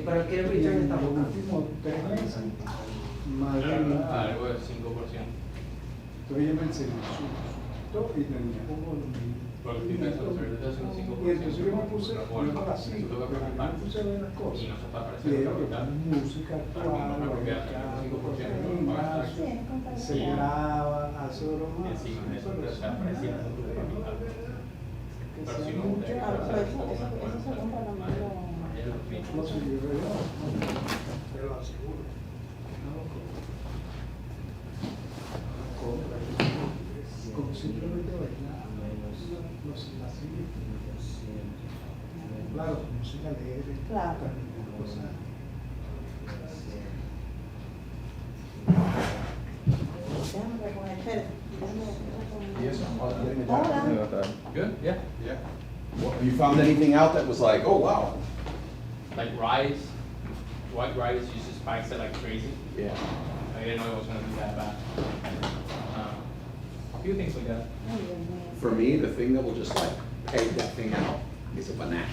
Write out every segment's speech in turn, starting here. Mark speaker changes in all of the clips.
Speaker 1: ¿Pero qué return
Speaker 2: en
Speaker 1: está
Speaker 2: los
Speaker 1: buscando?
Speaker 2: últimos 3 meses, más de
Speaker 3: Algo del 5%.
Speaker 2: entonces yo me enseñé su y tenía como los
Speaker 3: Pero si pensas hacer desde hace un 5%.
Speaker 2: y entonces yo me puse, yo no la sigo, pero yo me puse a ver las cosas.
Speaker 3: Y no se está
Speaker 2: Y
Speaker 3: pareciendo
Speaker 2: ella
Speaker 3: a
Speaker 2: que música actual, se graba, hace bromas.
Speaker 3: Encima de eso te está apreciando tu capital. Pero si no, te
Speaker 4: Ah, pero eso se compra también
Speaker 2: No sé, yo veo, te lo aseguro. No lo compro. Como simplemente bailar, la sigue. Claro, música alegre,
Speaker 4: Claro.
Speaker 2: cosas.
Speaker 4: Déjame recoger, espera.
Speaker 5: Yes.
Speaker 4: Hola.
Speaker 3: Good, yeah.
Speaker 5: Yeah. Have you found anything out that was like, oh wow?
Speaker 3: Like rice, white rice uses spikes it like crazy.
Speaker 5: Yeah.
Speaker 3: I didn't know it was gonna be that bad. A few things like that.
Speaker 5: For me, the thing that will just like peg that thing out is a banana.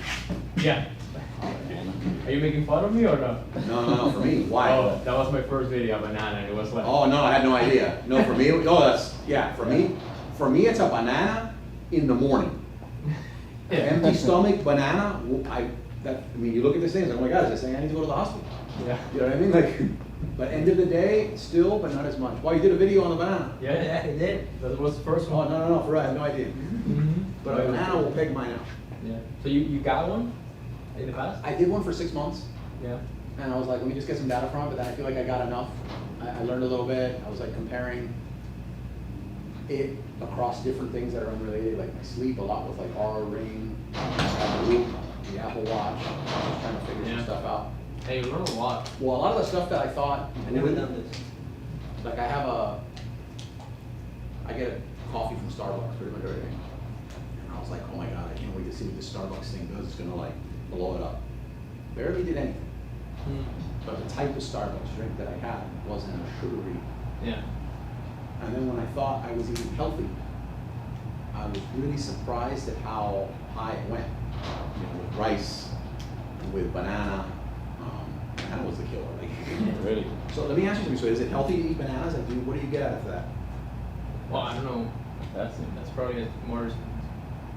Speaker 3: Yeah. Are you making fun of me or no?
Speaker 5: No, for me, why?
Speaker 3: Oh, that was my first video of banana and it was like.
Speaker 5: Oh, no, I had no idea. No, for me, for me, it's a banana in the morning.
Speaker 3: Yeah.
Speaker 5: Empty stomach banana, I mean, you look at this thing, it's like, oh my God, is this thing I need to go to the hospital?
Speaker 3: Yeah.
Speaker 5: You know what I mean? Like, but end of the day, still, but not as much. Well, you did a video on the banana.
Speaker 3: Yeah, it did. That was the first
Speaker 5: Oh,
Speaker 3: one.
Speaker 5: no, for real, I had no idea.
Speaker 3: Mm-hmm.
Speaker 5: But a banana will peg mine out.
Speaker 3: Yeah. So you got one in the past?
Speaker 5: I did one for 6 months,
Speaker 3: Yeah.
Speaker 5: and I was like, let me just get some data from it, but then I feel like I got enough. I learned a little bit, I was like comparing it across different things that are unrelated, like my sleep, a lot with like Aura Ring, the Apple Watch, just trying to figure some
Speaker 3: Yeah.
Speaker 5: stuff out.
Speaker 3: Hey, you learned a lot.
Speaker 5: Well, a lot of the stuff that I thought,
Speaker 1: I never done this.
Speaker 5: like I get a coffee from Starbucks pretty much every day. And I was like, oh my God, I can't wait to see what this Starbucks thing does. It's gonna like blow it up. Barely did anything. But the type of Starbucks drink that I had wasn't a sugary.
Speaker 3: Yeah.
Speaker 5: And then when I thought I was eating healthy, I was really surprised at how high it went. You know, with rice, with banana. Banana was the killer. Like,
Speaker 3: Really?
Speaker 5: So let me ask you something. So is it healthy to eat bananas? Like, what do you get out of that?
Speaker 3: Well, I don't know. That's probably more.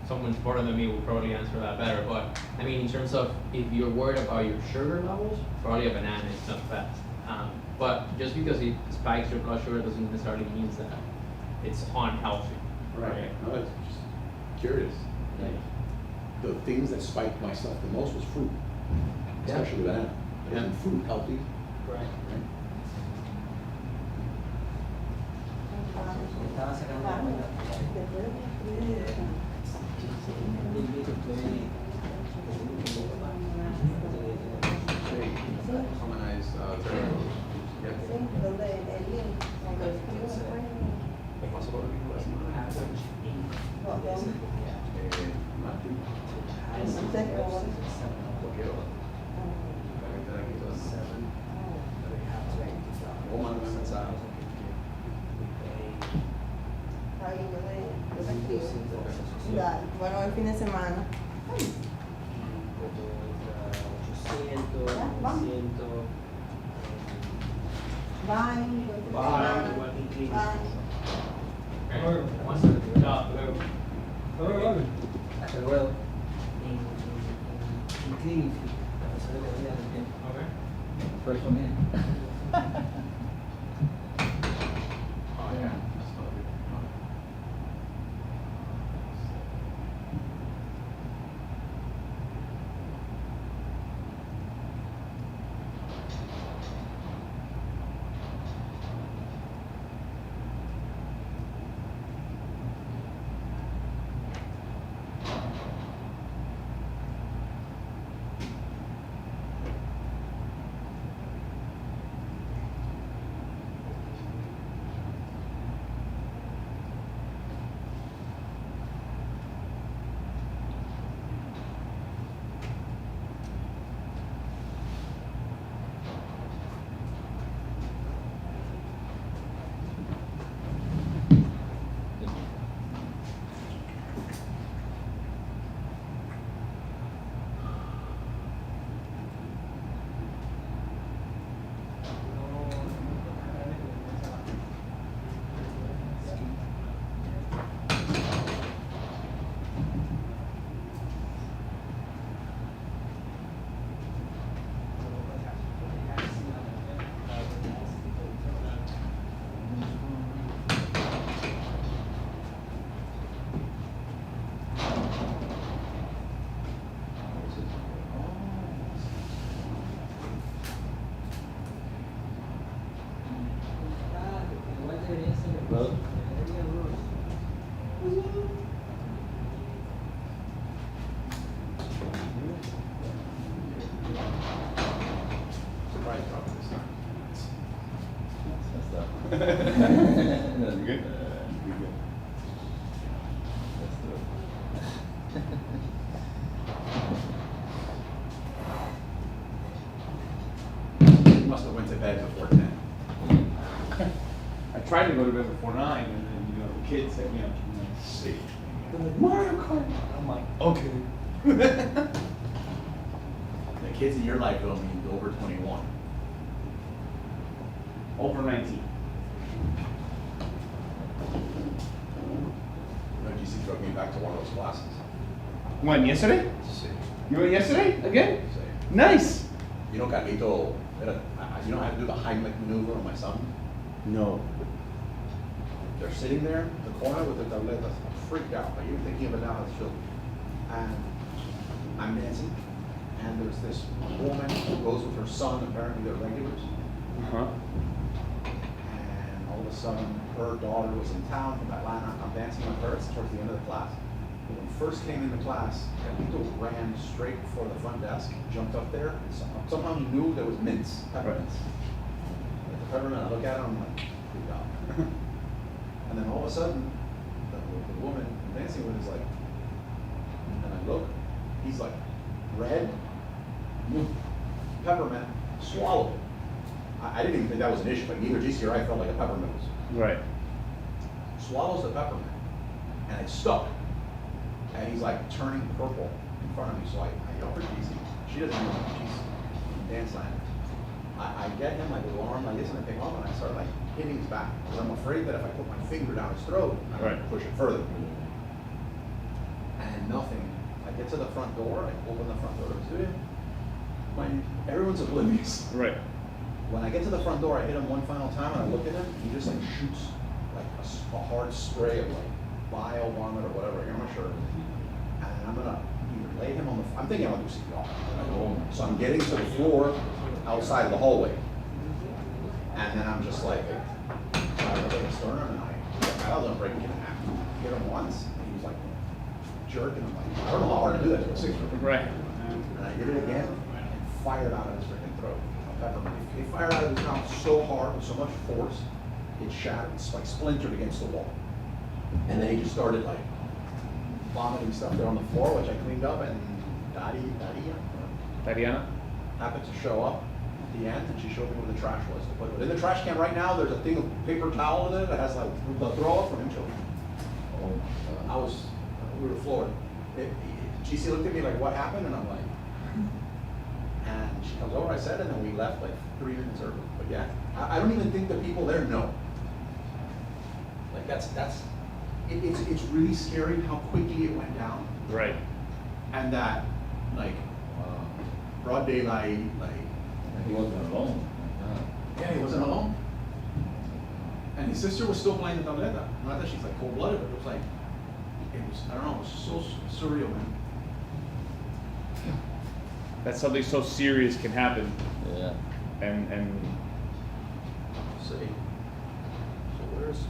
Speaker 3: Someone smarter than me will probably answer that better. But I mean, in terms of if you're worried about your sugar levels, probably a banana is not best. But just because it spikes your blood sugar doesn't necessarily mean that it's unhealthy.
Speaker 5: Right. No, it's just curious.
Speaker 3: Yeah.
Speaker 5: The things that spiked my stuff the most was fruit, especially banana.
Speaker 3: Yeah.
Speaker 5: Isn't fruit healthy?
Speaker 3: Right.
Speaker 5: Right?
Speaker 1: Estaba sacando la cuenta.
Speaker 5: Hey, harmonized turnovers. Yeah. ¿Qué pasó con el mismo la semana? Martín. Cualquier hora. Para que estar aquí todas. O mándame un mensaje.
Speaker 4: Bueno, el fin de semana.
Speaker 1: 800, 900.
Speaker 4: Bye.
Speaker 1: Igual que Cris. Hasta luego. En Cris, la persona que venía también. First one in.
Speaker 5: Oh, yeah. That's not good.
Speaker 1: Hello.
Speaker 5: Surprise drop this time.
Speaker 1: That's good.
Speaker 5: You must have went to bed before 10.
Speaker 1: I tried to go to bed before 9, and then the kids set me up to 6.
Speaker 5: They're like, Mario Kart.
Speaker 1: I'm like, okay.
Speaker 5: The kids in your life don't mean over 21.
Speaker 1: Over 19.
Speaker 5: GC drove me back to one of those classes.
Speaker 1: When, yesterday?
Speaker 5: Sí.
Speaker 1: You went yesterday? Again?
Speaker 5: Sí.
Speaker 1: Nice.
Speaker 5: You know, Carlito, you know how to do the Heimlich maneuver on my son?
Speaker 1: No.
Speaker 5: They're sitting there in the corner with their tabletas, freaked out. Like, even thinking of it now, it's still. And I'm dancing, and there's this woman who goes with her son, apparently they're regulars.
Speaker 1: Uh-huh.
Speaker 5: And all of a sudden, her daughter was in town from Atlanta. I'm dancing with her. It's towards the end of the class. When we first came into class, Carlito ran straight for the front desk, jumped up there, and somehow he knew there was mints, peppermints. Like the peppermint, I look at him, I'm like, freaked out. And then all of a sudden, the woman I'm dancing with is like, and I look, he's like, red, peppermint, swallowed it. I didn't even think that was an issue, like neither GC or I felt like a peppermint was.
Speaker 1: Right.
Speaker 5: Swallows the peppermint, and it's stuck. And he's like turning purple in front of me, so I yell for GC. She doesn't know, she's dance line. I get him like with an arm like this, and I pick him up, and I start like hitting his back. Because I'm afraid that if I put my finger down his throat, I'm going to push it further. And nothing. I get to the front door, I open the front door to the studio. Everyone's oblivious.
Speaker 1: Right.
Speaker 5: When I get to the front door, I hit him one final time, and I look at him, he just like shoots like a hard spray of like bile, vomit, or whatever, I'm not sure. And I'm gonna either lay him on the, I'm thinking I'm gonna do CPR. So I'm getting to the floor outside of the hallway. And then I'm just like, I look at the sternum, and I was gonna break him in half. Hit him once, and he was like jerking. I'm like, I don't know how hard to do that to a 6-year-old.
Speaker 1: Right.
Speaker 5: And I did it again, and fired out of his freaking throat. It fired out of his mouth so hard with so much force, it shattered, it's like splintered against the wall. And then he just started like vomiting stuff there on the floor, which I cleaned up, and
Speaker 1: Tatiana?
Speaker 5: happened to show up at the end, and she showed me where the trash was to put it. In the trash can right now, there's a thing of paper towel in it that has like the throw up from him children. We were floored. GC looked at me like, what happened? And I'm like, and she comes over, I said, and then we left like 3 minutes early. But yeah, I don't even think the people there know. Like it's really scary how quickly it went down.
Speaker 1: Right.
Speaker 5: And that, like, broad daylight, like.
Speaker 1: He wasn't alone.
Speaker 5: Yeah, he wasn't alone. And his sister was still playing the tableta. Not that she's like cold-blooded, but it was like, I don't know, it was so surreal, man.
Speaker 1: That something so serious can happen.
Speaker 6: Yeah.
Speaker 1: And
Speaker 5: See. So where's?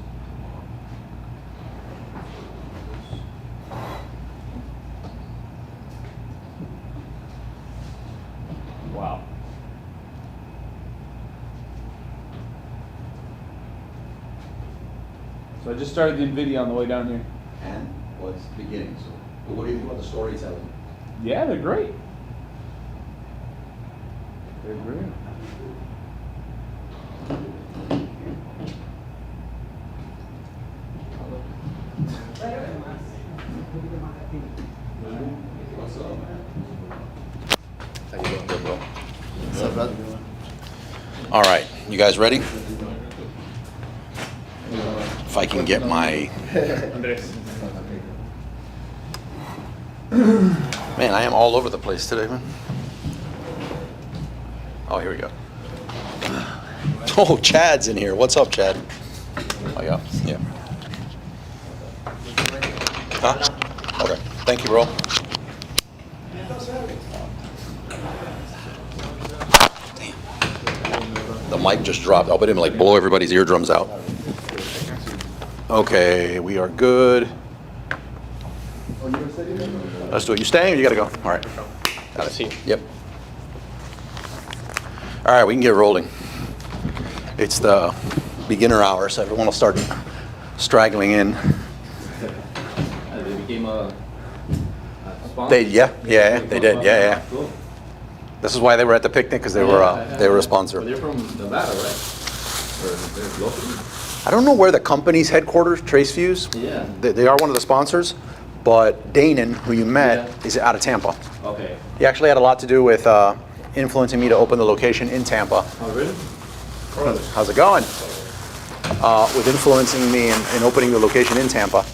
Speaker 1: wow. So I just started the video on the way down here.
Speaker 5: And was beginning. So, but what do you think about the storytelling?
Speaker 1: Yeah, they're great. They're great.
Speaker 5: What's up, man?
Speaker 6: How you doing, good, bro?
Speaker 5: What's up, brother?
Speaker 6: All right, you guys ready? If I can get my...
Speaker 1: Andres.
Speaker 6: Man, I am all over the place today, man. Oh, here we go. Oh, Chad's in here. What's up, Chad? Oh, yeah. Yeah. Huh? Okay. Thank you, bro. Damn. The mic just dropped. I'll bet him like blow everybody's eardrums out. Okay, we are good. Let's do it. You staying or you gotta go? All right. Got it.
Speaker 3: See you.
Speaker 6: Yep. All right, we can get rolling. It's the beginner hour, so everyone will start straggling in.
Speaker 1: They became a sponsor?
Speaker 6: They did. Yeah.
Speaker 1: Cool.
Speaker 6: This is why they were at the picnic, because they were a sponsor.
Speaker 1: Well, they're from Nevada, right? Or they're local?
Speaker 6: I don't know where the company's headquarters, Tracefuse.
Speaker 1: Yeah.
Speaker 6: They are one of the sponsors, but Danon, who you met,
Speaker 1: Yeah.
Speaker 6: is out of Tampa.
Speaker 1: Okay.
Speaker 6: He actually had a lot to do with influencing me to open the location in Tampa.
Speaker 1: Oh, really?
Speaker 6: How's it going? With influencing me in opening the location in Tampa.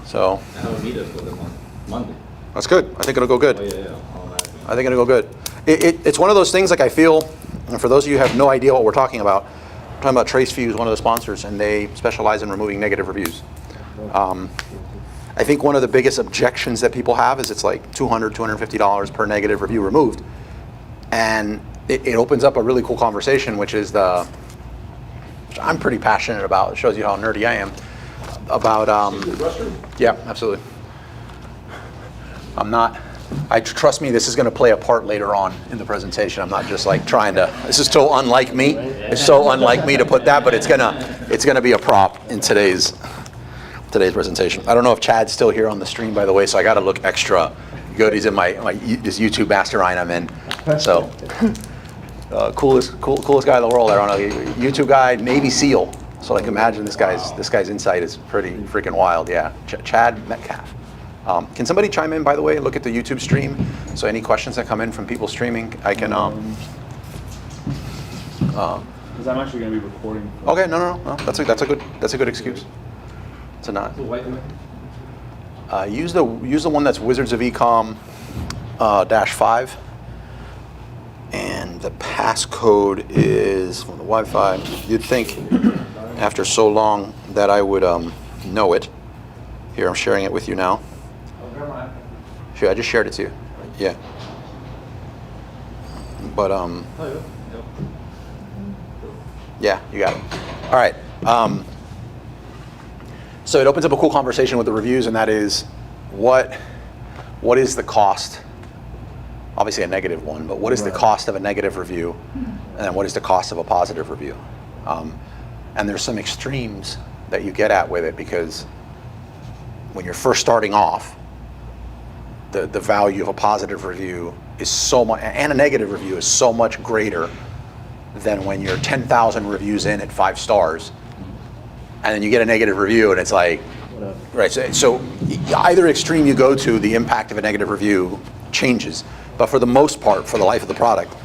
Speaker 6: So
Speaker 1: I have a meetup with them on Monday.
Speaker 6: that's good. I think it'll go good.
Speaker 1: Oh, yeah. Automatically.
Speaker 6: I think it'll go good. It's one of those things, like, I feel, and for those of you who have no idea what we're talking about Tracefuse, one of the sponsors, and they specialize in removing negative reviews. I think one of the biggest objections that people have is it's like $200, $250 per negative review removed. And it opens up a really cool conversation, which is which I'm pretty passionate about. It shows you how nerdy I am. About, yeah, absolutely. Trust me, this is going to play a part later on in the presentation. I'm not just like trying to, this is so unlike me. It's so unlike me to put that, but it's gonna be a prop in today's presentation. I don't know if Chad's still here on the stream, by the way, so I got to look extra good. He's in this YouTube mastermind I'm in. So, coolest guy in the world. I don't know, YouTube guy, Navy SEAL. So like, imagine this guy's insight is pretty freaking wild. Yeah, Chad Metcalf. Can somebody chime in, by the way? Look at the YouTube stream. So any questions that come in from people streaming, I can.
Speaker 7: Because I'm actually going to be recording.
Speaker 6: Okay, no. That's a good excuse. To not.
Speaker 1: So white
Speaker 6: Use the one that's Wizards of Ecom -5, and the passcode is from the Wi-Fi. You'd think after so long that I would know it. Here, I'm sharing it with you now. Sure, I just shared it to you. Yeah. But yeah, you got it. All right. So it opens up a cool conversation with the reviews, and that is, what is the cost? Obviously a negative one, but what is the cost of a negative review, and then what is the cost of a positive review? And there's some extremes that you get at with it, because when you're first starting off, the value of a positive review is so much, and a negative review is so much greater than when you're 10,000 reviews in at 5 stars, and then you get a negative review and it's like, right, so either extreme you go to, the impact of a negative review changes. But for the most part, for the life of the product,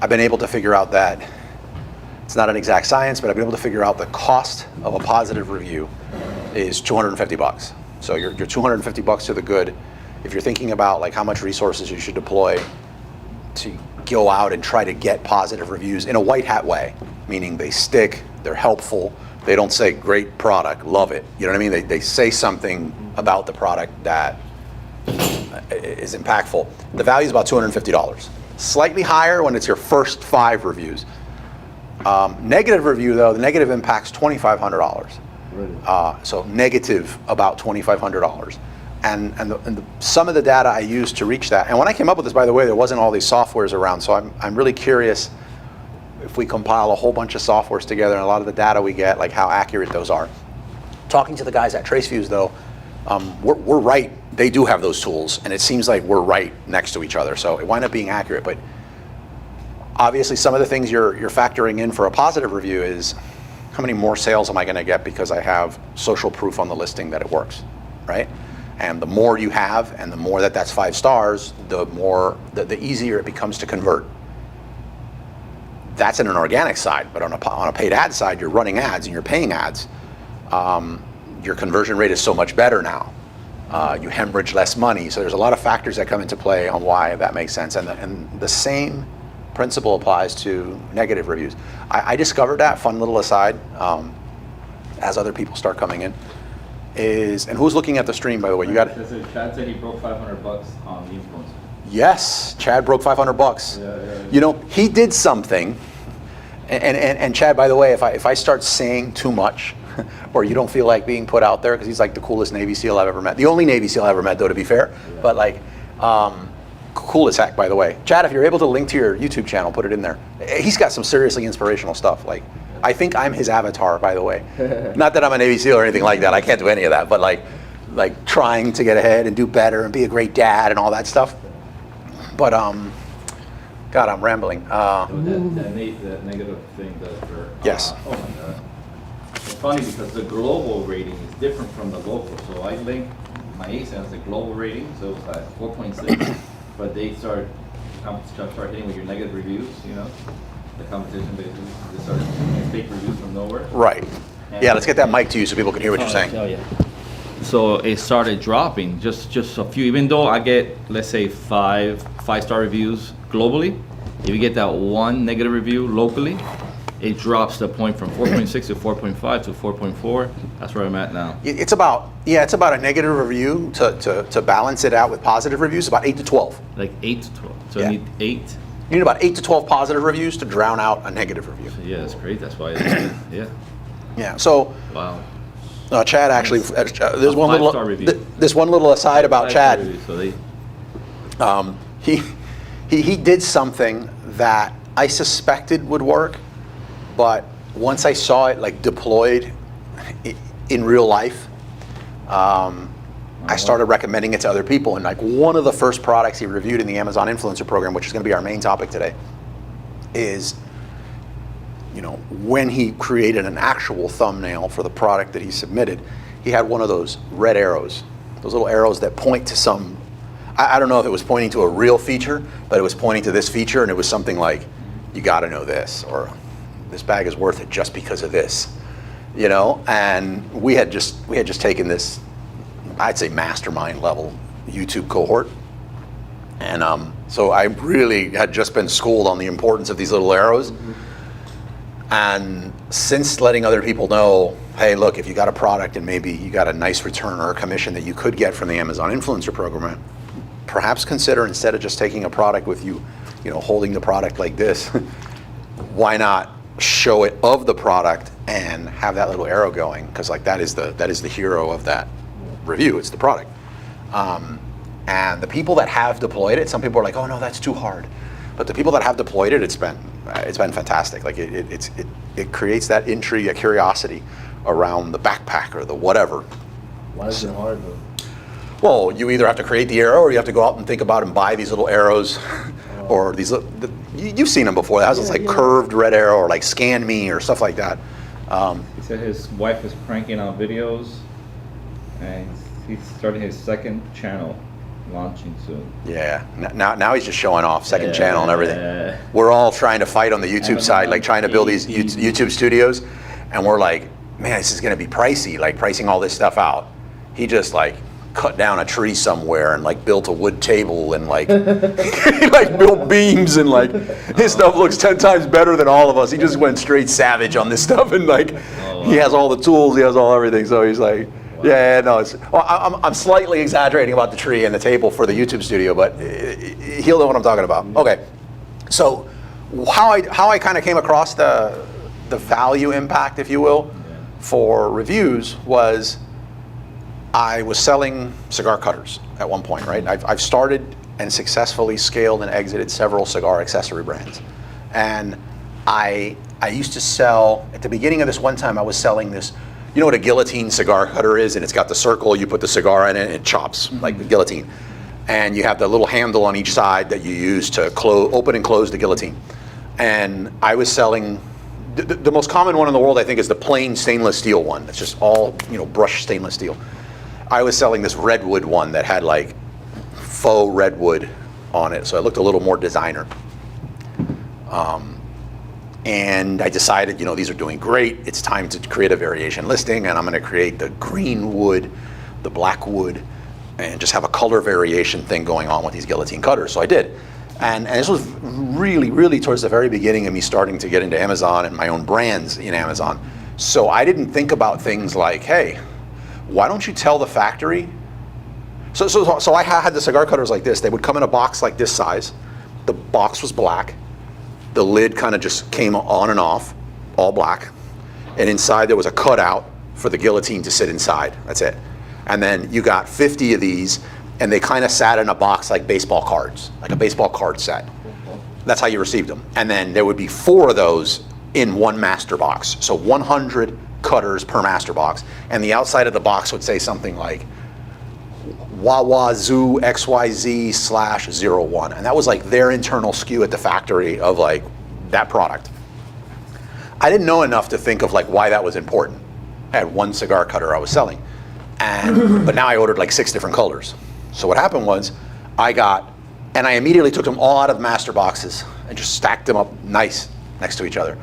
Speaker 6: I've been able to figure out that it's not an exact science, but I've been able to figure out the cost of a positive review is $250. So you're $250 to the good. If you're thinking about like how much resources you should deploy to go out and try to get positive reviews in a white hat way, meaning they stick, they're helpful, they don't say great product, love it. You know what I mean? They say something about the product that is impactful. The value is about $250. Slightly higher when it's your first 5 reviews. Negative review though, the negative impact's $2,500.
Speaker 7: Really?
Speaker 6: So negative about $2,500. And some of the data I used to reach that, and when I came up with this, by the way, there wasn't all these softwares around, so I'm really curious if we compile a whole bunch of softwares together and a lot of the data we get, like how accurate those are. Talking to the guys at Tracefuse though, we're right, they do have those tools, and it seems like we're right next to each other, so it wound up being accurate. But obviously some of the things you're factoring in for a positive review is, how many more sales am I gonna get because I have social proof on the listing that it works, right? And the more you have, and the more that's 5 stars, the easier it becomes to convert. That's in an organic side, but on a paid ad side, you're running ads and you're paying ads. Your conversion rate is so much better now. You hemorrhage less money. So there's a lot of factors that come into play on why that makes sense. And the same principle applies to negative reviews. I discovered that, fun little aside, as other people start coming in, and who's looking at the stream, by the way? You got it.
Speaker 1: Chad said he broke $500 on the influencer.
Speaker 6: Yes, Chad broke $500.
Speaker 1: Yeah.
Speaker 6: You know, he did something, and Chad, by the way, if I start saying too much, or you don't feel like being put out there, because he's like the coolest Navy SEAL I've ever met. The only Navy SEAL I ever met, though, to be fair. But like, cool as heck, by the way. Chad, if you're able to link to your YouTube channel, put it in there. He's got some seriously inspirational stuff. Like, I think I'm his avatar, by the way. Not that I'm a Navy SEAL or anything like that. I can't do any of that. But like trying to get ahead and do better and be a great dad and all that stuff. But God, I'm rambling.
Speaker 8: That negative thing that for
Speaker 6: Yes.
Speaker 8: Oh my God. It's funny because the global rating is different from the local. So I linked my ASIN as the global rating, so it was like 4.6. But they start hitting with your negative reviews, you know, the competition basically. They start fake reviews from nowhere.
Speaker 6: Right. Yeah, let's get that mic to you so people can hear what you're saying.
Speaker 8: Oh yeah. So it started dropping, just a few. Even though I get, let's say, five-star reviews globally, if you get that one negative review locally, it drops the point from 4.6 to 4.5 to 4.4. That's where I'm at now.
Speaker 6: It's about a negative review to balance it out with positive reviews, about 8 to 12.
Speaker 8: Like 8 to 12. So
Speaker 6: Yeah.
Speaker 8: I need 8.
Speaker 6: You need about 8 to 12 positive reviews to drown out a negative review.
Speaker 8: So yeah, that's great. That's why. Yeah.
Speaker 6: Yeah. So
Speaker 8: Wow.
Speaker 6: Chad actually, there's
Speaker 8: A
Speaker 6: one little
Speaker 8: five-star review.
Speaker 6: this one little aside about
Speaker 8: Five-star
Speaker 6: Chad.
Speaker 8: reviews, so they.
Speaker 6: He did something that I suspected would work, but once I saw it like deployed in real life, I started recommending it to other people. And like one of the first products he reviewed in the Amazon Influencer Program, which is going to be our main topic today, is, you know, when he created an actual thumbnail for the product that he submitted, he had one of those red arrows, those little arrows that point to some, I don't know if it was pointing to a real feature, but it was pointing to this feature, and it was something like, you got to know this, or this bag is worth it just because of this, you know. And we had just taken this, I'd say, mastermind level YouTube cohort, and so I really had just been schooled on the importance of these little arrows. And since letting other people know, hey, look, if you got a product and maybe you got a nice return or a commission that you could get from the Amazon Influencer Program, perhaps consider, instead of just taking a product with you, you know, holding the product like this, why not show it of the product and have that little arrow going? Because like that is the hero of that review. It's the product. And the people that have deployed it, some people are like, oh no, that's too hard. But the people that have deployed it, it's been fantastic. Like it creates that intrigue, a curiosity around the backpack or the whatever.
Speaker 1: Why is it hard though?
Speaker 6: Well, you either have to create the arrow, or you have to go out and think about and buy these little arrows, or these. You've seen them before. It has this like curved red arrow, or like scan me, or stuff like that.
Speaker 8: He said his wife is cranking out videos, and he's starting his second channel, launching soon.
Speaker 6: Yeah. Now he's just showing off second channel and everything.
Speaker 8: Yeah.
Speaker 6: We're all trying to fight on the YouTube side, like trying to build these YouTube studios, and we're like, man, this is going to be pricey, like pricing all this stuff out. He just like cut down a tree somewhere and like built a wood table and like he like built beams, and like his stuff looks 10 times better than all of us. He just went straight savage on this stuff, and like he has all the tools, he has all everything. So he's like, yeah, no, it's. Well, I'm slightly exaggerating about the tree and the table for the YouTube studio, but he'll know what I'm talking about. Okay, so how I kind of came across the value impact, if you will, for reviews was, I was selling cigar cutters at one point, right? I've started and successfully scaled and exited several cigar accessory brands. And I used to sell, at the beginning of this one time, I was selling this, you know what a guillotine cigar cutter is? And it's got the circle, you put the cigar in it, and it chops like the guillotine. And you have the little handle on each side that you use to open and close the guillotine. And I was selling, the most common one in the world, I think, is the plain stainless steel one. It's just all, you know, brushed stainless steel. I was selling this redwood one that had like faux redwood on it, so it looked a little more designer. And I decided, you know, these are doing great. It's time to create a variation listing, and I'm going to create the green wood, the black wood, and just have a color variation thing going on with these guillotine cutters. So I did. And this was really, really towards the very beginning of me starting to get into Amazon and my own brands in Amazon. So I didn't think about things like, hey, why don't you tell the factory? So I had the cigar cutters like this. They would come in a box like this size. The box was black. The lid kind of just came on and off, all black. And inside there was a cutout for the guillotine to sit inside. That's it. And then you got 50 of these, and they kind of sat in a box like baseball cards, like a baseball card set. That's how you received them. And then there would be 4 of those in one master box. So 100 cutters per master box. And the outside of the box would say something like Wawa Zoo XYZ/01. And that was like their internal SKU at the factory of like that product. I didn't know enough to think of like why that was important. I had one cigar cutter I was selling. But now I ordered like 6 different colors. So what happened was and I immediately took them all out of master boxes and just stacked them up nice next to each other.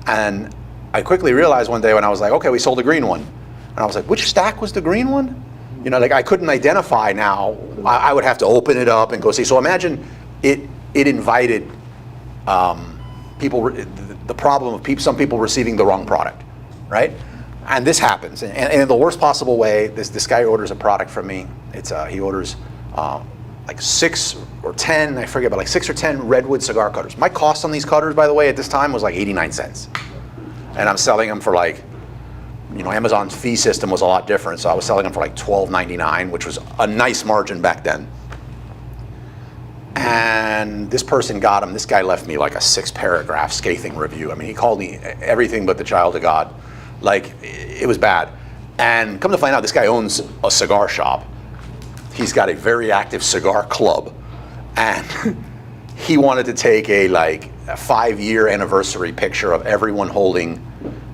Speaker 6: And I quickly realized one day when I was like, okay, we sold a green one. And I was like, which stack was the green one? You know, like I couldn't identify now. I would have to open it up and go see. So imagine it invited people, the problem of some people receiving the wrong product, right? And this happens. And in the worst possible way, this guy orders a product from me. He orders like 6 or 10, I forget, but like 6 or 10 redwood cigar cutters. My cost on these cutters, by the way, at this time was like 89 cents. And I'm selling them for like, you know, Amazon's fee system was a lot different, so I was selling them for like $12.99, which was a nice margin back then. And this person got them. This guy left me like a 6-paragraph scathing review. I mean, he called me everything but the child of God. Like, it was bad. And come to find out, this guy owns a cigar shop. He's got a very active cigar club. And he wanted to take a 5-year anniversary picture of everyone holding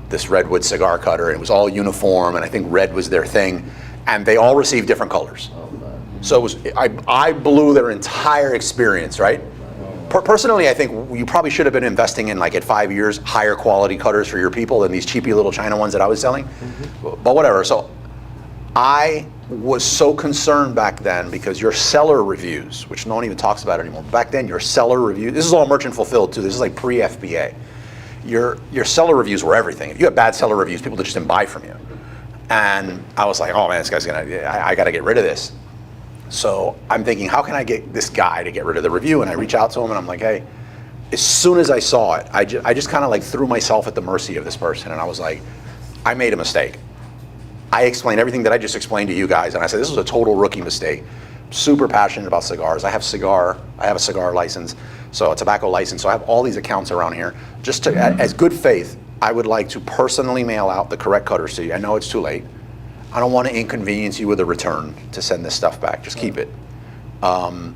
Speaker 6: this redwood cigar cutter. It was all uniform, and I think red was their thing. And they all received different colors. So I blew their entire experience, right? Personally, I think you probably should have been investing in, like, at 5 years, higher quality cutters for your people than these cheapy little China ones that I was selling. But whatever. So I was so concerned back then because your seller reviews, which no one even talks about anymore, back then your seller reviews, this is all merchant fulfilled too, this is like pre-FBA. Your seller reviews were everything. If you had bad seller reviews, people just didn't buy from you. And I was like, oh man, this guy's I gotta get rid of this. So I'm thinking, how can I get this guy to get rid of the review? And I reach out to him and I'm like, hey, as soon as I saw it, I just kind of like threw myself at the mercy of this person. And I was like, I made a mistake. I explained everything that I just explained to you guys. And I said, this was a total rookie mistake. Super passionate about cigars. I have a cigar license, so a tobacco license. So I have all these accounts around here. Just to, as good faith, I would like to personally mail out the correct cutters to you. I know it's too late. I don't want to inconvenience you with a return to send this stuff back. Just keep it. I'll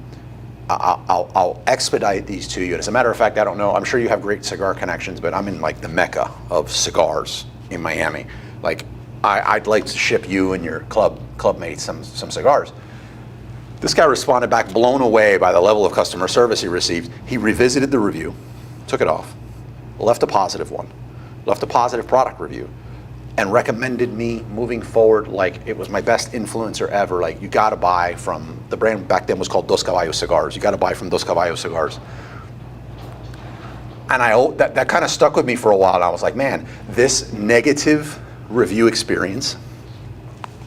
Speaker 6: expedite these to you. And as a matter of fact, I don't know, I'm sure you have great cigar connections, but I'm in like the mecca of cigars in Miami. Like, I'd like to ship you and your club mates some cigars. This guy responded back blown away by the level of customer service he received. He revisited the review, took it off, left a positive one, left a positive product review, and recommended me moving forward like it was my best influencer ever. Like, you gotta buy from, the brand back then was called Dos Caballos Cigars. You gotta buy from Dos Caballos Cigars. And that kind of stuck with me for a while. And I was like, man, this negative review experience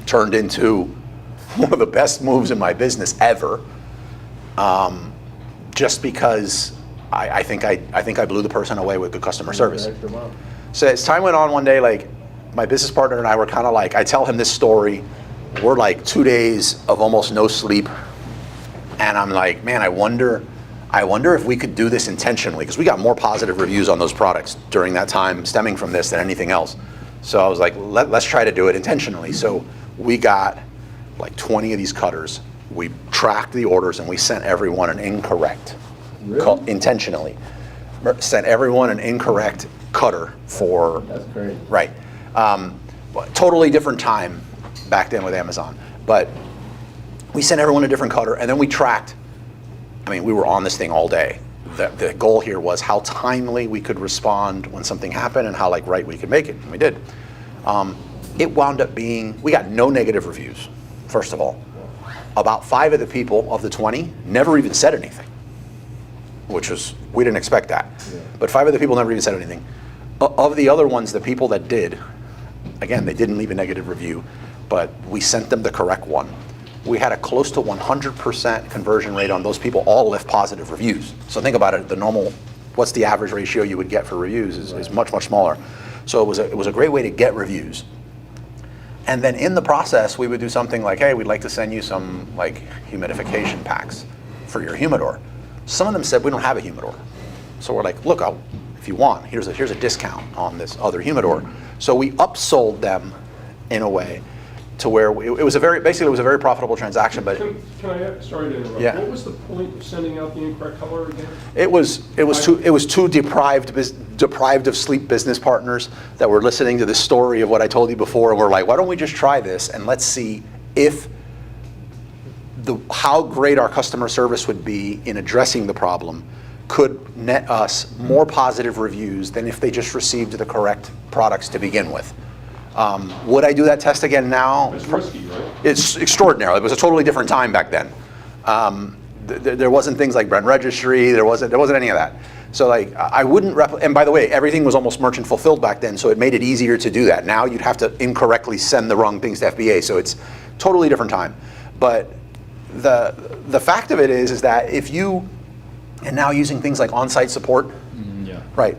Speaker 6: turned into one of the best moves in my business ever. Just because I think I blew the person away with good customer service. So as time went on, one day, like, my business partner and I were kind of like, I tell him this story. We're like 2 days of almost no sleep. And I'm like, man, I wonder if we could do this intentionally, because we got more positive reviews on those products during that time stemming from this than anything else. So I was like, let's try to do it intentionally. So we got like 20 of these cutters. We tracked the orders and we sent everyone an incorrect, intentionally, sent everyone an incorrect cutter for,
Speaker 8: That's great.
Speaker 6: right. Totally different time back then with Amazon. But we sent everyone a different cutter, and then we tracked. I mean, we were on this thing all day. The goal here was how timely we could respond when something happened and how right we could make it, and we did. It wound up being, we got no negative reviews, first of all. About 5 of the people of the 20 never even said anything, which was, we didn't expect that. Yeah. But 5 of the people never even said anything. Of the other ones, the people that did, again, they didn't leave a negative review, but we sent them the correct one. We had a close to 100% conversion rate on those people. All left positive reviews. So think about it, the normal, what's the average ratio you would get for reviews is much, much smaller. So it was a great way to get reviews. And then in the process, we would do something like, hey, we'd like to send you some like humidification packs for your humidor. Some of them said, we don't have a humidor. So we're like, look, if you want, here's a discount on this other humidor. So we upsold them in a way to where it was a very profitable transaction. But
Speaker 2: Can I, sorry to interrupt.
Speaker 6: Yeah.
Speaker 2: What was the point of sending out the incorrect color again?
Speaker 6: it was two deprived of sleep business partners that were listening to the story of what I told you before, and we're like, why don't we just try this and let's see if how great our customer service would be in addressing the problem could net us more positive reviews than if they just received the correct products to begin with. Would I do that test again now?
Speaker 2: It's risky, right?
Speaker 6: It's extraordinary. It was a totally different time back then. There wasn't things like Brand Registry. There wasn't any of that. So like I wouldn't and by the way, everything was almost merchant fulfilled back then, so it made it easier to do that. Now you'd have to incorrectly send the wrong things to FBA, so it's totally different time. But the fact of it is that if you, and now using things like on-site support,
Speaker 8: Yeah.
Speaker 6: right?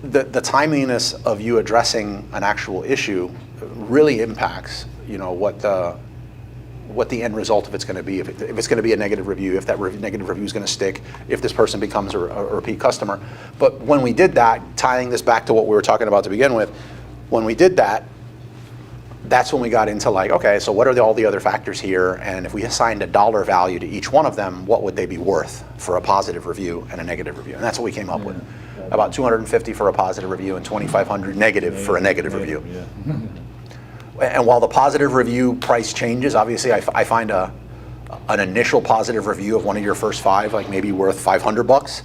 Speaker 6: The timeliness of you addressing an actual issue really impacts, what the end result of it's going to be. If it's going to be a negative review, if that negative review is going to stick, if this person becomes a repeat customer. But when we did that, tying this back to what we were talking about to begin with, when we did that, that's when we got into like, okay, so what are all the other factors here? And if we assigned a dollar value to each one of them, what would they be worth for a positive review and a negative review? And that's what we came up with. About $250 for a positive review and $2,500 negative for a negative review.
Speaker 8: Yeah.
Speaker 6: And while the positive review price changes, obviously I find an initial positive review of one of your first 5 like maybe worth $500,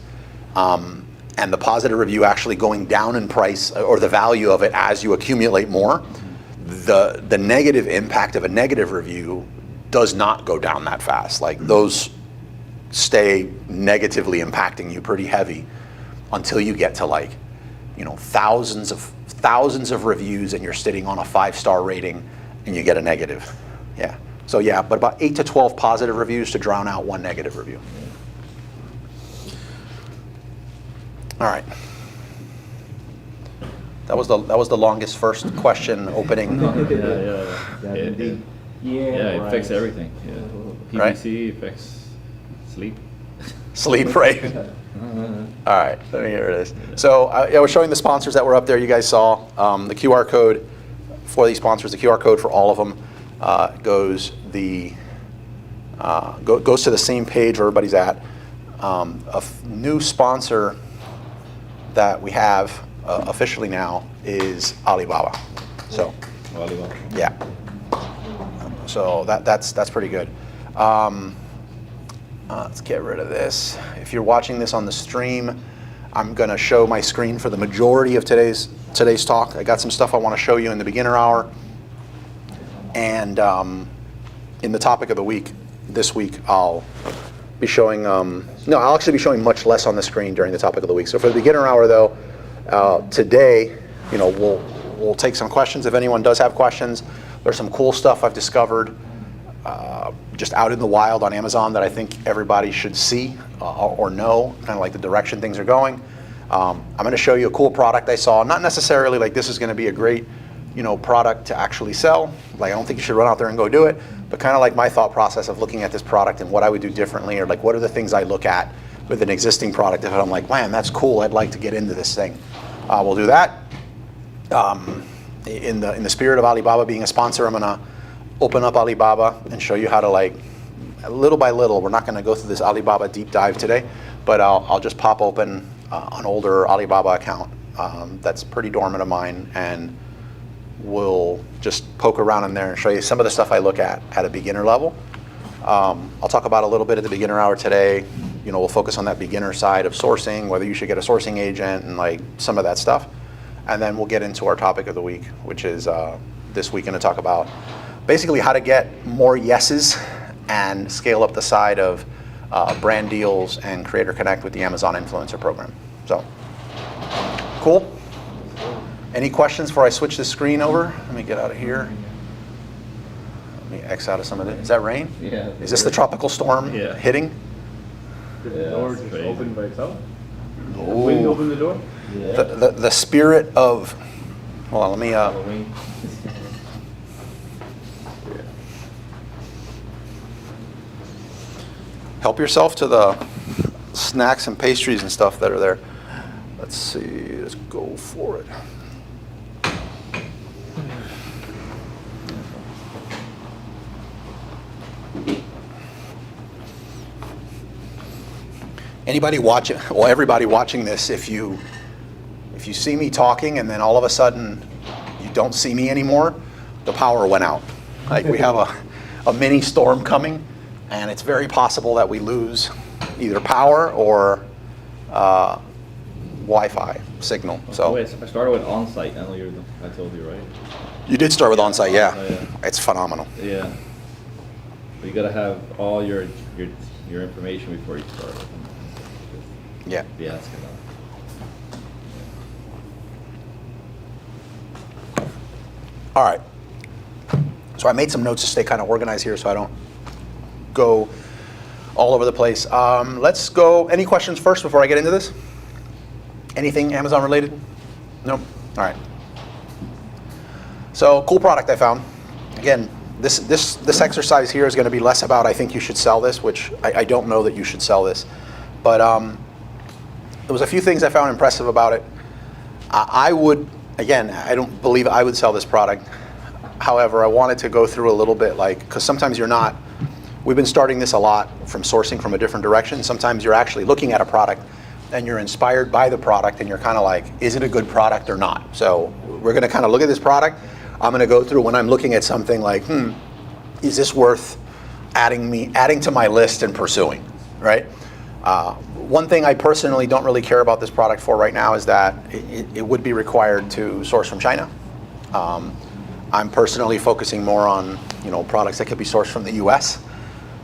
Speaker 6: and the positive review actually going down in price or the value of it as you accumulate more. The negative impact of a negative review does not go down that fast. Like those stay negatively impacting you pretty heavy until you get to like, thousands of reviews and you're sitting on a 5-star rating and you get a negative. Yeah. So yeah, but about 8 to 12 positive reviews to drown out one negative review. All right. That was the longest first question opening.
Speaker 8: It affects everything. Yeah.
Speaker 6: Right.
Speaker 8: PVC affects sleep.
Speaker 6: Sleep, right? All right, let me get rid of this. So we're showing the sponsors that were up there. You guys saw the QR code for these sponsors. The QR code for all of them goes to the same page where everybody's at. New sponsor that we have officially now is Alibaba. So
Speaker 8: Volleyball.
Speaker 6: yeah. So that's pretty good. Let's get rid of this. If you're watching this on the stream, I'm going to show my screen for the majority of today's talk. I got some stuff I want to show you in the beginner hour. And in the topic of the week, this week, I'll be showing, I'll actually be showing much less on the screen during the topic of the week. So for the beginner hour though, today, we'll take some questions if anyone does have questions. There's some cool stuff I've discovered just out in the wild on Amazon that I think everybody should see or know, kind of like the direction things are going. I'm going to show you a cool product I saw. Not necessarily like this is going to be a great, product to actually sell. Like I don't think you should run out there and go do it, but kind of like my thought process of looking at this product and what I would do differently, or like what are the things I look at with an existing product if I'm like, man, that's cool, I'd like to get into this thing. We'll do that. In the spirit of Alibaba being a sponsor, I'm going to open up Alibaba and show you how to, like, little by little, we're not going to go through this Alibaba deep dive today, but I'll just pop open an older Alibaba account that's pretty dormant of mine, and we'll just poke around in there and show you some of the stuff I look at a beginner level. I'll talk about a little bit at the beginner hour today. We'll focus on that beginner side of sourcing, whether you should get a sourcing agent and like some of that stuff. And then we'll get into our topic of the week, which is this week going to talk about basically how to get more yeses and scale up the side of brand deals and Creator Connect with the Amazon Influencer Program. So, cool? Any questions before I switch the screen over? Let me get out of here. Let me X out of some of it. Is that rain?
Speaker 8: Yeah.
Speaker 6: Is this the tropical storm
Speaker 8: Yeah.
Speaker 6: hitting?
Speaker 7: Did the door just open by itself? Did the
Speaker 6: Oh.
Speaker 7: wind open the door?
Speaker 8: Yeah.
Speaker 6: The spirit of, hold on, let me,
Speaker 8: Halloween.
Speaker 6: help yourself to the snacks and pastries and stuff that are there. Let's see, let's go for it. Anybody watching, well, everybody watching this, if you see me talking and then all of a sudden you don't see me anymore, the power went out. Like we have a mini storm coming, and it's very possible that we lose either power or Wi-Fi signal. So
Speaker 8: Wait, I started with on-site. I know I told you, right?
Speaker 6: you did start with on-site, yeah.
Speaker 8: Oh, yeah.
Speaker 6: It's phenomenal.
Speaker 8: Yeah. But you gotta have all your information before you start.
Speaker 6: Yeah.
Speaker 8: Be asking that.
Speaker 6: All right. So I made some notes to stay kind of organized here so I don't go all over the place. Let's go, any questions first before I get into this? Anything Amazon related? Nope. All right. So cool product I found. Again, this exercise here is going to be less about I think you should sell this, which I don't know that you should sell this. But there was a few things I found impressive about it. I would, again, I don't believe I would sell this product. However, I wanted to go through a little bit, like, because sometimes you're not, we've been starting this a lot from sourcing from a different direction. Sometimes you're actually looking at a product and you're inspired by the product and you're kind of like, is it a good product or not? So we're going to kind of look at this product. I'm going to go through when I'm looking at something like, is this worth adding to my list and pursuing, right? One thing I personally don't really care about this product for right now is that it would be required to source from China. I'm personally focusing more on products that could be sourced from the U.S.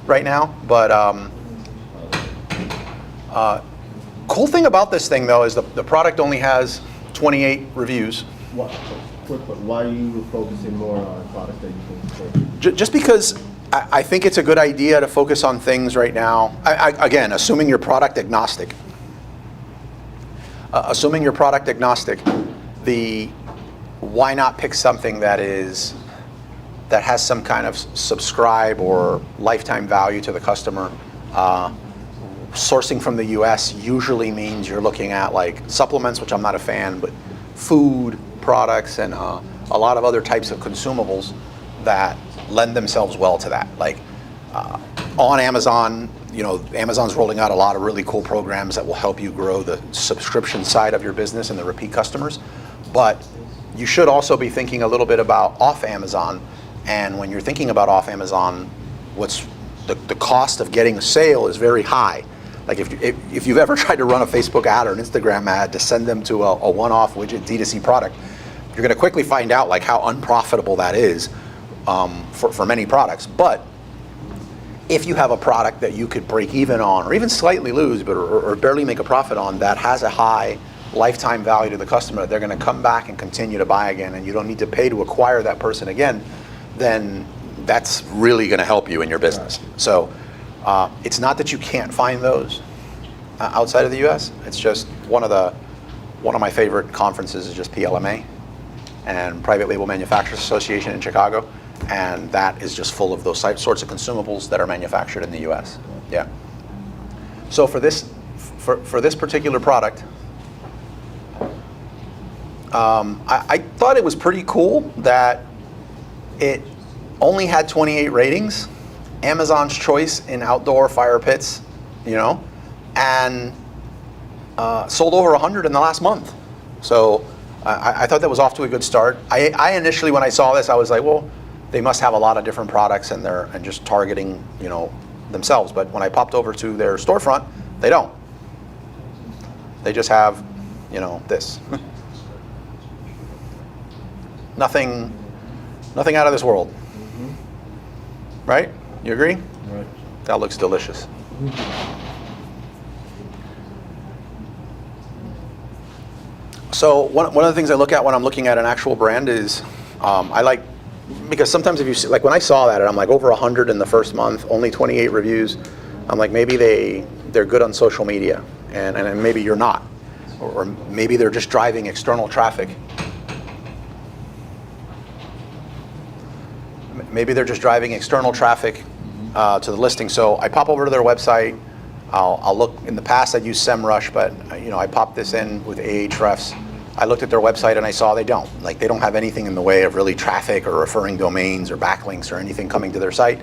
Speaker 6: right now. But cool thing about this thing though is the product only has 28 reviews.
Speaker 7: Why are you focusing more on products that you think?
Speaker 6: Just because I think it's a good idea to focus on things right now. Again, assuming you're product agnostic. Why not pick something that has some kind of subscribe or lifetime value to the customer? Sourcing from the U.S. usually means you're looking at like supplements, which I'm not a fan, but food products and a lot of other types of consumables that lend themselves well to that. Like on Amazon, Amazon's rolling out a lot of really cool programs that will help you grow the subscription side of your business and the repeat customers. But you should also be thinking a little bit about off Amazon. And when you're thinking about off Amazon, what's the cost of getting a sale is very high. Like if you've ever tried to run a Facebook ad or an Instagram ad to send them to a one-off widget D2C product, you're going to quickly find out like how unprofitable that is for many products. But if you have a product that you could break even on or even slightly lose but or barely make a profit on that has a high lifetime value to the customer, they're going to come back and continue to buy again, and you don't need to pay to acquire that person again, then that's really going to help you in your business. So it's not that you can't find those outside of the U.S. It's just one of my favorite conferences is just PLMA and Private Label Manufacturers Association in Chicago, and that is just full of those sorts of consumables that are manufactured in the U.S. Yeah. So for this particular product, I thought it was pretty cool that it only had 28 ratings, Amazon's choice in outdoor fire pits, and sold over 100 in the last month. So I thought that was off to a good start. I initially, when I saw this, I was like, well, they must have a lot of different products and they're just targeting, themselves. But when I popped over to their storefront, they don't. They just have, this. Nothing out of this world. Right? You agree?
Speaker 7: Right.
Speaker 6: That looks delicious. So one of the things I look at when I'm looking at an actual brand is I like, because sometimes if you see, like when I saw that and I'm like over 100 in the first month, only 28 reviews, I'm like maybe they're good on social media and maybe you're not. Or maybe they're just driving external traffic. Maybe they're just driving external traffic to the listing. So I pop over to their website. I'll look. In the past, I'd use SEMrush, but I popped this in with Ahrefs. I looked at their website and I saw they don't. Like, they don't have anything in the way of really traffic or referring domains or backlinks or anything coming to their site.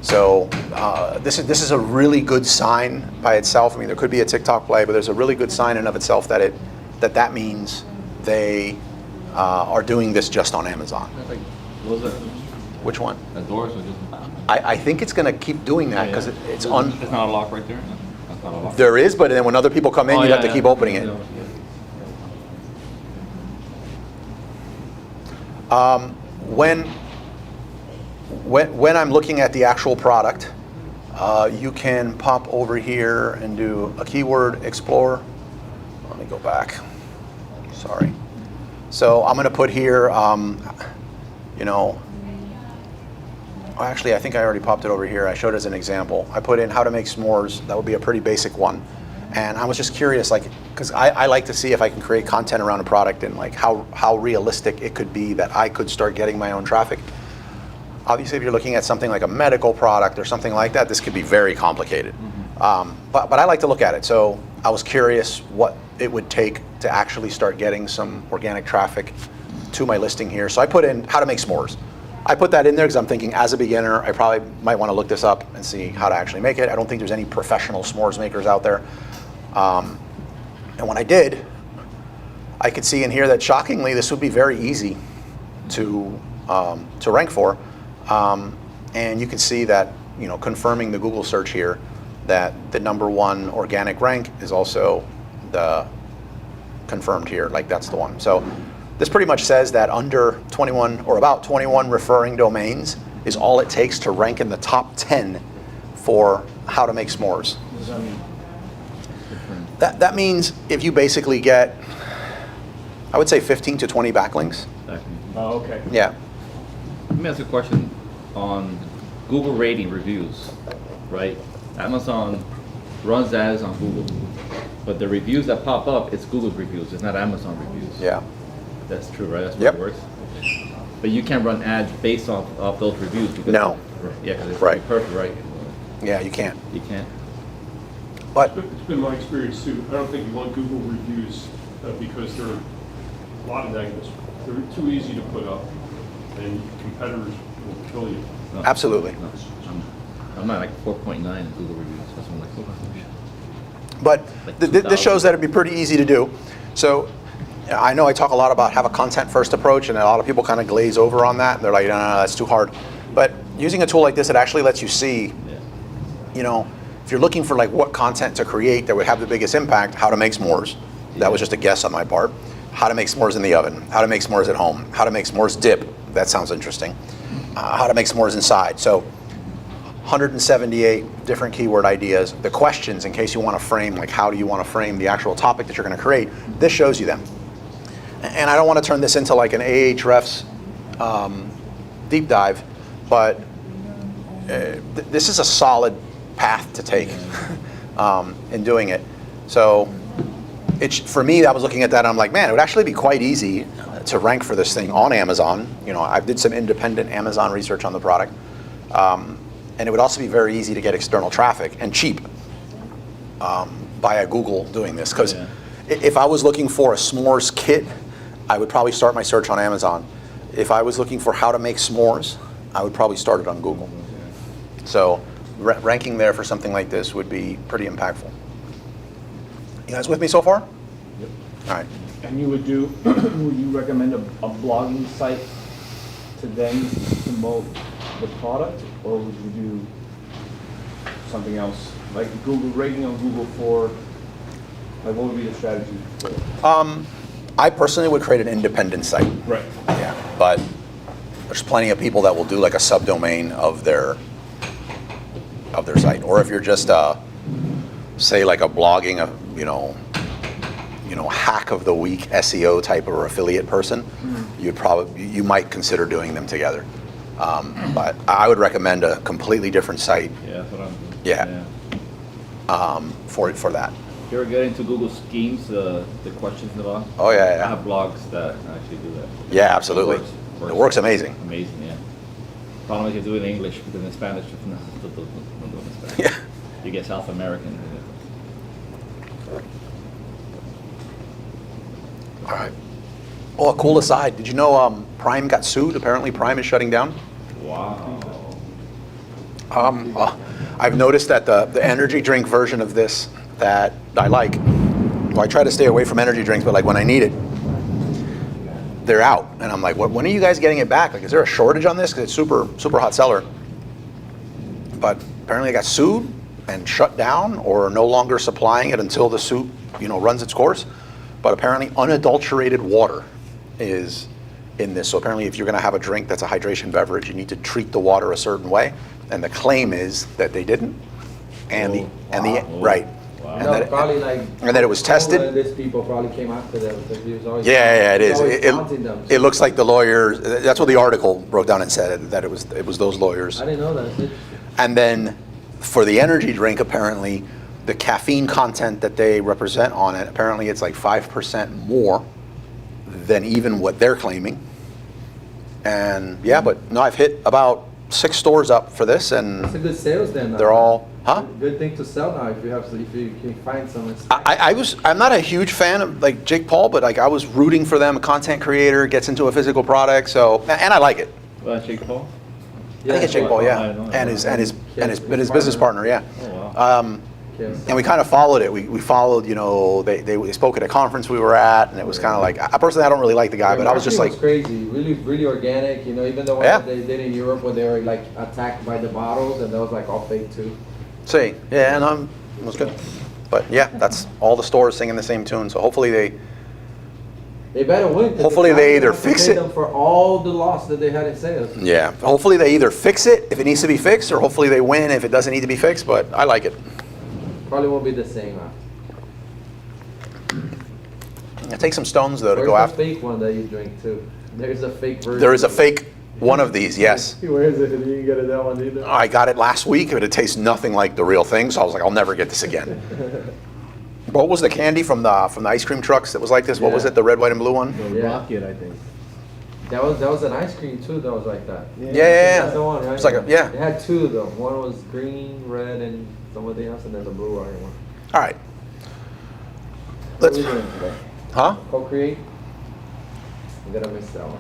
Speaker 6: So this is a really good sign by itself. I mean, there could be a TikTok play, but there's a really good sign in of itself that means they are doing this just on Amazon.
Speaker 8: What was that?
Speaker 6: Which one?
Speaker 8: The doors or just?
Speaker 6: I think it's going to keep doing that because it's on.
Speaker 8: There's not a lock right there? No, that's not a lock.
Speaker 6: There is, but then when other people come in, you have to keep opening it. When I'm looking at the actual product, you can pop over here and do a keyword explorer. Let me go back. Sorry. So I'm going to put here, actually, I think I already popped it over here. I showed it as an example. I put in how to make s'mores. That would be a pretty basic one. And I was just curious, because I like to see if I can create content around a product and how realistic it could be that I could start getting my own traffic. Obviously, if you're looking at something like a medical product or something like that, this could be very complicated. But I like to look at it. So I was curious what it would take to actually start getting some organic traffic to my listing here. So I put in how to make s'mores. I put that in there because I'm thinking, as a beginner, I probably might want to look this up and see how to actually make it. I don't think there's any professional s'mores makers out there. And when I did, I could see in here that shockingly, this would be very easy to rank for. And you can see that, confirming the Google search here, that the #1 organic rank is also the confirmed here, like that's the one. So this pretty much says that under 21 or about 21 referring domains is all it takes to rank in the top 10 for how to make s'mores.
Speaker 7: What does that mean?
Speaker 6: That means if you basically get, I would say 15 to 20 backlinks.
Speaker 8: Exactly.
Speaker 7: Oh, okay.
Speaker 6: Yeah.
Speaker 8: Let me ask you a question on Google rating reviews, right? Amazon runs ads on Google, but the reviews that pop up, it's Google reviews, it's not Amazon reviews.
Speaker 6: Yeah.
Speaker 8: That's true, right? That's what
Speaker 6: Yep.
Speaker 8: it works. But you can't run ads based off those reviews because
Speaker 6: No.
Speaker 8: Yeah, because it's
Speaker 6: Right.
Speaker 8: perfect, right?
Speaker 6: Yeah, you can't.
Speaker 8: You can't.
Speaker 6: But
Speaker 9: It's been my experience too. I don't think you want Google reviews because there are a lot of negatives. They're too easy to put up, and competitors will kill you.
Speaker 8: No.
Speaker 6: absolutely.
Speaker 8: No, I'm at like 4.9 in Google reviews. That's what I'm like, oh,
Speaker 6: But
Speaker 8: Like
Speaker 6: this shows
Speaker 8: 2,000.
Speaker 6: that it'd be pretty easy to do. So I know I talk a lot about have a content first approach, and a lot of people kind of glaze over on that. They're like, no, that's too hard. But using a tool like this, it actually lets you see,
Speaker 8: yeah.
Speaker 6: if you're looking for what content to create that would have the biggest impact, how to make s'mores. That was just a guess on my part. How to make s'mores in the oven. How to make s'mores at home. How to make s'mores dip. That sounds interesting. How to make s'mores inside. So 178 different keyword ideas. The questions, in case you want to frame, how do you want to frame the actual topic that you're going to create, this shows you them. And I don't want to turn this into like an Ahrefs deep dive, but this is a solid path to take in doing it. So for me, I was looking at that and I'm like, man, it would actually be quite easy to rank for this thing on Amazon. I did some independent Amazon research on the product. And it would also be very easy to get external traffic and cheap via Google doing this. Because if I was looking for a s'mores kit, I would probably start my search on Amazon. If I was looking for how to make s'mores, I would probably start it on Google. So ranking there for something like this would be pretty impactful. You guys with me so far?
Speaker 7: Yep.
Speaker 6: All right.
Speaker 7: And would you recommend a blogging site to then promote the product, or would you do something else, like Google rating on Google for, what would be the strategy for it?
Speaker 6: I personally would create an independent site.
Speaker 7: Right.
Speaker 6: Yeah, but there's plenty of people that will do like a subdomain of their site. Or if you're just say like a blogging, hack of the week SEO type or affiliate person, you might consider doing them together. But I would recommend a completely different site.
Speaker 8: Yeah, that's what I'm doing.
Speaker 6: Yeah. For that.
Speaker 8: You ever get into Google Schemes, the questions in the box?
Speaker 6: Oh yeah, yeah.
Speaker 8: I have blogs that actually do that.
Speaker 6: Yeah, absolutely. It works amazing.
Speaker 8: Amazing, yeah. Problem is you do it in English because in Spanish, no, don't do it in Spanish.
Speaker 6: Yeah.
Speaker 8: You get South American.
Speaker 6: All right. Oh, a cool aside. Did you know Prime got sued? Apparently Prime is shutting down.
Speaker 8: Wow.
Speaker 6: I've noticed that the energy drink version of this that I like, well, I try to stay away from energy drinks, but like when I need it, they're out. And I'm like, when are you guys getting it back? Like, is there a shortage on this? Because it's super hot seller. But apparently it got sued and shut down or no longer supplying it until the suit, runs its course. But apparently unadulterated water is in this. So apparently if you're going to have a drink that's a hydration beverage, you need to treat the water a certain way. And the claim is that they didn't. And right.
Speaker 8: Wow.
Speaker 6: And
Speaker 1: No,
Speaker 6: that,
Speaker 1: probably like.
Speaker 6: and that it was tested.
Speaker 1: All of these people probably came after them because he was always.
Speaker 6: Yeah, it
Speaker 1: he
Speaker 6: is.
Speaker 1: was always taunting them.
Speaker 6: It looks like the lawyers. That's what the article broke down and said, that it was those lawyers.
Speaker 1: I didn't know that.
Speaker 6: And then for the energy drink, apparently, the caffeine content that they represent on it, apparently it's like 5% more than even what they're claiming. And yeah, but no, I've hit about 6 stores up for this, and
Speaker 1: It's a good sales then.
Speaker 6: they're all, huh?
Speaker 1: Good thing to sell now if you can find some.
Speaker 6: I'm not a huge fan of like Jake Paul, but like I was rooting for them. A content creator gets into a physical product, so and I like it.
Speaker 8: Well, Jake Paul?
Speaker 6: I think it's Jake Paul,
Speaker 8: I
Speaker 6: yeah,
Speaker 8: don't know.
Speaker 6: and his business partner, yeah.
Speaker 8: Oh, wow.
Speaker 6: And we kind of followed it. We followed, they spoke at a conference we were at, and it was kind of like, I personally, I don't really like the guy, but I was just like,
Speaker 1: crazy, really organic. Even the one
Speaker 6: Yeah.
Speaker 1: that they did in Europe where they were like attacked by the bottles, and that was like all fake too.
Speaker 6: see, yeah, and it was good. But yeah, that's all the stores singing the same tune. So hopefully
Speaker 1: They better win. 'cause
Speaker 6: Hopefully
Speaker 1: the
Speaker 6: they
Speaker 1: company
Speaker 6: either
Speaker 1: has to
Speaker 6: fix
Speaker 1: pay
Speaker 6: it-
Speaker 1: them for all the loss that they had in sales.
Speaker 6: yeah, hopefully they either fix it if it needs to be fixed, or hopefully they win if it doesn't need to be fixed. But I like it.
Speaker 1: Probably won't be the same.
Speaker 6: It takes some stones though to
Speaker 1: Where's
Speaker 6: go
Speaker 1: the
Speaker 6: after.
Speaker 1: fake one that you drink too? There's a fake version.
Speaker 6: There is a fake one of these, yes.
Speaker 1: Where is it? You didn't get it that one either.
Speaker 6: I got it last week, but it tastes nothing like the real thing. So I was like, I'll never get this again. What was the candy from the ice cream trucks that was like this? What was
Speaker 1: Yeah.
Speaker 6: it? The red, white, and blue one?
Speaker 1: Yeah.
Speaker 7: Rocket, I think.
Speaker 1: That was an ice cream too. That was like that.
Speaker 6: Yeah.
Speaker 1: That's the one, right?
Speaker 6: It's like yeah.
Speaker 1: It had 2 though. One was green, red, and something else, and there's a blue iron one.
Speaker 6: All right.
Speaker 1: What
Speaker 6: Let's.
Speaker 1: are we doing today?
Speaker 6: Huh?
Speaker 1: Co-create. I'm gonna miss that one.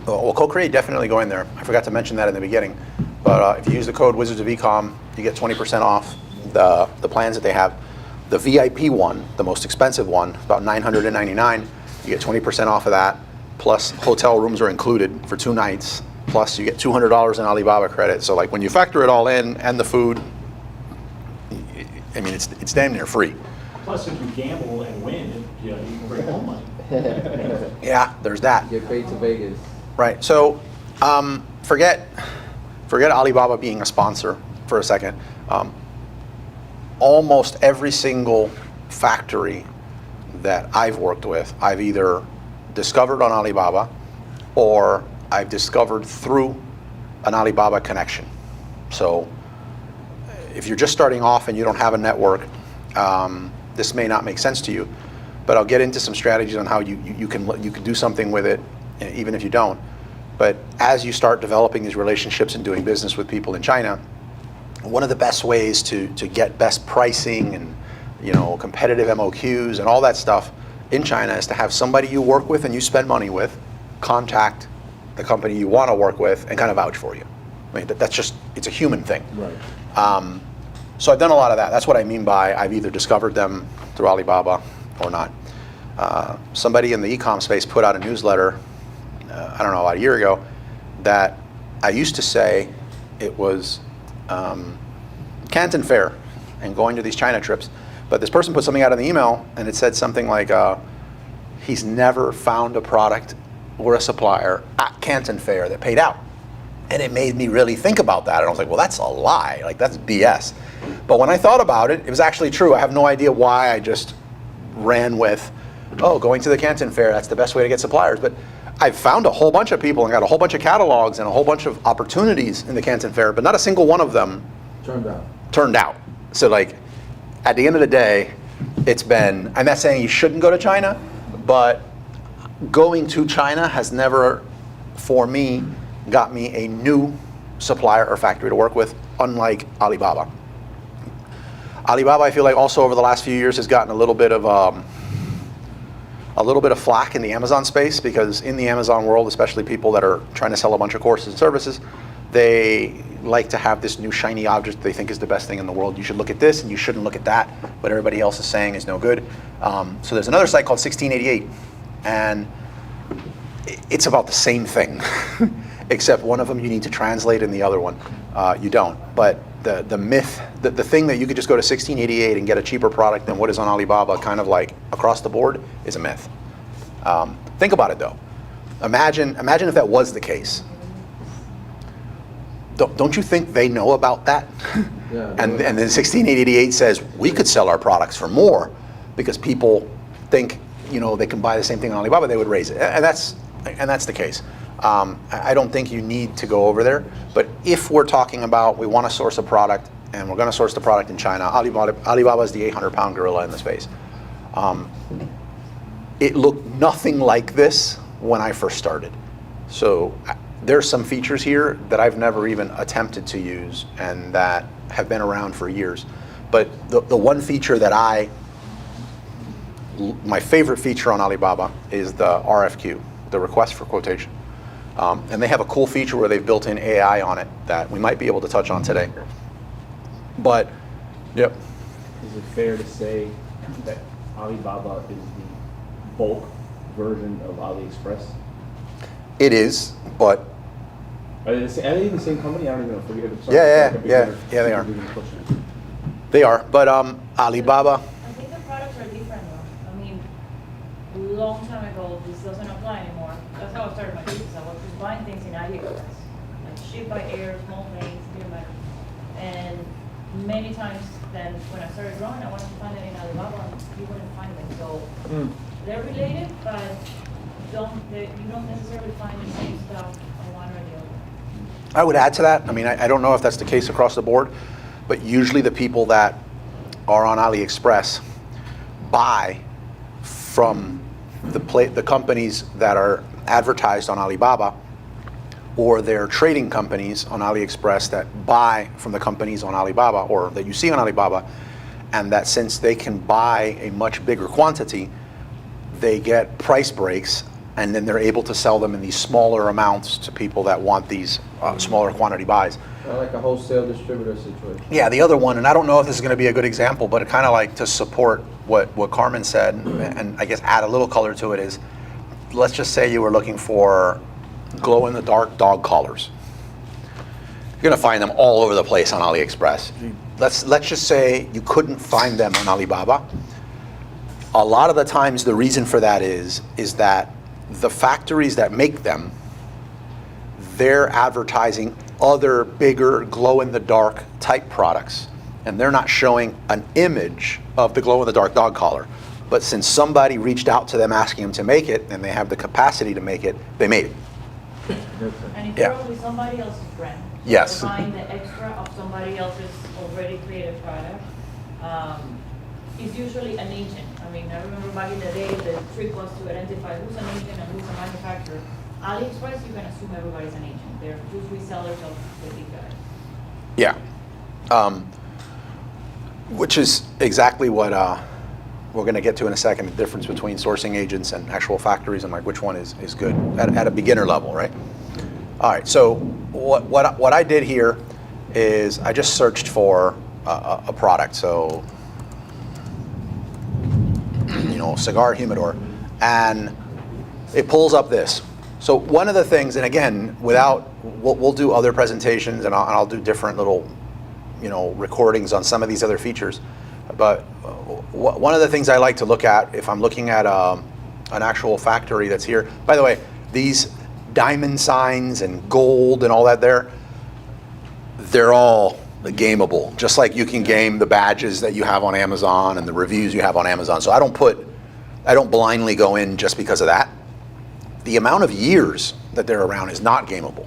Speaker 6: Well, Co-Create definitely going there. I forgot to mention that in the beginning. But if you use the code Wizards of Ecom, you get 20% off the plans that they have. The VIP one, the most expensive one, about $999. You get 20% off of that. Plus, hotel rooms are included for 2 nights. Plus, you get $200 in Alibaba credit. So, like when you factor it all in and the food, I mean, it's damn near free.
Speaker 10: Plus, if you gamble and win, you can bring home money.
Speaker 6: Yeah, there's that.
Speaker 1: Get paid to Vegas.
Speaker 6: Right. So, forget Alibaba being a sponsor for a second. Almost every single factory that I've worked with, I've either discovered on Alibaba or I've discovered through an Alibaba connection. So, if you're just starting off and you don't have a network, this may not make sense to you. But I'll get into some strategies on how you can do something with it, even if you don't. But as you start developing these relationships and doing business with people in China, one of the best ways to get best pricing and competitive MOQs and all that stuff in China is to have somebody you work with and you spend money with contact the company you want to work with and kind of vouch for you. I mean, it's a human thing.
Speaker 7: Right.
Speaker 6: So I've done a lot of that. That's what I mean by I've either discovered them through Alibaba or not. Somebody in the e-com space put out a newsletter, I don't know, about a year ago, that I used to say it was Canton Fair and going to these China trips. But this person put something out in the email and it said something like, he's never found a product or a supplier at Canton Fair that paid out. And it made me really think about that. And I was like, well, that's a lie. Like, that's BS. But when I thought about it, it was actually true. I have no idea why I just ran with, going to the Canton Fair, that's the best way to get suppliers. But I've found a whole bunch of people and got a whole bunch of catalogs and a whole bunch of opportunities in the Canton Fair, but not a single one of them turned out. So like, at the end of the day, it's been, I'm not saying you shouldn't go to China, but going to China has never, for me, got me a new supplier or factory to work with, unlike Alibaba. Alibaba, I feel like also over the last few years has gotten a little bit of flack in the Amazon space, because in the Amazon world, especially people that are trying to sell a bunch of courses and services, they like to have this new shiny object they think is the best thing in the world. You should look at this and you shouldn't look at that. What everybody else is saying is no good. So there's another site called 1688, and it's about the same thing, except one of them you need to translate and the other one you don't. But the myth, the thing that you could just go to 1688 and get a cheaper product than what is on Alibaba, kind of like across the board, is a myth. Think about it though. Imagine if that was the case. Don't you think they know about that?
Speaker 1: Yeah.
Speaker 6: And then 1688 says we could sell our products for more because people think they can buy the same thing on Alibaba, they would raise it, and that's the case. I don't think you need to go over there, but if we're talking about we want to source a product and we're going to source the product in China, Alibaba is the 800-pound gorilla in the space. It looked nothing like this when I first started. So there's some features here that I've never even attempted to use and that have been around for years. But the one feature that my favorite feature on Alibaba is the RFQ, the request for quotation. And they have a cool feature where they've built in AI on it that we might be able to touch on today. But, yep.
Speaker 7: Is it fair to say that Alibaba is the bulk version of AliExpress?
Speaker 6: It is, but
Speaker 7: Are they the same company? I don't even know. Forget it. Sorry.
Speaker 6: Yeah, they are. They are, but Alibaba.
Speaker 11: I think the products are different though. I mean, a long time ago, this doesn't apply anymore. That's how I started my business. I was just buying things in AliExpress, like shipped by air, small planes, didn't matter. And many times then, when I started growing, I wanted to find it in Alibaba, and you wouldn't find it. So they're related, but you don't necessarily find the same stuff on one or the other.
Speaker 6: I would add to that. I mean, I don't know if that's the case across the board, but usually the people that are on AliExpress buy from the companies that are advertised on Alibaba, or they're trading companies on AliExpress that buy from the companies on Alibaba or that you see on Alibaba, and that since they can buy a much bigger quantity, they get price breaks, and then they're able to sell them in these smaller amounts to people that want these smaller quantity buys.
Speaker 1: Like a wholesale distributor situation.
Speaker 6: Yeah, the other one, and I don't know if this is going to be a good example, but kind of like to support what Carmen said, and I guess add a little color to it, is let's just say you were looking for glow-in-the-dark dog collars. You're going to find them all over the place on AliExpress. Let's just say you couldn't find them on Alibaba. A lot of the times the reason for that is that the factories that make them, they're advertising other bigger glow-in-the-dark type products, and they're not showing an image of the glow-in-the-dark dog collar. But since somebody reached out to them asking them to make it, and they have the capacity to make it, they made it.
Speaker 11: And if
Speaker 6: Yeah.
Speaker 11: you're with somebody else's brand,
Speaker 6: Yes.
Speaker 11: you're buying the extra of somebody else's already created product, it's usually an agent. I mean, I remember back in the day, the trick was to identify who's an agent and who's a manufacturer. AliExpress, you can assume everybody's an agent. They're just resellers of the big guys.
Speaker 6: Yeah. Which is exactly what we're going to get to in a second, the difference between sourcing agents and actual factories, and like which one is good at a beginner level, right? All right, so what I did here is I just searched for a product. So, cigar humidor, and it pulls up this. So one of the things, and again, we'll do other presentations, and I'll do different little, recordings on some of these other features. But one of the things I like to look at if I'm looking at an actual factory that's here. By the way, these diamond signs and gold and all that they're all gameable. Just like you can game the badges that you have on Amazon and the reviews you have on Amazon. So I don't blindly go in just because of that. The amount of years that they're around is not gameable.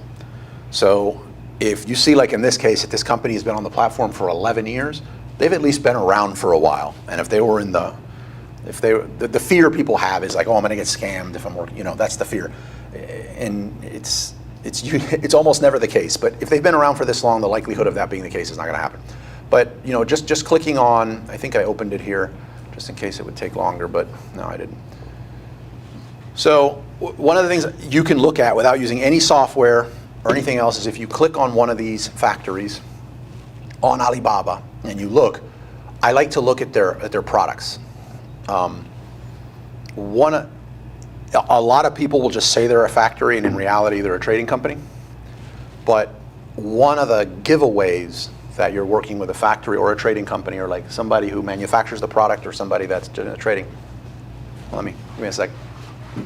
Speaker 6: So if you see, like in this case, if this company has been on the platform for 11 years, they've at least been around for a while. And if they were the fear people have is like, oh, I'm gonna get scammed if I'm working, that's the fear. And it's almost never the case. But if they've been around for this long, the likelihood of that being the case is not going to happen. But just clicking on, I think I opened it here, just in case it would take longer, but no, I didn't. So one of the things you can look at without using any software or anything else is if you click on one of these factories on Alibaba and you look, I like to look at their products. A lot of people will just say they're a factory, and in reality they're a trading company. But one of the giveaways that you're working with a factory or a trading company, or like somebody who manufactures the product or somebody that's doing trading. Give me a sec.
Speaker 11: Hi,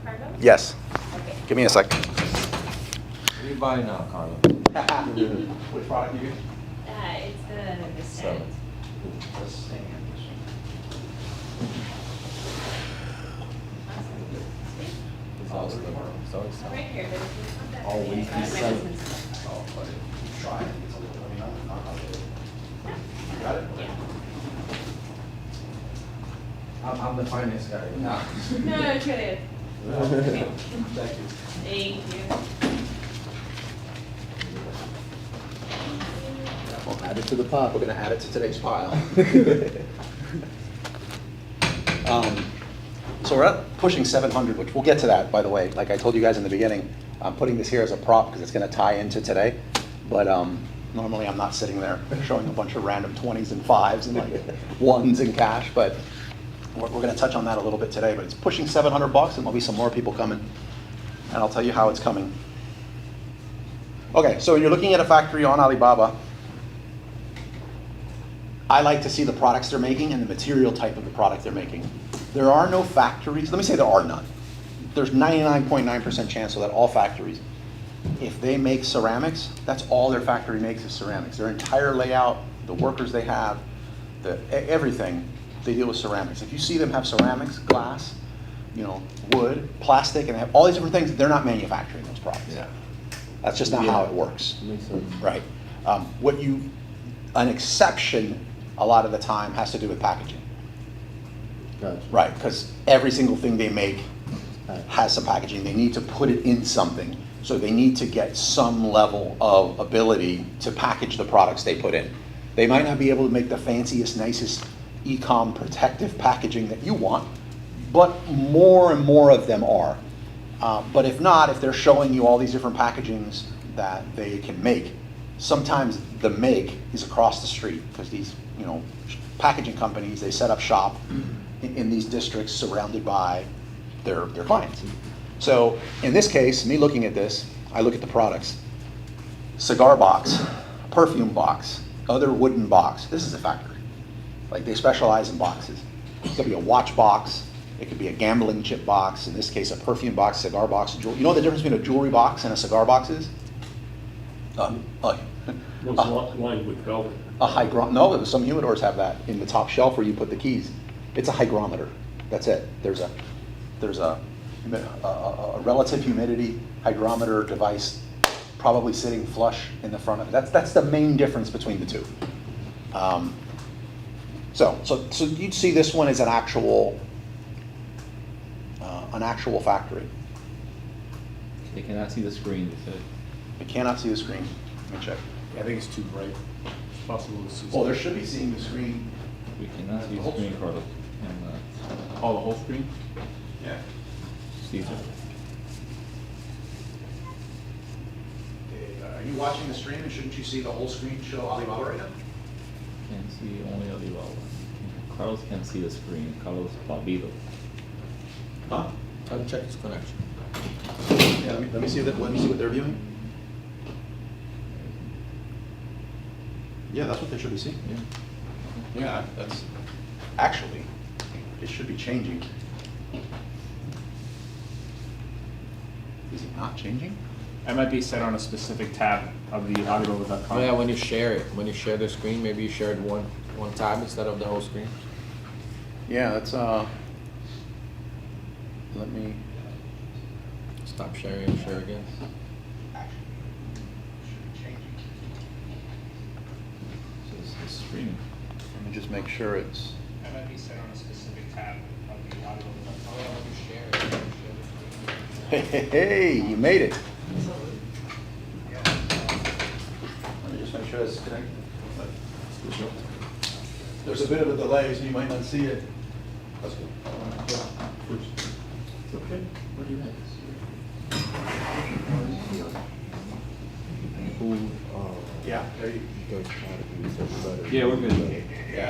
Speaker 11: Carlos?
Speaker 6: Yes.
Speaker 11: Okay.
Speaker 6: Give me a sec.
Speaker 1: What are you buying now, Carlos?
Speaker 6: Which product you get?
Speaker 11: It's the stand. Right here, but if you come back.
Speaker 8: Always be selling.
Speaker 6: Try it. It's a little, I mean, not complicated. You got it?
Speaker 1: I'm the finance guy. No.
Speaker 11: No, it's good.
Speaker 1: Thank you.
Speaker 11: Thank you.
Speaker 6: We'll add it to the pot. We're going to add it to today's pile. So we're at pushing 700, which we'll get to that, by the way. Like I told you guys in the beginning, I'm putting this here as a prop because it's going to tie into today. But normally I'm not sitting there showing a bunch of random 20s and 5s and like 1s in cash. But we're going to touch on that a little bit today. But it's pushing 700 bucks, and there'll be some more people coming. And I'll tell you how it's coming. Okay, so when you're looking at a factory on Alibaba, I like to see the products they're making and the material type of the product they're making. There are no factories. Let me say there are none. There's 99.9% chance that all factories, if they make ceramics, that's all their factory makes is ceramics. Their entire layout, the workers they have, everything, they deal with ceramics. If you see them have ceramics, glass, wood, plastic, and they have all these different things, they're not manufacturing those products.
Speaker 1: Yeah.
Speaker 6: That's just not how it works.
Speaker 1: Makes sense.
Speaker 6: Right. An exception a lot of the time has to do with packaging.
Speaker 1: Gotcha.
Speaker 6: Right, because every single thing they make has some packaging. They need to put it in something. So they need to get some level of ability to package the products they put in. They might not be able to make the fanciest, nicest Ecom protective packaging that you want, but more and more of them are. But if not, if they're showing you all these different packagings that they can make, sometimes the make is across the street because these, packaging companies, they set up shop in these districts surrounded by their clients. So in this case, me looking at this, I look at the products. Cigar box, perfume box, other wooden box. This is a factory. Like they specialize in boxes. It could be a watch box. It could be a gambling chip box. In this case, a perfume box, cigar box. You know what the difference between a jewelry box and a cigar box is?
Speaker 9: One's lined with velvet.
Speaker 6: No, some humidors have that in the top shelf where you put the keys. It's a hygrometer. That's it. There's a relative humidity hygrometer device probably sitting flush in the front of it. That's the main difference between the two. So you'd see this one as an actual factory.
Speaker 8: They cannot see the screen, they said.
Speaker 6: I cannot see the screen. Let me check.
Speaker 10: I think it's too bright. It's possible to see.
Speaker 6: Well, there should be seeing the screen.
Speaker 8: We cannot see the screen, Carlos.
Speaker 10: Oh, the whole screen?
Speaker 6: Yeah.
Speaker 8: Caesar.
Speaker 6: Are you watching the stream and shouldn't you see the whole screen show Alibaba right now?
Speaker 8: Can't see only Alibaba. Carlos can't see the screen. Carlos Pabido.
Speaker 6: Huh?
Speaker 1: I'll check his connection.
Speaker 6: Yeah, let me see what they're viewing. Yeah, that's what they should be seeing.
Speaker 8: Yeah.
Speaker 6: Yeah, that's actually, it should be changing. Is it not changing?
Speaker 7: I might be set on a specific tab of the Alibaba.com.
Speaker 1: Oh yeah, when you share the screen, maybe you shared one tab instead of the whole screen.
Speaker 6: Yeah, that's let me
Speaker 1: Stop sharing and share again.
Speaker 6: actually should be changing.
Speaker 8: So it's the screen.
Speaker 6: Let me just make sure it's.
Speaker 7: I might be set on a specific tab of the Alibaba.com.
Speaker 6: Hey, you made it. because there's a bit of a delay, so you might not see it.
Speaker 9: That's good. Okay. What do you have?
Speaker 6: Yeah, there you
Speaker 8: Yeah, we're good.
Speaker 6: Yeah.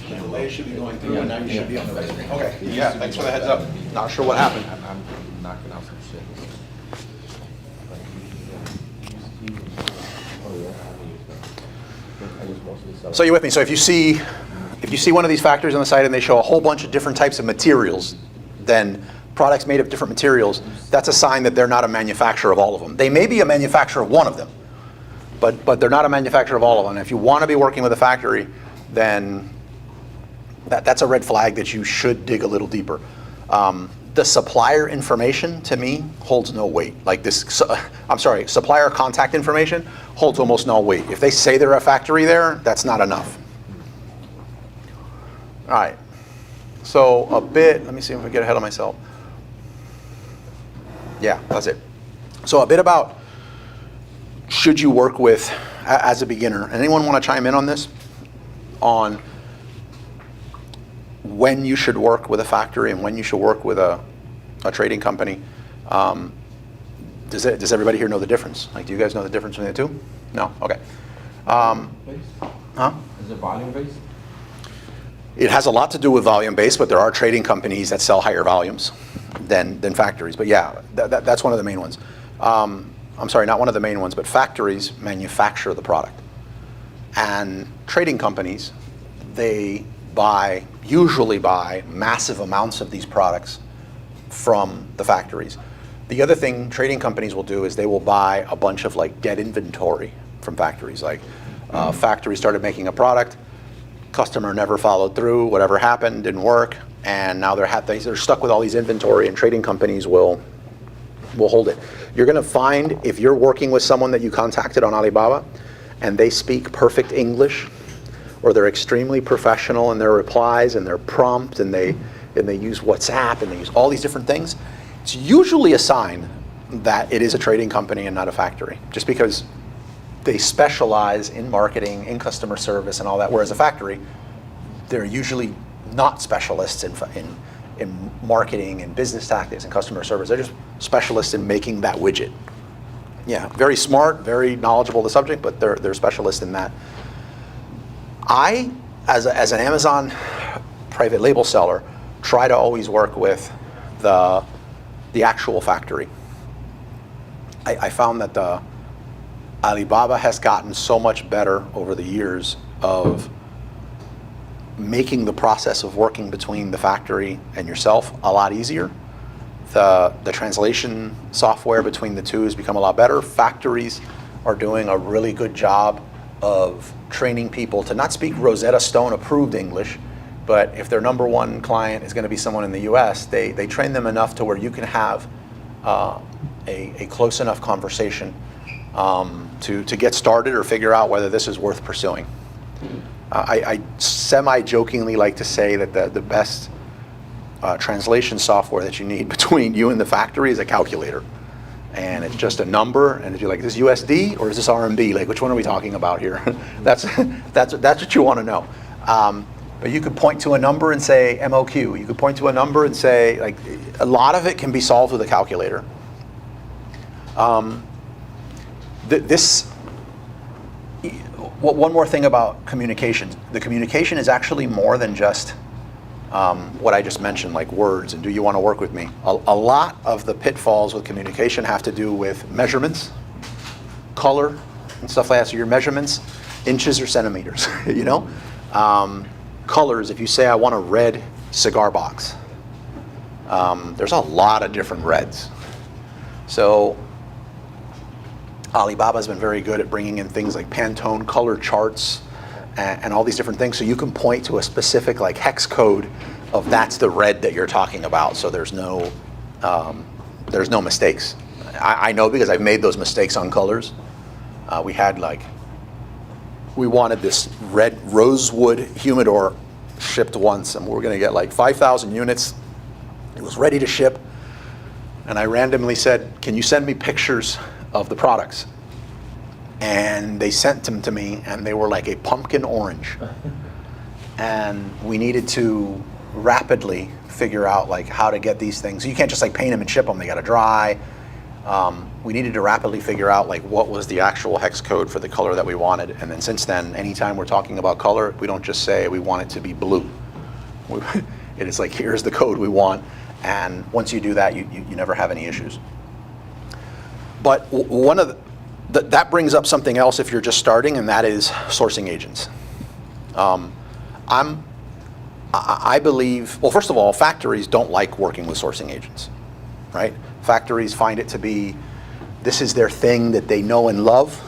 Speaker 6: The delay should be going through, and now you should be on the right screen. Okay, yeah, thanks for the heads up. Not sure what happened.
Speaker 1: I'm knocking out some shit.
Speaker 6: So you with me? So if you see one of these factories on the site and they show a whole bunch of different types of materials, then products made of different materials, that's a sign that they're not a manufacturer of all of them. They may be a manufacturer of one of them, but they're not a manufacturer of all of them. And if you want to be working with a factory, then that's a red flag that you should dig a little deeper. The supplier information, to me, holds no weight. Like this, I'm sorry, supplier contact information holds almost no weight. If they say they're a factory there, that's not enough. All right, so a bit, let me see if I get ahead of myself. Yeah, that's it. So a bit about should you work with as a beginner. Anyone want to chime in on this? On when you should work with a factory and when you should work with a trading company. Does everybody here know the difference? Like, do you guys know the difference between the two? No? Okay. Huh?
Speaker 1: Is it volume based?
Speaker 6: It has a lot to do with volume based, but there are trading companies that sell higher volumes than factories. But yeah, that's one of the main ones. I'm sorry, not one of the main ones, but factories manufacture the product. And trading companies, they usually buy massive amounts of these products from the factories. The other thing trading companies will do is they will buy a bunch of like dead inventory from factories. Like factory started making a product, customer never followed through, whatever happened didn't work, and now they're stuck with all these inventory, and trading companies will hold it. You're going to find, if you're working with someone that you contacted on Alibaba and they speak perfect English, or they're extremely professional in their replies and they're prompt and they use WhatsApp and they use all these different things, it's usually a sign that it is a trading company and not a factory, just because they specialize in marketing, in customer service and all that, whereas a factory, they're usually not specialists in marketing and business tactics and customer service. They're just specialists in making that widget. Yeah, very smart, very knowledgeable of the subject, but they're specialists in that. I, as an Amazon private label seller, try to always work with the actual factory. I found that Alibaba has gotten so much better over the years of making the process of working between the factory and yourself a lot easier. The translation software between the two has become a lot better. Factories are doing a really good job of training people to not speak Rosetta Stone approved English, but if their number one client is going to be someone in the US, they train them enough to where you can have a close enough conversation to get started or figure out whether this is worth pursuing. I semi-jokingly like to say that the best translation software that you need between you and the factory is a calculator. And it's just a number, and if you're like, is this USD or is this RMB? Like, which one are we talking about here? that's what you want to know. But you could point to a number and say MOQ. You could point to a number and say, like, a lot of it can be solved with a calculator. One more thing about communication. The communication is actually more than just what I just mentioned, like words and do you want to work with me. A lot of the pitfalls with communication have to do with measurements, color, and stuff like that. So your measurements, inches or centimeters, you know? Colors, if you say I want a red cigar box, there's a lot of different reds. So Alibaba's been very good at bringing in things like Pantone color charts and all these different things, so you can point to a specific like hex code of that's the red that you're talking about. So there's no mistakes. I know because I've made those mistakes on colors. We wanted this red rosewood humidor shipped once, and we were going to get like 5,000 units. It was ready to ship, and I randomly said, "Can you send me pictures of the products?" and they sent them to me, and they were like a pumpkin orange. And we needed to rapidly figure out like how to get these things. You can't just like paint them and ship them, they gotta dry. We needed to rapidly figure out like what was the actual hex code for the color that we wanted. And then since then, anytime we're talking about color, we don't just say we want it to be blue. It is like, here's the code we want. And once you do that, you never have any issues. But one of that brings up something else if you're just starting, and that is sourcing agents. I believe, well, first of all, factories don't like working with sourcing agents, right? Factories find it to be, this is their thing that they know and love,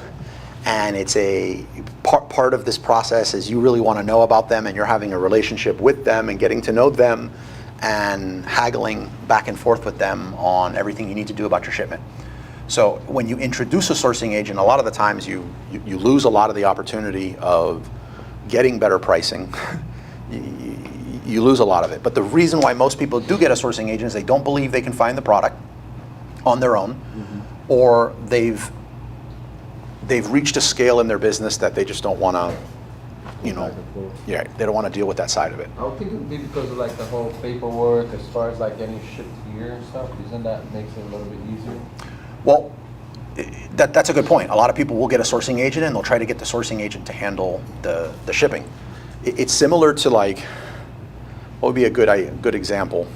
Speaker 6: and it's a part of this process is you really want to know about them, and you're having a relationship with them and getting to know them and haggling back and forth with them on everything you need to do about your shipment. So when you introduce a sourcing agent, a lot of the times you lose a lot of the opportunity of getting better pricing. You lose a lot of it. But the reason why most people do get a sourcing agent is they don't believe they can find the product on their own, or they've reached a scale in their business that they just don't want to, they don't want to deal with that side of it.
Speaker 1: I would think it would be because of like the whole paperwork as far as like getting shipped here and stuff. Isn't that makes it a little bit easier?
Speaker 6: Well, that's a good point. A lot of people will get a sourcing agent and they'll try to get the sourcing agent to handle the shipping. It's similar to like, what would be a good example?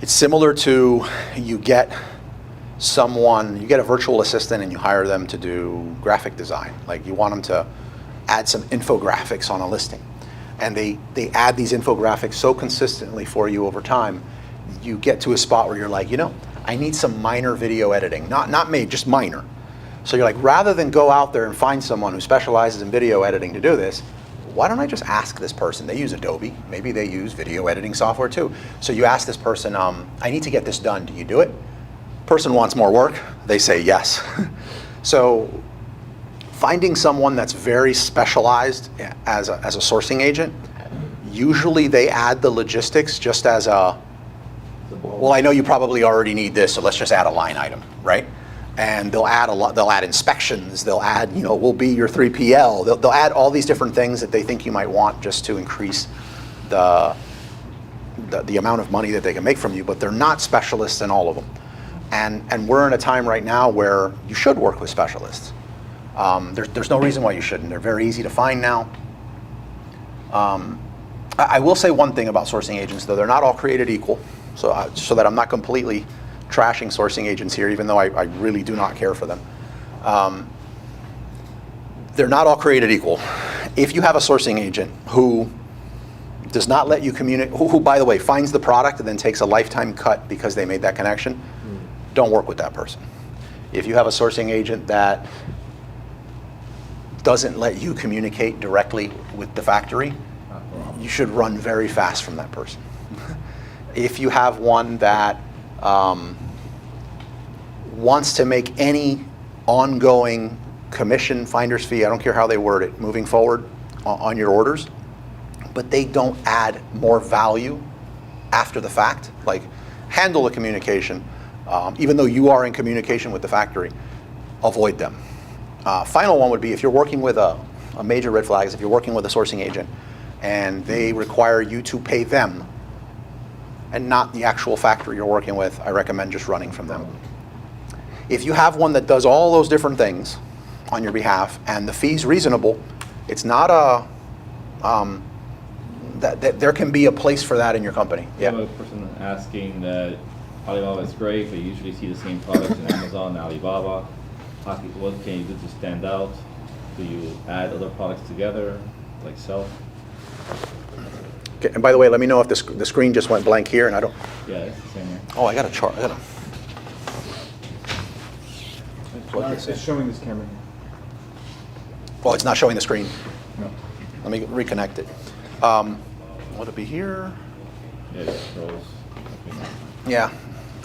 Speaker 6: It's similar to you get a virtual assistant and you hire them to do graphic design. Like you want them to add some infographics on a listing. And they add these infographics so consistently for you over time, you get to a spot where you're like, I need some minor video editing. Not made, just minor. So you're like, rather than go out there and find someone who specializes in video editing to do this, why don't I just ask this person? They use Adobe. Maybe they use video editing software too. So you ask this person, I need to get this done. Do you do it? Person wants more work. They say yes. So finding someone that's very specialized as a sourcing agent, usually they add the logistics just as well, I know you probably already need this, so let's just add a line item, right? And they'll add they'll add inspections, they'll add, we'll be your 3PL. They'll add all these different things that they think you might want just to increase the amount of money that they can make from you, but they're not specialists in all of them. And we're in a time right now where you should work with specialists. There's no reason why you shouldn't. They're very easy to find now. I will say one thing about sourcing agents, though. They're not all created equal. So that I'm not completely trashing sourcing agents here, even though I really do not care for them. They're not all created equal. If you have a sourcing agent who does not let you communicate, who by the way, finds the product and then takes a lifetime cut because they made that connection, don't work with that person. If you have a sourcing agent that doesn't let you communicate directly with the factory, you should run very fast from that person. If you have one that wants to make any ongoing commission, finder's fee, I don't care how they word it, moving forward on your orders, but they don't add more value after the fact, like handle the communication, even though you are in communication with the factory, avoid them. Final one would be if you're working with a major red flag is if you're working with a sourcing agent and they require you to pay them and not the actual factory you're working with, I recommend just running from them. If you have one that does all those different things on your behalf and the fee's reasonable, it's not that there can be a place for that in your company.
Speaker 8: I have a person asking that Alibaba is great, but you usually see the same products in Amazon and Alibaba. What can you do to stand out? Do you add other products together, like self?
Speaker 6: Okay, and by the way, let me know if the screen just went blank here and I don't.
Speaker 8: Yeah, it's the same here.
Speaker 6: Oh, I got a chart.
Speaker 7: It's showing this camera here.
Speaker 6: Oh, it's not showing the screen.
Speaker 7: No.
Speaker 6: Let me reconnect it. Would it be here?
Speaker 8: Yeah, it scrolls.
Speaker 6: Yeah,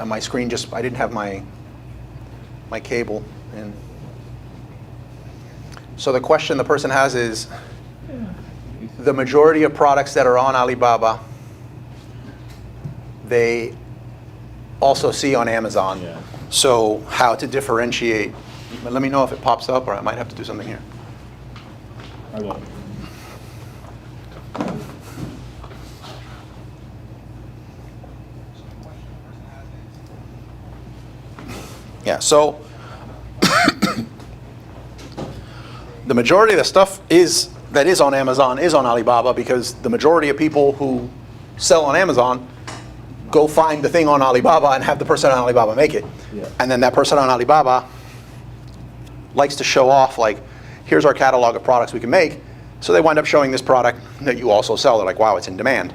Speaker 6: my screen just, I didn't have my cable in. So the question the person has is, the majority of products that are on Alibaba, they also see on Amazon.
Speaker 8: Yeah.
Speaker 6: So how to differentiate But let me know if it pops up, or I might have to do something here.
Speaker 7: I will.
Speaker 6: Yeah, so the majority of the stuff that is on Amazon is on Alibaba, because the majority of people who sell on Amazon go find the thing on Alibaba and have the person on Alibaba make it.
Speaker 7: Yeah.
Speaker 6: And then that person on Alibaba likes to show off, like, here's our catalog of products we can make. So they wind up showing this product that you also sell. They're like, wow, it's in demand.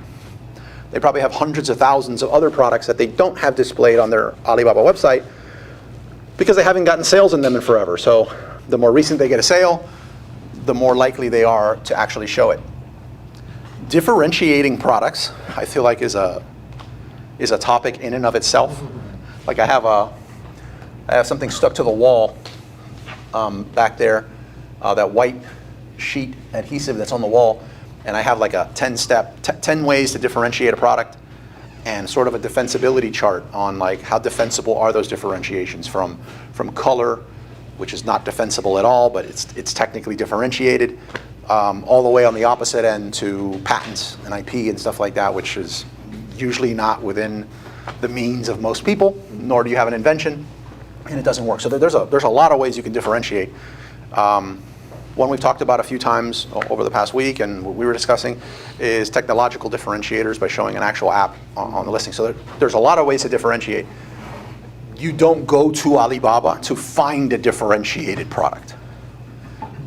Speaker 6: They probably have hundreds of thousands of other products that they don't have displayed on their Alibaba website because they haven't gotten sales in them in forever. So the more recent they get a sale, the more likely they are to actually show it. Differentiating products, I feel like, is a topic in and of itself. Like I have something stuck to the wall back there, that white sheet adhesive that's on the wall, and I have like a 10 ways to differentiate a product, and sort of a defensibility chart on like how defensible are those differentiations from color, which is not defensible at all, but it's technically differentiated, all the way on the opposite end to patents and IP and stuff like that, which is usually not within the means of most people, nor do you have an invention, and it doesn't work. So there's a lot of ways you can differentiate. One we've talked about a few times over the past week, and what we were discussing, is technological differentiators by showing an actual app on the listing. So there's a lot of ways to differentiate. You don't go to Alibaba to find a differentiated product.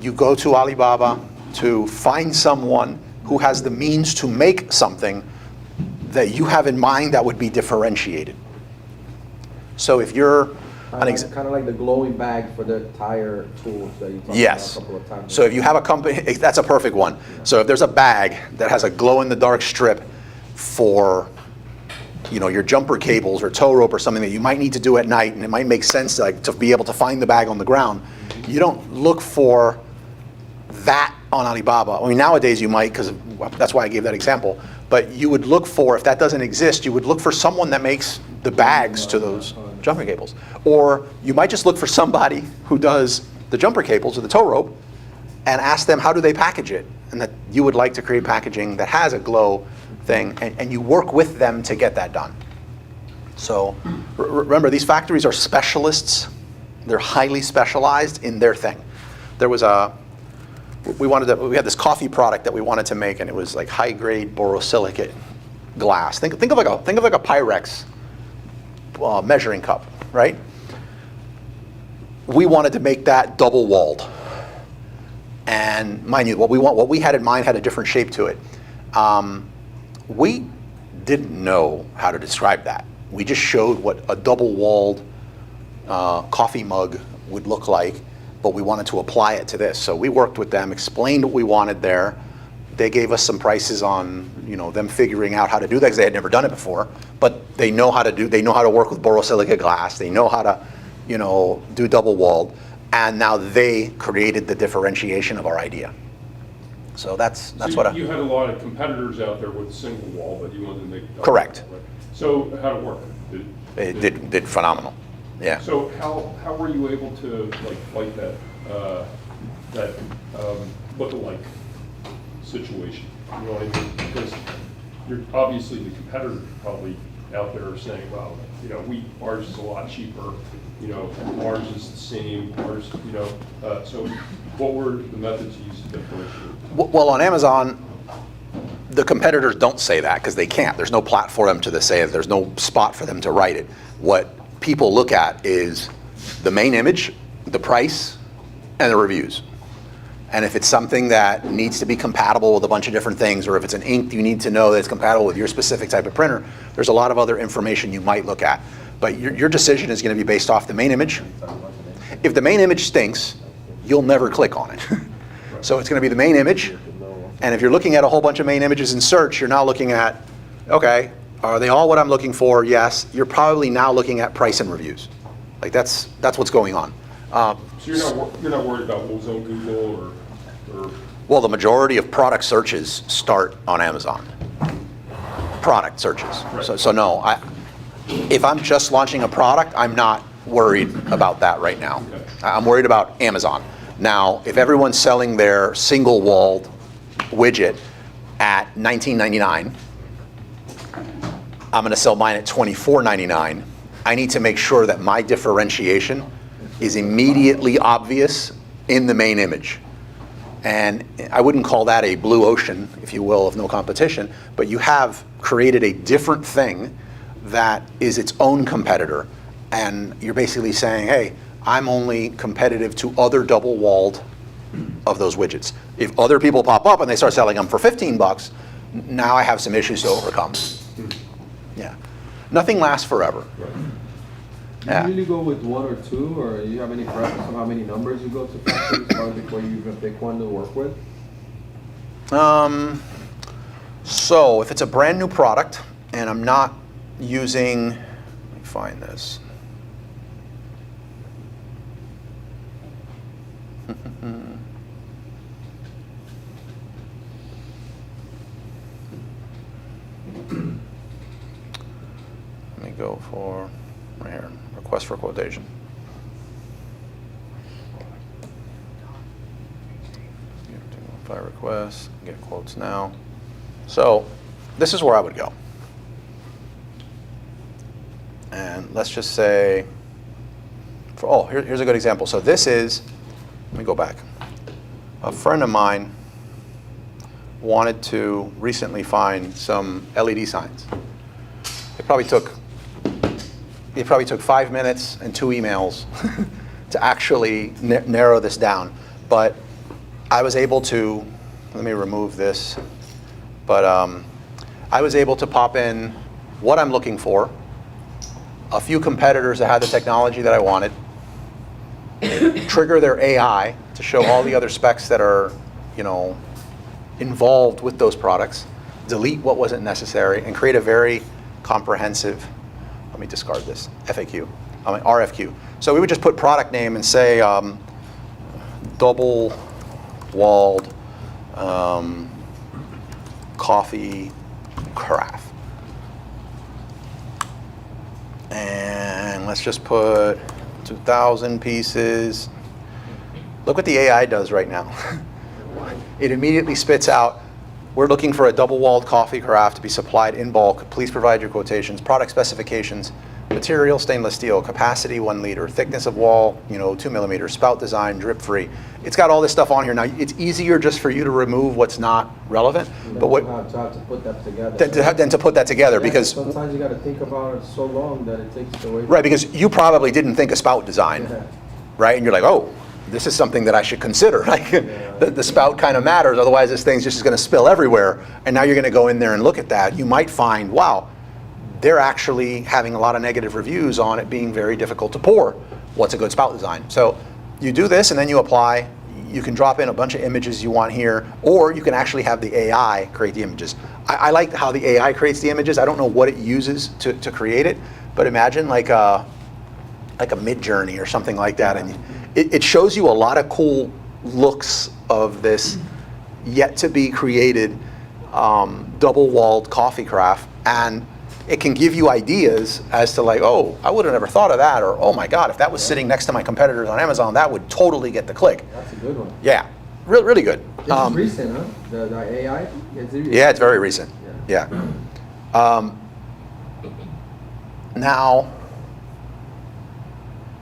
Speaker 6: You go to Alibaba to find someone who has the means to make something that you have in mind that would be differentiated. So if you're
Speaker 1: Kind of like the glowing bag for the tire tools that you talked
Speaker 6: Yes.
Speaker 1: about a couple of times.
Speaker 6: So if you have a company, that's a perfect one. So if there's a bag that has a glow-in-the-dark strip for, your jumper cables or tow rope or something that you might need to do at night, and it might make sense to be able to find the bag on the ground, you don't look for that on Alibaba. I mean, nowadays you might, because that's why I gave that example. But you would look for, if that doesn't exist, you would look for someone that makes the bags to those jumper cables. Or you might just look for somebody who does the jumper cables or the tow rope and ask them how do they package it, and that you would like to create packaging that has a glow thing, and you work with them to get that done. So remember, these factories are specialists. They're highly specialized in their thing. There was we had this coffee product that we wanted to make, and it was like high-grade borosilicate glass. Think of like a Pyrex measuring cup, right? We wanted to make that double-walled, and mind you, what we had in mind had a different shape to it. We didn't know how to describe that. We just showed what a double-walled coffee mug would look like, but we wanted to apply it to this. So we worked with them, explained what we wanted there. They gave us some prices on, them figuring out how to do that, because they had never done it before. But they know how to work with borosilicate glass. They know how to, do double walled. And now they created the differentiation of our idea. So that's what
Speaker 9: you had a lot of competitors out there with single wall, but you wanted to make double
Speaker 6: Correct.
Speaker 9: wall, right? So how'd it work?
Speaker 6: It did phenomenal. Yeah.
Speaker 9: So how were you able to fight that look-alike situation? You know what I mean? Because you're obviously the competitor probably out there saying, well, ours is a lot cheaper. Ours is the same. Ours, so what were the methods you used to differentiate?
Speaker 6: Well, on Amazon, the competitors don't say that because they can't. There's no platform to say it. There's no spot for them to write it. What people look at is the main image, the price, and the reviews. And if it's something that needs to be compatible with a bunch of different things, or if it's an ink you need to know that it's compatible with your specific type of printer, there's a lot of other information you might look at. But your decision is going to be based off the main image. If the main image stinks, you'll never click on it. So it's going to be the main image. And if you're looking at a whole bunch of main images in search, you're now looking at, okay, are they all what I'm looking for? Yes. You're probably now looking at price and reviews. Like that's what's going on.
Speaker 9: So you're not worried about what was on Google or
Speaker 6: Well, the majority of product searches start on Amazon. Product searches.
Speaker 9: Right.
Speaker 6: So no, if I'm just launching a product, I'm not worried about that right now.
Speaker 9: Okay.
Speaker 6: I'm worried about Amazon. Now, if everyone's selling their single-walled widget at $19.99, I'm going to sell mine at $24.99. I need to make sure that my differentiation is immediately obvious in the main image. And I wouldn't call that a blue ocean, if you will, of no competition, but you have created a different thing that is its own competitor. And you're basically saying, hey, I'm only competitive to other double-walled of those widgets. If other people pop up and they start selling them for $15, now I have some issues to overcome. Yeah. Nothing lasts forever.
Speaker 1: Do you usually go with one or two, or you have any preference of how many numbers you go to factories before you even pick one to work with?
Speaker 6: So if it's a brand new product and I'm not using, let me find this. Let me go for, right here, request for quotation. File request, get quotes now. So this is where I would go. And let's just say, here's a good example. So this is, let me go back. A friend of mine wanted to recently find some LED signs. It probably took 5 minutes and 2 emails to actually narrow this down. But I was able to, let me remove this, but I was able to pop in what I'm looking for, a few competitors that had the technology that I wanted, trigger their AI to show all the other specs that are, involved with those products, delete what wasn't necessary, and create a very comprehensive, let me discard this, RFQ. So we would just put product name and say double-walled coffee carafe. And let's just put 2,000 pieces. Look what the AI does right now. It immediately spits out, we're looking for a double-walled coffee carafe to be supplied in bulk. Please provide your quotations, product specifications, material stainless steel, capacity 1 liter, thickness of wall, 2 millimeters, spout design, drip free. It's got all this stuff on here. Now, it's easier just for you to remove what's not relevant, but what
Speaker 1: to have to put that together.
Speaker 6: Than to put that together,
Speaker 1: Yeah,
Speaker 6: because
Speaker 1: sometimes you got to think about it so long that it takes away.
Speaker 6: right, because you probably didn't think of spout design,
Speaker 1: Yeah.
Speaker 6: right? And you're like, oh, this is something that I should consider. Like the spout kind of matters, otherwise this thing's just going to spill everywhere. And now you're going to go in there and look at that. You might find, wow, they're actually having a lot of negative reviews on it being very difficult to pour. What's a good spout design? So you do this and then you apply. You can drop in a bunch of images you want here, or you can actually have the AI create the images. I like how the AI creates the images. I don't know what it uses to create it, but imagine like a Mid-Journey or something like that. And it shows you a lot of cool looks of this yet to be created double-walled coffee carafe, and it can give you ideas as to like, oh, I would have never thought of that, or oh my God, if that was sitting next to my competitors on Amazon, that would totally get the click.
Speaker 1: That's a good one.
Speaker 6: Yeah, really good.
Speaker 1: It's recent, huh? The AI?
Speaker 6: Yeah, it's very recent. Yeah. Now,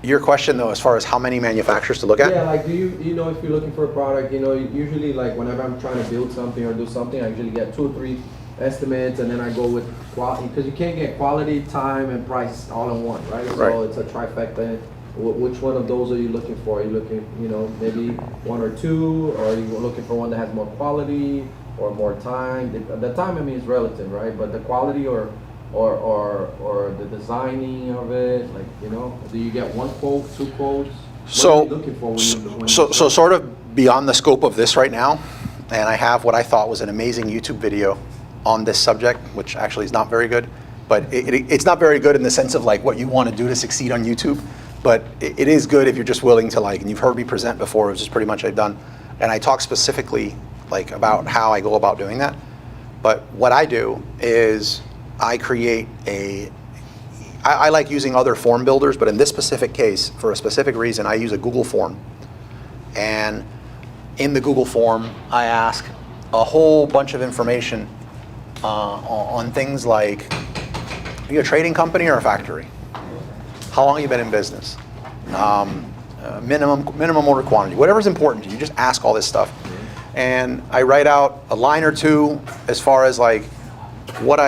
Speaker 6: your question though, as far as how many manufacturers to look at?
Speaker 1: Yeah, like do you know if you're looking for a product, usually like whenever I'm trying to build something or do something, I usually get 2 or 3 estimates, and then I go with quality, because you can't get quality, time, and price all in one, right?
Speaker 6: Right.
Speaker 1: So it's a trifecta. Which one of those are you looking for? Are you looking, maybe 1 or 2, or are you looking for one that has more quality or more time? The time, is relative, right? But the quality or the designing of it, like, do you get 1 quote, 2 quotes?
Speaker 6: So,
Speaker 1: what are you looking for when
Speaker 6: so sort of beyond the scope of this right now, and I have what I thought was an amazing YouTube video on this subject, which actually is not very good, but it's not very good in the sense of like what you want to do to succeed on YouTube, but it is good if you're just willing to and you've heard me present before, which is pretty much I've done, and I talk specifically like about how I go about doing that. But what I do is I create I like using other form builders, but in this specific case, for a specific reason, I use a Google form. And in the Google form, I ask a whole bunch of information on things like, are you a trading company or a factory? How long have you been in business? Minimum order quantity, whatever's important to you, just ask all this stuff. And I write out a line or two as far as like what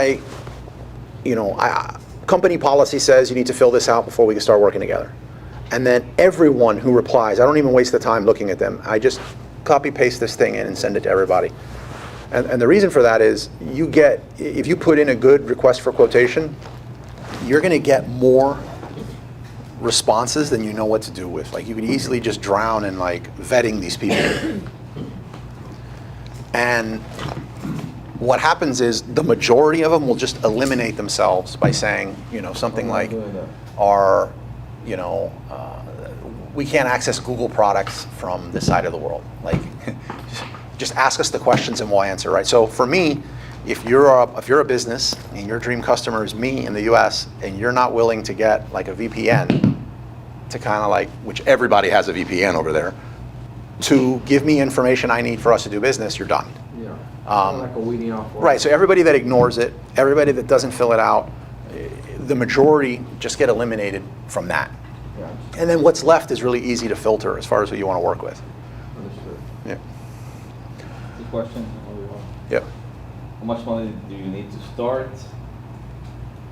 Speaker 6: company policy says you need to fill this out before we can start working together. And then everyone who replies, I don't even waste the time looking at them. I just copy paste this thing in and send it to everybody. And the reason for that is if you put in a good request for quotation, you're going to get more responses than you know what to do with. Like you can easily just drown in like vetting these people. And what happens is the majority of them will just eliminate themselves by saying, something like, we can't access Google products from this side of the world. Like, just ask us the questions and we'll answer, right? So for me, if you're a business and your dream customer is me in the US and you're not willing to get like a VPN to kind of like, which everybody has a VPN over there, to give me information I need for us to do business, you're done.
Speaker 1: Yeah. Like a weeding out.
Speaker 6: Right, so everybody that ignores it, everybody that doesn't fill it out, the majority just get eliminated from that.
Speaker 1: Yeah.
Speaker 6: And then what's left is really easy to filter as far as who you want to work with.
Speaker 1: Understood.
Speaker 6: Yeah.
Speaker 8: Good question.
Speaker 6: Yep.
Speaker 8: How much money do you need to start?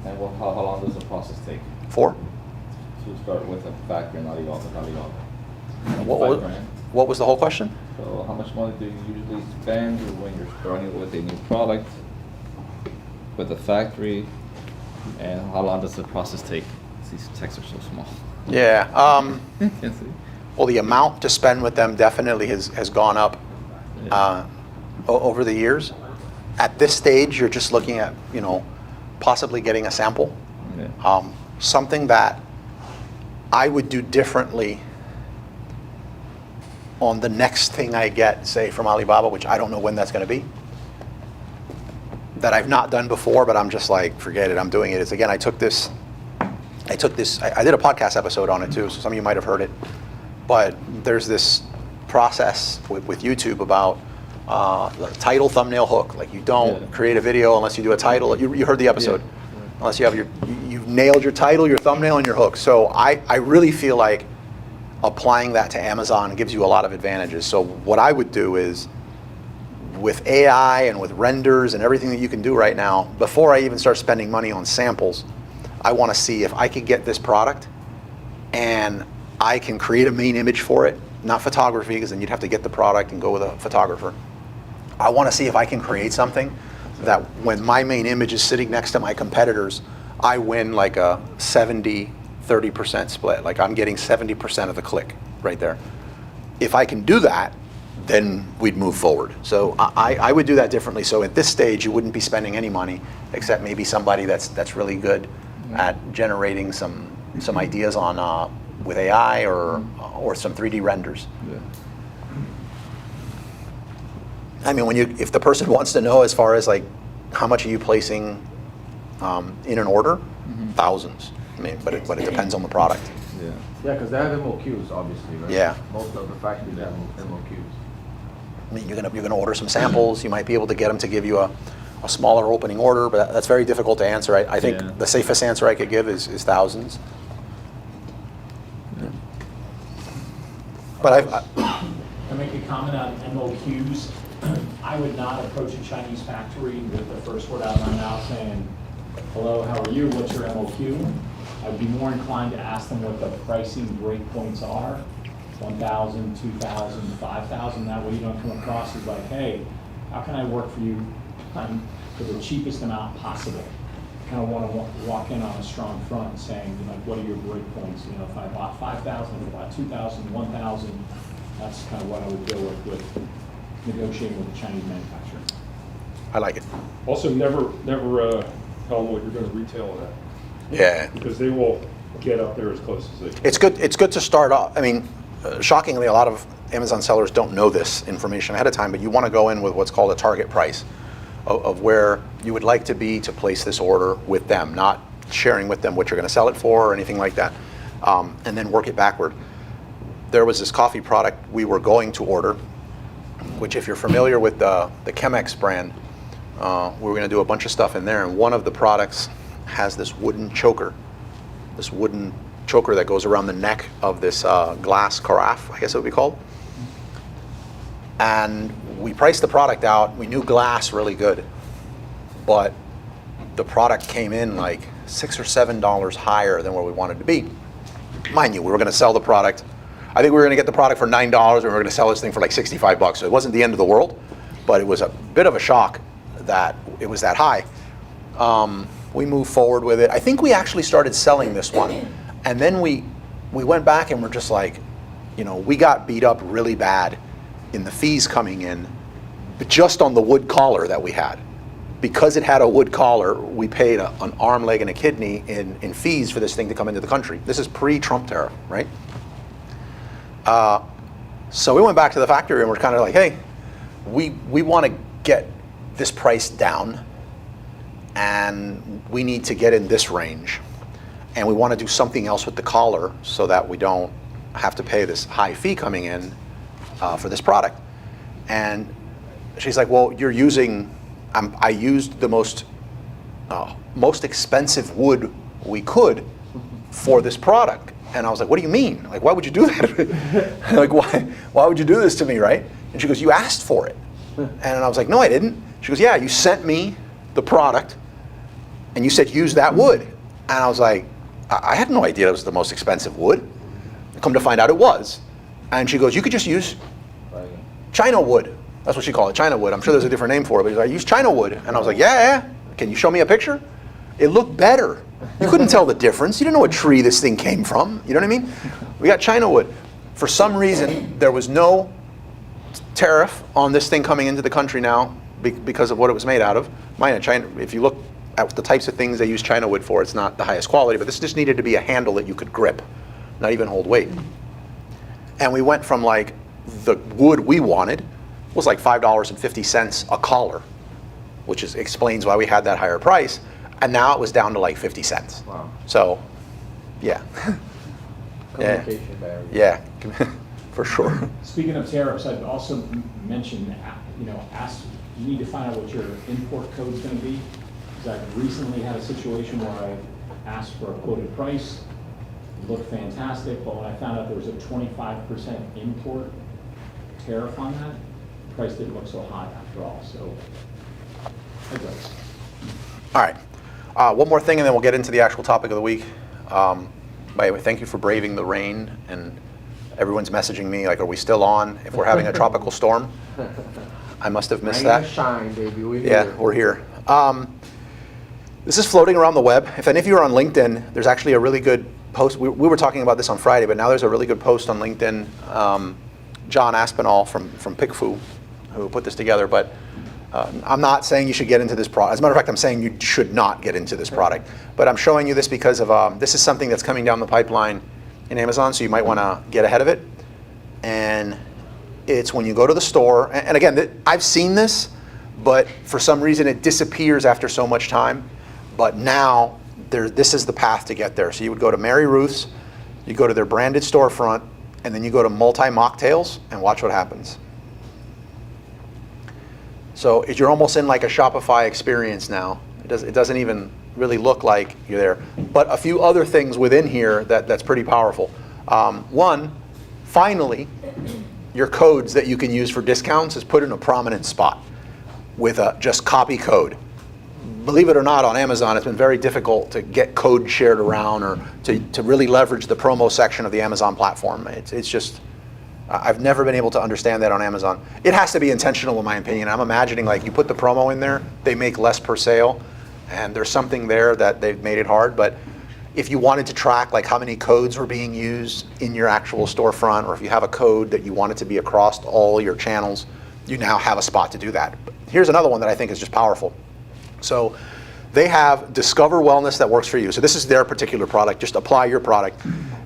Speaker 8: And how long does the process take?
Speaker 6: 4.
Speaker 8: To start with a factory and
Speaker 6: What was the whole question?
Speaker 8: So how much money do you usually spend when you're starting with a new product with a factory, and how long does the process take? These texts are so small.
Speaker 6: Yeah.
Speaker 8: Can't see.
Speaker 6: Well, the amount to spend with them definitely has gone up over the years. At this stage, you're just looking at, possibly getting a sample.
Speaker 8: Yeah.
Speaker 6: Something that I would do differently on the next thing I get, say, from Alibaba, which I don't know when that's going to be, that I've not done before, but I'm just like, forget it, I'm doing it. It's again, I did a podcast episode on it too, so some of you might have heard it, but there's this process with YouTube about the title, thumbnail, hook. Like you don't create a video unless you do a title. You heard the episode. Yeah. Unless you have you've nailed your title, your thumbnail, and your hook. So I really feel like applying that to Amazon gives you a lot of advantages. So what I would do is, with AI and with renders and everything that you can do right now, before I even start spending money on samples, I want to see if I could get this product and I can create a main image for it, not photography, because then you'd have to get the product and go with a photographer. I want to see if I can create something that when my main image is sitting next to my competitors, I win like a 70-30% split. Like I'm getting 70% of the click right there. If I can do that, then we'd move forward. So I would do that differently. So at this stage, you wouldn't be spending any money, except maybe somebody that's really good at generating some ideas on with AI or some 3D renders.
Speaker 8: Yeah.
Speaker 6: I mean, if the person wants to know as far as like how much are you placing in an order, thousands. I mean, but it depends on the product.
Speaker 8: Yeah.
Speaker 1: Yeah, because they have MOQs, obviously, right?
Speaker 6: Yeah.
Speaker 1: Most of the factories have MOQs.
Speaker 6: I mean, you're gonna order some samples. You might be able to get them to give you a smaller opening order, but that's very difficult to answer. I think the safest answer I could give is thousands.
Speaker 10: Yeah.
Speaker 6: But
Speaker 10: I make a comment on MOQs. I would not approach a Chinese factory with the first word out of my mouth saying, hello, how are you? What's your MOQ? I'd be more inclined to ask them what the pricing breakpoints are. 1,000, 2,000, 5,000. That way you don't come across as like, hey, how can I work for you for the cheapest amount possible? Kind of want to walk in on a strong front saying, what are your breakpoints? If I bought 5,000, if I bought 2,000, 1,000, that's kind of what I would go with negotiating with the Chinese manufacturer.
Speaker 6: I like it.
Speaker 9: Also, never tell them what you're going to retail it at.
Speaker 6: Yeah.
Speaker 9: Because they will get up there as close as they can.
Speaker 6: It's good to start off. I mean, shockingly, a lot of Amazon sellers don't know this information ahead of time, but you want to go in with what's called a target price of where you would like to be to place this order with them, not sharing with them what you're going to sell it for or anything like that, and then work it backward. There was this coffee product we were going to order, which if you're familiar with the Chemex brand, we were going to do a bunch of stuff in there, and one of the products has this wooden choker that goes around the neck of this glass carafe, I guess it would be called. And we priced the product out. We knew glass really good, but the product came in like $6 or $7 higher than where we wanted to be. Mind you, we were going to sell the product. I think we were going to get the product for $9, and we were going to sell this thing for like $65. So it wasn't the end of the world, but it was a bit of a shock that it was that high. We moved forward with it. I think we actually started selling this one, and then we went back and we're just like, we got beat up really bad in the fees coming in, but just on the wood collar that we had. Because it had a wood collar, we paid an arm, leg, and a kidney in fees for this thing to come into the country. This is pre-Trump tariff, right? So we went back to the factory and we're kind of like, hey, we want to get this price down, and we need to get in this range, and we want to do something else with the collar so that we don't have to pay this high fee coming in for this product. And she's like, well, you're using, I used the most expensive wood we could for this product. And I was like, what do you mean? Like, why would you do that? Like, why would you do this to me, right? And she goes, you asked for it. And I was like, no, I didn't. She goes, yeah, you sent me the product and you said use that wood. And I was like, I had no idea it was the most expensive wood. Come to find out it was. And she goes, you could just use China wood. That's what she called it, China wood. I'm sure there's a different name for it, but I use China wood. And I was like, yeah. Can you show me a picture? It looked better. You couldn't tell the difference. You didn't know what tree this thing came from. You know what I mean? We got China wood. For some reason, there was no tariff on this thing coming into the country now because of what it was made out of. Mind you, China, if you look at the types of things they use China wood for, it's not the highest quality, but this just needed to be a handle that you could grip, not even hold weight. And we went from like the wood we wanted was like $5.50 a collar, which explains why we had that higher price. And now it was down to like 50 cents.
Speaker 1: Wow.
Speaker 6: So, yeah.
Speaker 1: Communication barrier.
Speaker 6: Yeah, for sure.
Speaker 10: Speaking of tariffs, I'd also mention, you need to find out what your import code is going to be. Because I recently had a situation where I asked for a quoted price. It looked fantastic, but when I found out there was a 25% import tariff on that, the price didn't look so high after all. So, heads up.
Speaker 6: All right. One more thing, and then we'll get into the actual topic of the week. By the way, thank you for braving the rain. And everyone's messaging me, like, are we still on? If we're having a tropical storm, I must have missed
Speaker 1: Rain
Speaker 6: that.
Speaker 1: or shine, baby. We're
Speaker 6: Yeah,
Speaker 1: here.
Speaker 6: we're here. This is floating around the web. If any of you are on LinkedIn, there's actually a really good post. We were talking about this on Friday, but now there's a really good post on LinkedIn. John Aspinall from PICFU, who put this together. But I'm not saying you should get into this product. As a matter of fact, I'm saying you should not get into this product. But I'm showing you this because of this is something that's coming down the pipeline in Amazon, so you might want to get ahead of it. And it's when you go to the store, and again, I've seen this, but for some reason it disappears after so much time. But now, this is the path to get there. So you would go to Mary Ruth's, you go to their branded storefront, and then you go to multi-mocktails, and watch what happens. So you're almost in like a Shopify experience now. It doesn't even really look like you're there. But a few other things within here that's pretty powerful. One, finally, your codes that you can use for discounts is put in a prominent spot with a just copy code. Believe it or not, on Amazon, it's been very difficult to get code shared around or to really leverage the promo section of the Amazon platform. It's just, I've never been able to understand that on Amazon. It has to be intentional, in my opinion. I'm imagining like you put the promo in there, they make less per sale, and there's something there that they've made it hard. But if you wanted to track like how many codes were being used in your actual storefront, or if you have a code that you want it to be across all your channels, you now have a spot to do that. Here's another one that I think is just powerful. So they have Discover Wellness that works for you. So this is their particular product. Just apply your product.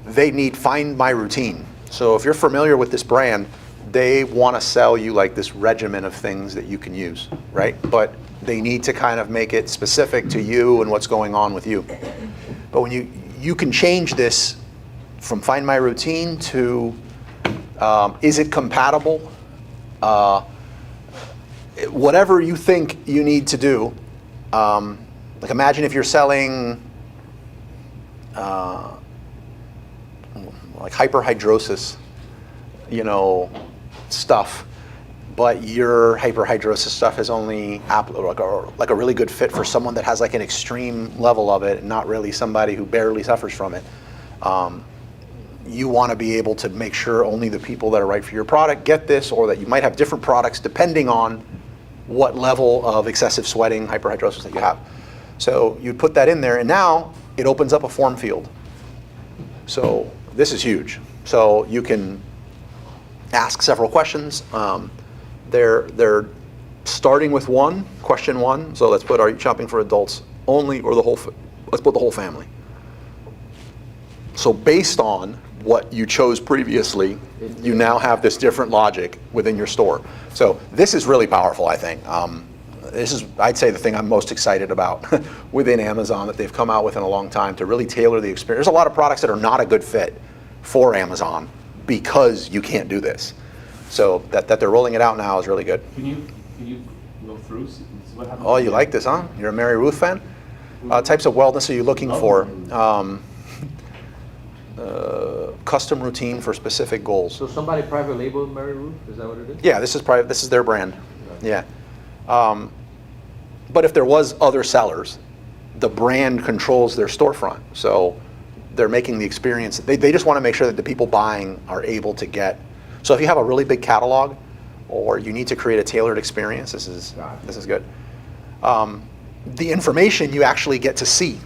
Speaker 6: They need Find My Routine. So if you're familiar with this brand, they want to sell you like this regimen of things that you can use, right? But They need to kind of make it specific to you and what's going on with you. But when you can change this from find my routine to is it compatible? Whatever you think you need to do. Like imagine if you're selling like hyperhidrosis, stuff, but your hyperhidrosis stuff is only like a really good fit for someone that has like an extreme level of it and not really somebody who barely suffers from it. You want to be able to make sure only the people that are right for your product get this, or that you might have different products depending on what level of excessive sweating, hyperhidrosis that you have. So you put that in there, and now it opens up a form field. So this is huge. So you can ask several questions. They're starting with question one. So let's put, are you shopping for adults only or let's put the whole family. So based on what you chose previously, you now have this different logic within your store. So this is really powerful, I think. This is, I'd say, the thing I'm most excited about within Amazon that they've come out with in a long time to really tailor the experience. There's a lot of products that are not a good fit for Amazon because you can't do this. So that they're rolling it out now is really good.
Speaker 7: Can you go through what happens?
Speaker 6: Oh, you like this, huh? You're a Mary Ruth fan? Types of wellness are you looking for? Custom routine for specific goals.
Speaker 1: So somebody private labeled Mary Ruth, is that what it is?
Speaker 6: Yeah, this is private. This is their brand. Yeah. But if there was other sellers, the brand controls their storefront. So they're making the experience. They just want to make sure that the people buying are able to get. So if you have a really big catalog, or you need to create a tailored experience, this is good. The information you actually get to see.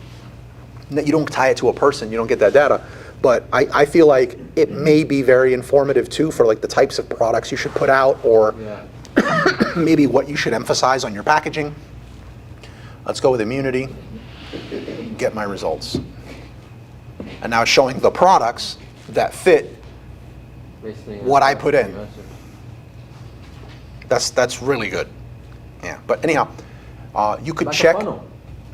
Speaker 6: You don't tie it to a person. You don't get that data. But I feel like it may be very informative too for like the types of products you should put out, or maybe what you should emphasize on your packaging. Let's go with immunity. Get my results. And now it's showing the products that fit what I put in. That's really good. Yeah, but anyhow, you could
Speaker 1: like
Speaker 6: check.
Speaker 1: A funnel.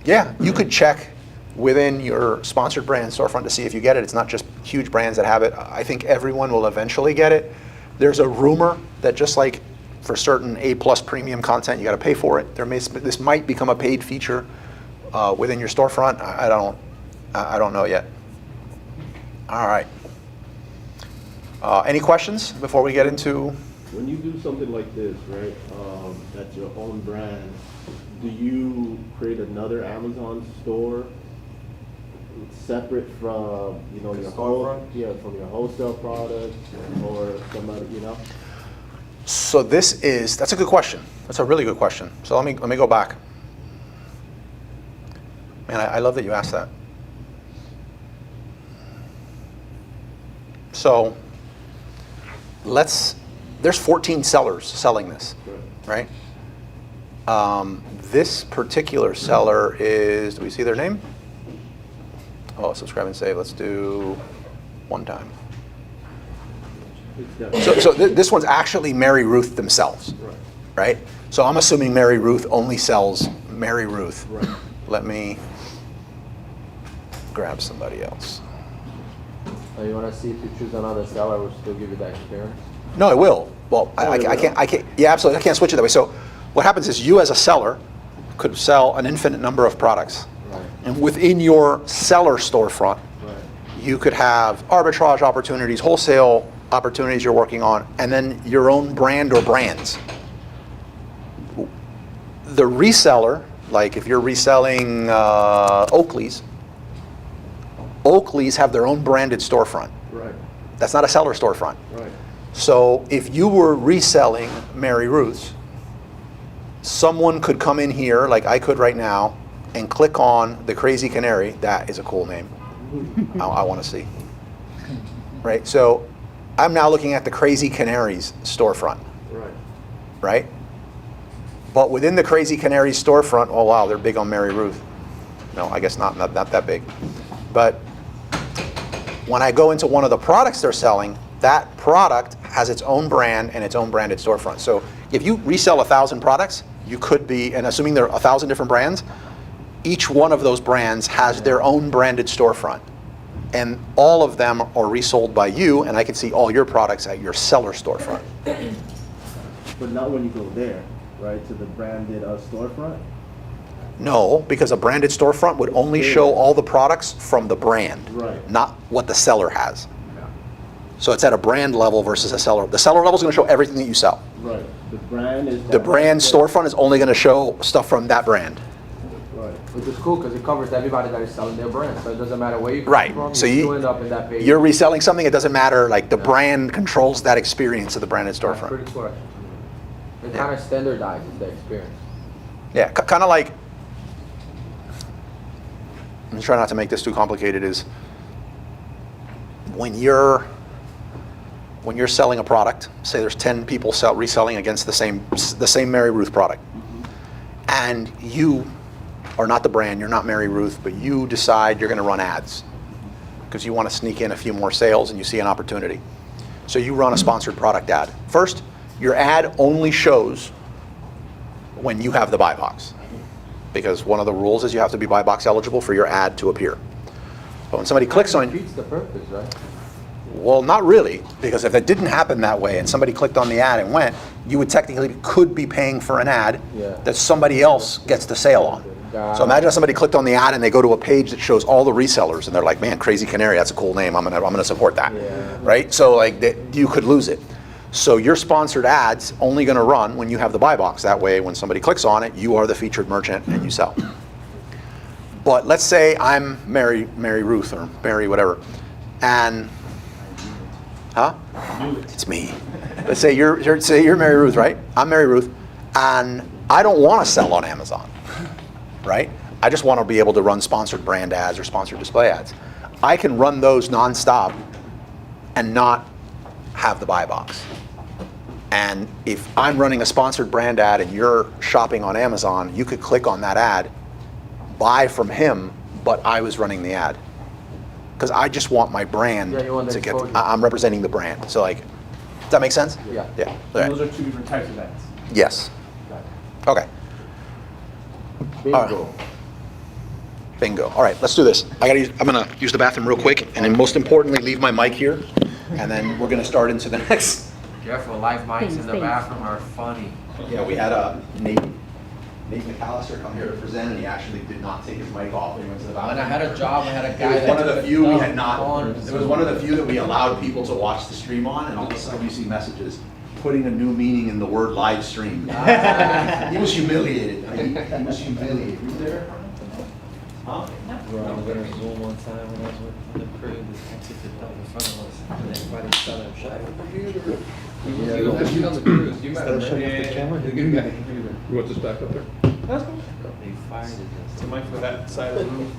Speaker 6: Yeah, you could check within your sponsored brand storefront to see if you get it. It's not just huge brands that have it. I think everyone will eventually get it. There's a rumor that just like for certain A+ premium content, you got to pay for it. This might become a paid feature within your storefront. I don't know yet. All right. Any questions before we get into?
Speaker 12: When you do something like this, right, that's your own brand, do you create another Amazon store separate from, your from your wholesale products or somebody,
Speaker 6: So that's a good question. That's a really good question. So let me go back. Man, I love that you asked that. So there's 14 sellers selling this, right? This particular seller is, do we see their name? Oh, subscribe and save. Let's do one time. So this one's actually Mary Ruth themselves, right? So I'm assuming Mary Ruth only sells Mary Ruth.
Speaker 12: Right.
Speaker 6: Let me grab somebody else.
Speaker 1: You want to see if you choose another seller, will still give you that experience?
Speaker 6: No, it will. Well, I can't. Yeah, absolutely. I can't switch it that way. So what happens is you as a seller could sell an infinite number of products.
Speaker 1: Right.
Speaker 6: And within your seller storefront,
Speaker 1: Right.
Speaker 6: you could have arbitrage opportunities, wholesale opportunities you're working on, and then your own brand or brands. The reseller, like if you're reselling Oakley's have their own branded storefront.
Speaker 12: Right.
Speaker 6: That's not a seller storefront.
Speaker 12: Right.
Speaker 6: So if you were reselling Mary Ruth's, someone could come in here, like I could right now, and click on the Crazy Canary. That is a cool name. I want to see. Right? So I'm now looking at the Crazy Canaries storefront.
Speaker 12: Right.
Speaker 6: Right? But within the Crazy Canaries storefront, oh wow, they're big on Mary Ruth. No, I guess not that big. But when I go into one of the products they're selling, that product has its own brand and its own branded storefront. So if you resell 1,000 products, you could be, and assuming there are 1,000 different brands, each one of those brands has their own branded storefront. And all of them are resold by you, and I can see all your products at your seller storefront.
Speaker 12: But not when you go there, right, to the branded storefront?
Speaker 6: No, because a branded storefront would only show all the products from the brand,
Speaker 12: Right.
Speaker 6: not what the seller has. So it's at a brand level versus a seller. The seller level is going to show everything that you sell.
Speaker 12: Right. The brand is...
Speaker 6: The brand storefront is only going to show stuff from that brand.
Speaker 12: Right.
Speaker 1: Which is cool because it covers everybody that is selling their brand. So it doesn't matter where you come
Speaker 6: Right.
Speaker 1: from,
Speaker 6: So
Speaker 1: you
Speaker 6: you-
Speaker 1: still end up in that page.
Speaker 6: You're reselling something, it doesn't matter, like the brand controls that experience of the branded
Speaker 1: That's
Speaker 6: storefront.
Speaker 1: pretty cool. It kind of standardizes the experience.
Speaker 6: Yeah, kind of like, I'm trying not to make this too complicated, is when you're selling a product, say there's 10 people reselling against the same Mary Ruth product, and you are not the brand, you're not Mary Ruth, but you decide you're going to run ads because you want to sneak in a few more sales and you see an opportunity. So you run a sponsored product ad. First, your ad only shows when you have the buy box, because one of the rules is you have to be buy box eligible for your ad to appear. But when somebody clicks on,
Speaker 1: Defeats the purpose, right?
Speaker 6: well, not really, because if it didn't happen that way and somebody clicked on the ad and went, you would technically could be paying for an ad
Speaker 1: Yeah.
Speaker 6: that somebody else gets the sale on. So imagine if somebody clicked on the ad and they go to a page that shows all the resellers and they're like, man, Crazy Canary, that's a cool name. I'm gonna support that,
Speaker 1: Yeah.
Speaker 6: right? So like you could lose it. So your sponsored ad's only gonna run when you have the buy box. That way, when somebody clicks on it, you are the featured merchant and you sell. But let's say I'm Mary Ruth or Mary whatever, and it's me. Let's say you're Mary Ruth, right? I'm Mary Ruth, and I don't want to sell on Amazon, right? I just want to be able to run sponsored brand ads or sponsored display ads. I can run those nonstop and not have the buy box. And if I'm running a sponsored brand ad and you're shopping on Amazon, you could click on that ad, buy from him, but I was running the ad. Because I just want my brand
Speaker 1: Yeah, you want the
Speaker 6: to get,
Speaker 1: exposure.
Speaker 6: I'm representing the brand. So like, does that make sense?
Speaker 1: Yeah.
Speaker 6: Yeah.
Speaker 7: And those are two different types of ads.
Speaker 6: Yes. Okay.
Speaker 1: Bingo.
Speaker 6: Bingo. All right, let's do this. I'm gonna use the bathroom real quick, and then most importantly, leave my mic here, and then we're gonna start into the next.
Speaker 1: Careful, live mics in the bathroom are funny.
Speaker 6: Yeah, we had Nate McAllister come here to present, and he actually did not take his mic off when he went to the bathroom.
Speaker 1: When I had a job, I had a
Speaker 6: It
Speaker 1: guy
Speaker 6: was
Speaker 1: that
Speaker 6: one of the
Speaker 1: took
Speaker 6: few we
Speaker 1: stuff
Speaker 6: had not,
Speaker 1: on
Speaker 6: it was one of the few that we allowed people to watch the stream on, and all of a sudden you see messages putting a new meaning in the word live stream. He was humiliated. He was humiliated. You were there? Huh?
Speaker 1: Bro, I was in a Zoom one time when I was with the crew, this guy took the dog in front of us, and everybody selling shot. Yeah, you on the cruise, you met him, right? Yeah, the good guy.
Speaker 9: You want this back up there?
Speaker 1: That's cool. They fired it.
Speaker 7: So Mike for that side of the room.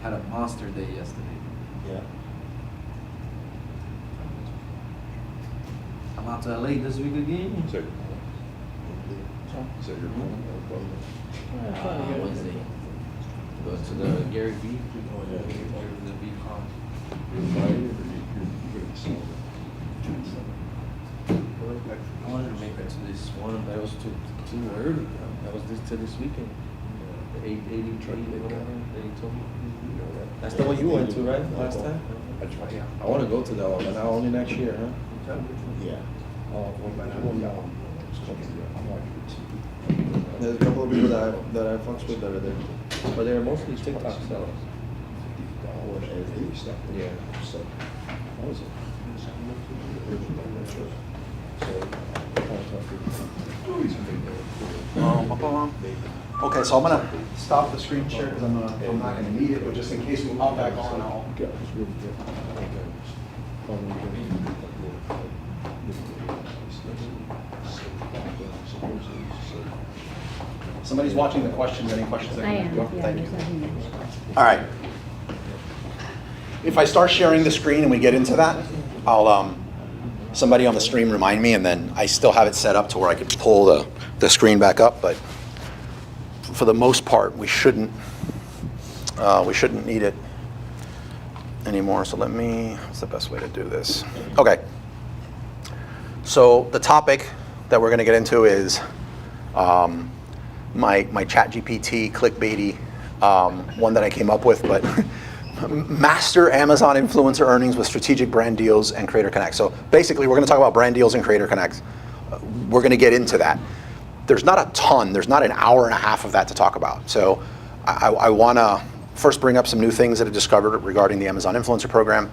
Speaker 1: Had a monster day yesterday.
Speaker 12: Yeah.
Speaker 1: I'm out to LA this week again.
Speaker 9: Is that your phone?
Speaker 1: Wednesday. Go to the Gary V. The V con. I wanted to make it to this one, but it was too early. That was to this weekend. The 880 whatever they told me. That's the one you went to, right? Last time? I want to go to that one, but now only next year, huh?
Speaker 12: Yeah.
Speaker 1: There's a couple of people that I fucks with that are there, but they're mostly TikTok sellers. Yeah.
Speaker 6: Okay, so I'm gonna stop the screen share because I'm not gonna need it, but just in case we pop back on, I'll. Somebody's watching the questions. Any questions?
Speaker 13: I am, yeah,
Speaker 6: Thank you.
Speaker 13: there's nothing there.
Speaker 6: All right. If I start sharing the screen and we get into that, I'll somebody on the stream remind me, and then I still have it set up to where I could pull the screen back up. But for the most part, we shouldn't need it anymore. So what's the best way to do this? Okay. So the topic that we're going to get into is my ChatGPT clickbaity one that I came up with, but master Amazon influencer earnings with strategic brand deals and Creator Connect. So basically, we're going to talk about brand deals and Creator Connect. We're going to get into that. There's not a ton. There's not an hour and a half of that to talk about. So I want to first bring up some new things that I discovered regarding the Amazon Influencer Program.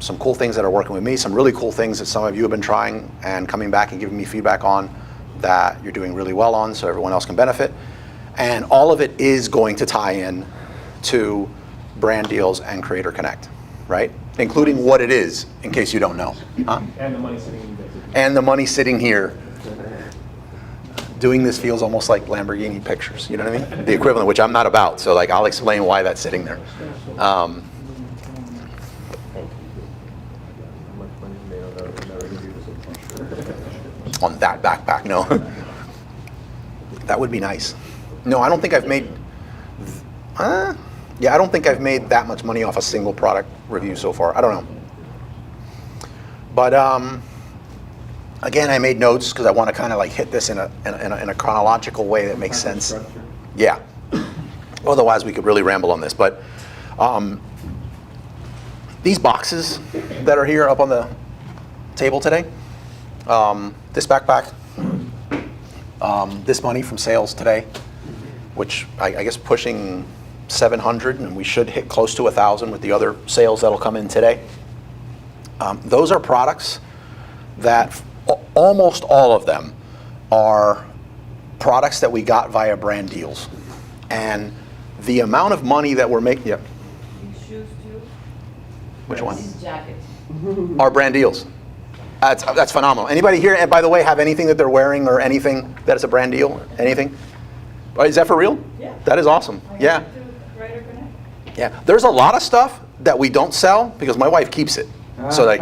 Speaker 6: Some cool things that are working with me, some really cool things that some of you have been trying and coming back and giving me feedback on that you're doing really well on, so everyone else can benefit. And all of it is going to tie in to brand deals and Creator Connect, right? Including what it is, in case you don't know. Huh?
Speaker 7: And the money sitting in there.
Speaker 6: And the money sitting here. Doing this feels almost like Lamborghini pictures, you know what I mean? The equivalent, which I'm not about, so like I'll explain why that's sitting there. On that backpack, no. That would be nice. No, I don't think I've made, I don't think I've made that much money off a single product review so far. I don't know. But again, I made notes because I want to kind of like hit this in a chronological way that makes sense. Yeah. Otherwise, we could really ramble on this. But these boxes that are here up on the table today, this backpack, this money from sales today, which I guess pushing 700, and we should hit close to 1,000 with the other sales that'll come in today. Those are products that almost all of them are products that we got via brand deals. And the amount of money that we're making,
Speaker 11: These shoes too?
Speaker 6: Which one?
Speaker 11: These jackets.
Speaker 6: Are brand deals. That's phenomenal. Anybody here, and by the way, have anything that they're wearing or anything that is a brand deal? Anything? Is that for real?
Speaker 11: Yeah.
Speaker 6: That is awesome. Yeah.
Speaker 11: Creator Connect.
Speaker 6: Yeah. There's a lot of stuff that we don't sell because my wife keeps it. So like,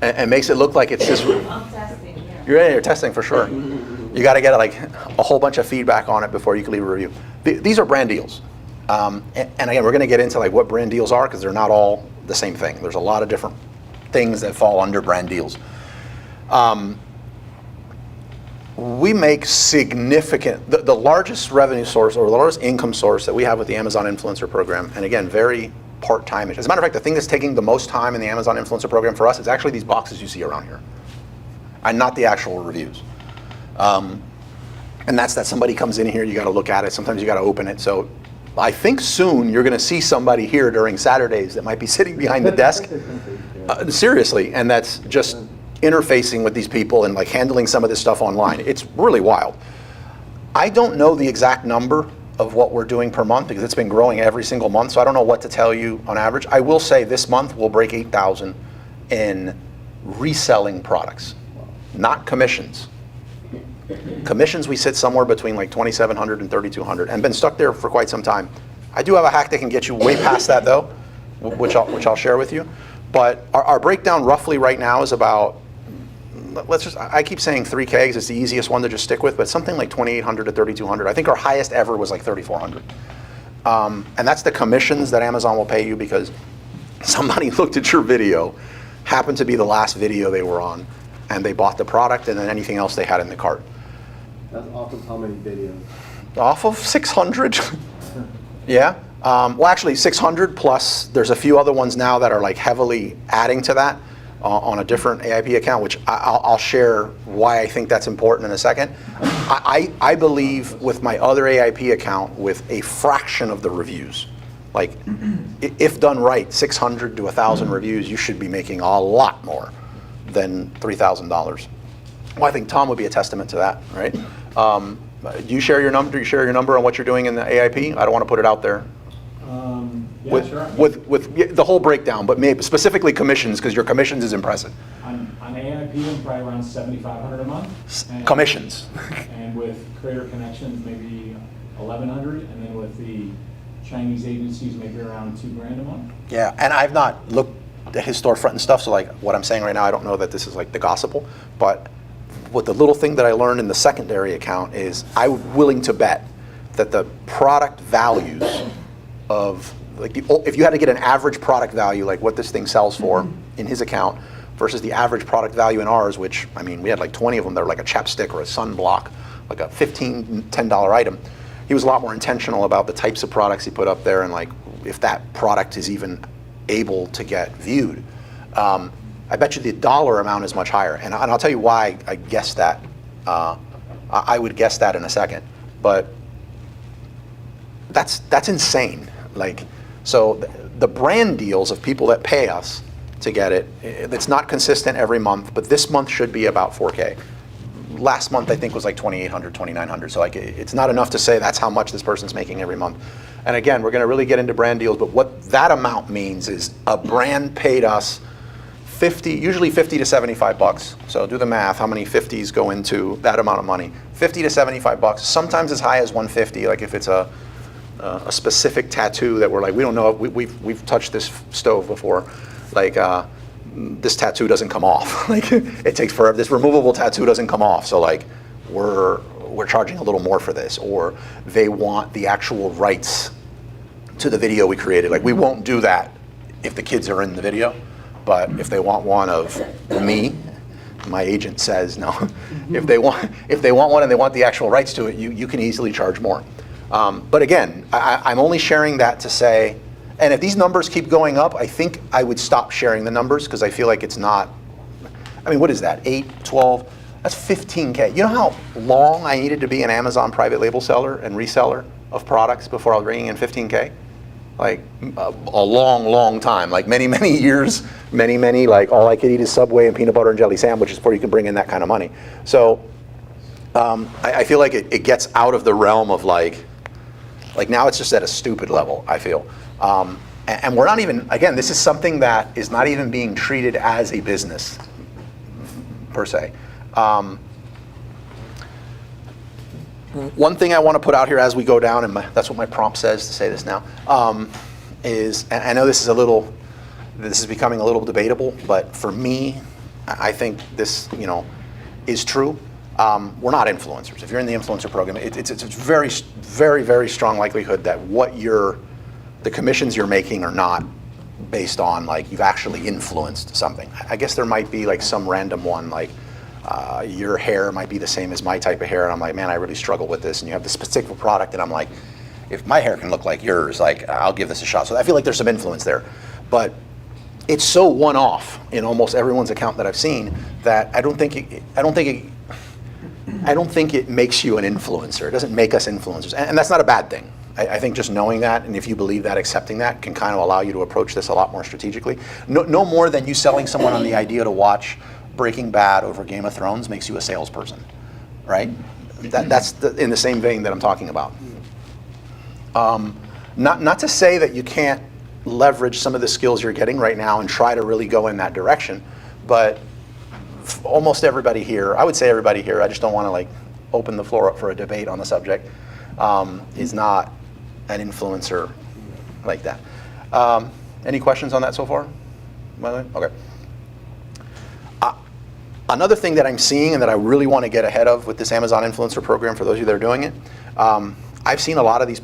Speaker 6: and makes it look like it's just.
Speaker 11: I'm testing, yeah.
Speaker 6: You're testing for sure. You got to get like a whole bunch of feedback on it before you can leave a review. These are brand deals. And again, we're going to get into like what brand deals are because they're not all the same thing. There's a lot of different things that fall under brand deals. We make significant, the largest revenue source or the largest income source that we have with the Amazon Influencer Program, and again, very part-time. As a matter of fact, the thing that's taking the most time in the Amazon Influencer Program for us is actually these boxes you see around here, and not the actual reviews. And that's that somebody comes in here, you got to look at it, sometimes you got to open it. So I think soon you're going to see somebody here during Saturdays that might be sitting behind the desk, seriously, and that's just interfacing with these people and like handling some of this stuff online. It's really wild. I don't know the exact number of what we're doing per month because it's been growing every single month, so I don't know what to tell you on average. I will say this month we'll break 8,000 in reselling products, not commissions. Commissions, we sit somewhere between like 2,700 and 3,200 and been stuck there for quite some time. I do have a hack that can get you way past that though, which I'll share with you. But our breakdown roughly right now is about, I keep saying 3K because it's the easiest one to just stick with, but something like 2,800 to 3,200. I think our highest ever was like 3,400. And that's the commissions that Amazon will pay you because somebody looked at your video, happened to be the last video they were on, and they bought the product and then anything else they had in the cart.
Speaker 12: That's off of how many videos?
Speaker 6: Off of 600. Yeah. Well, actually 600 plus there's a few other ones now that are like heavily adding to that on a different AIP account, which I'll share why I think that's important in a second. I believe with my other AIP account with a fraction of the reviews, like if done right, 600 to 1,000 reviews, you should be making a lot more than $3,000. Well, I think Tom would be a testament to that, right? Do you share your number? Do you share your number on what you're doing in the AIP? I don't want to put it out there.
Speaker 10: Yeah, sure.
Speaker 6: With the whole breakdown, but maybe specifically commissions, because your commissions is impressive.
Speaker 10: On AIP, I'm probably around $7,500 a month. And,
Speaker 6: Commissions.
Speaker 10: And with Creator Connections, maybe 1,100, and then with the Chinese agencies, maybe around $2,000 a month.
Speaker 6: Yeah, and I've not looked at his storefront and stuff, so like what I'm saying right now, I don't know that this is like the gospel, but what the little thing that I learned in the secondary account is I'm willing to bet that the product values of, like if you had to get an average product value, like what this thing sells for in his account, versus the average product value in ours, which, I mean, we had like 20 of them. They're like a chapstick or a sunblock, like a $15, $10 item. He was a lot more intentional about the types of products he put up there and like if that product is even able to get viewed. I bet you the dollar amount is much higher, and I'll tell you why I guess that. I would guess that in a second, but that's insane. Like, so the brand deals of people that pay us to get it, it's not consistent every month, but this month should be about 4K. Last month I think was like 2,800, 2,900. So like it's not enough to say that's how much this person's making every month. And again, we're going to really get into brand deals, but what that amount means is a brand paid us usually 50 to 75 bucks. So do the math, how many 50s go into that amount of money? 50 to 75 bucks, sometimes as high as 150, like if it's a specific tattoo that we're like, we don't know, we've touched this stove before, like this tattoo doesn't come off. Like it takes forever, this removable tattoo doesn't come off. So like we're charging a little more for this, or they want the actual rights to the video we created. Like we won't do that if the kids are in the video. But if they want one of me, my agent says no. If they want one and they want the actual rights to it, you can easily charge more. But again, I'm only sharing that to say, and if these numbers keep going up, I think I would stop sharing the numbers because I feel like it's not. I mean, what is that? 8, 12? That's 15K. You know how long I needed to be an Amazon private label seller and reseller of products before I was bringing in 15K? Like a long, long time, like many, many years, many, like all I could eat is Subway and peanut butter and jelly sandwiches before you can bring in that kind of money. So I feel like it gets out of the realm of like now it's just at a stupid level, I feel. And we're not even, again, this is something that is not even being treated as a business, per se. One thing I want to put out here as we go down, and that's what my prompt says to say this now, is, and I know this is becoming a little debatable, but for me, I think this, is true. We're not influencers. If you're in the influencer program, it's a very, very, very strong likelihood that the commissions you're making are not based on like you've actually influenced something. I guess there might be like some random one like, your hair might be the same as my type of hair, and I'm like, man, I really struggle with this, and you have this particular product, and I'm like, if my hair can look like yours, like I'll give this a shot. So I feel like there's some influence there, but it's so one-off in almost everyone's account that I've seen that I don't think it makes you an influencer. It doesn't make us influencers, and that's not a bad thing. I think just knowing that, and if you believe that, accepting that, can kind of allow you to approach this a lot more strategically. No more than you selling someone on the idea to watch Breaking Bad over Game of Thrones makes you a salesperson, right? That's in the same vein that I'm talking about. Not to say that you can't leverage some of the skills you're getting right now and try to really go in that direction, but almost everybody here, I would say everybody here, I just don't want to like open the floor up for a debate on the subject, is not an influencer like that. Any questions on that so far? Okay. Another thing that I'm seeing and that I really want to get ahead of with this Amazon influencer program, for those of you that are doing it, I've seen a lot of these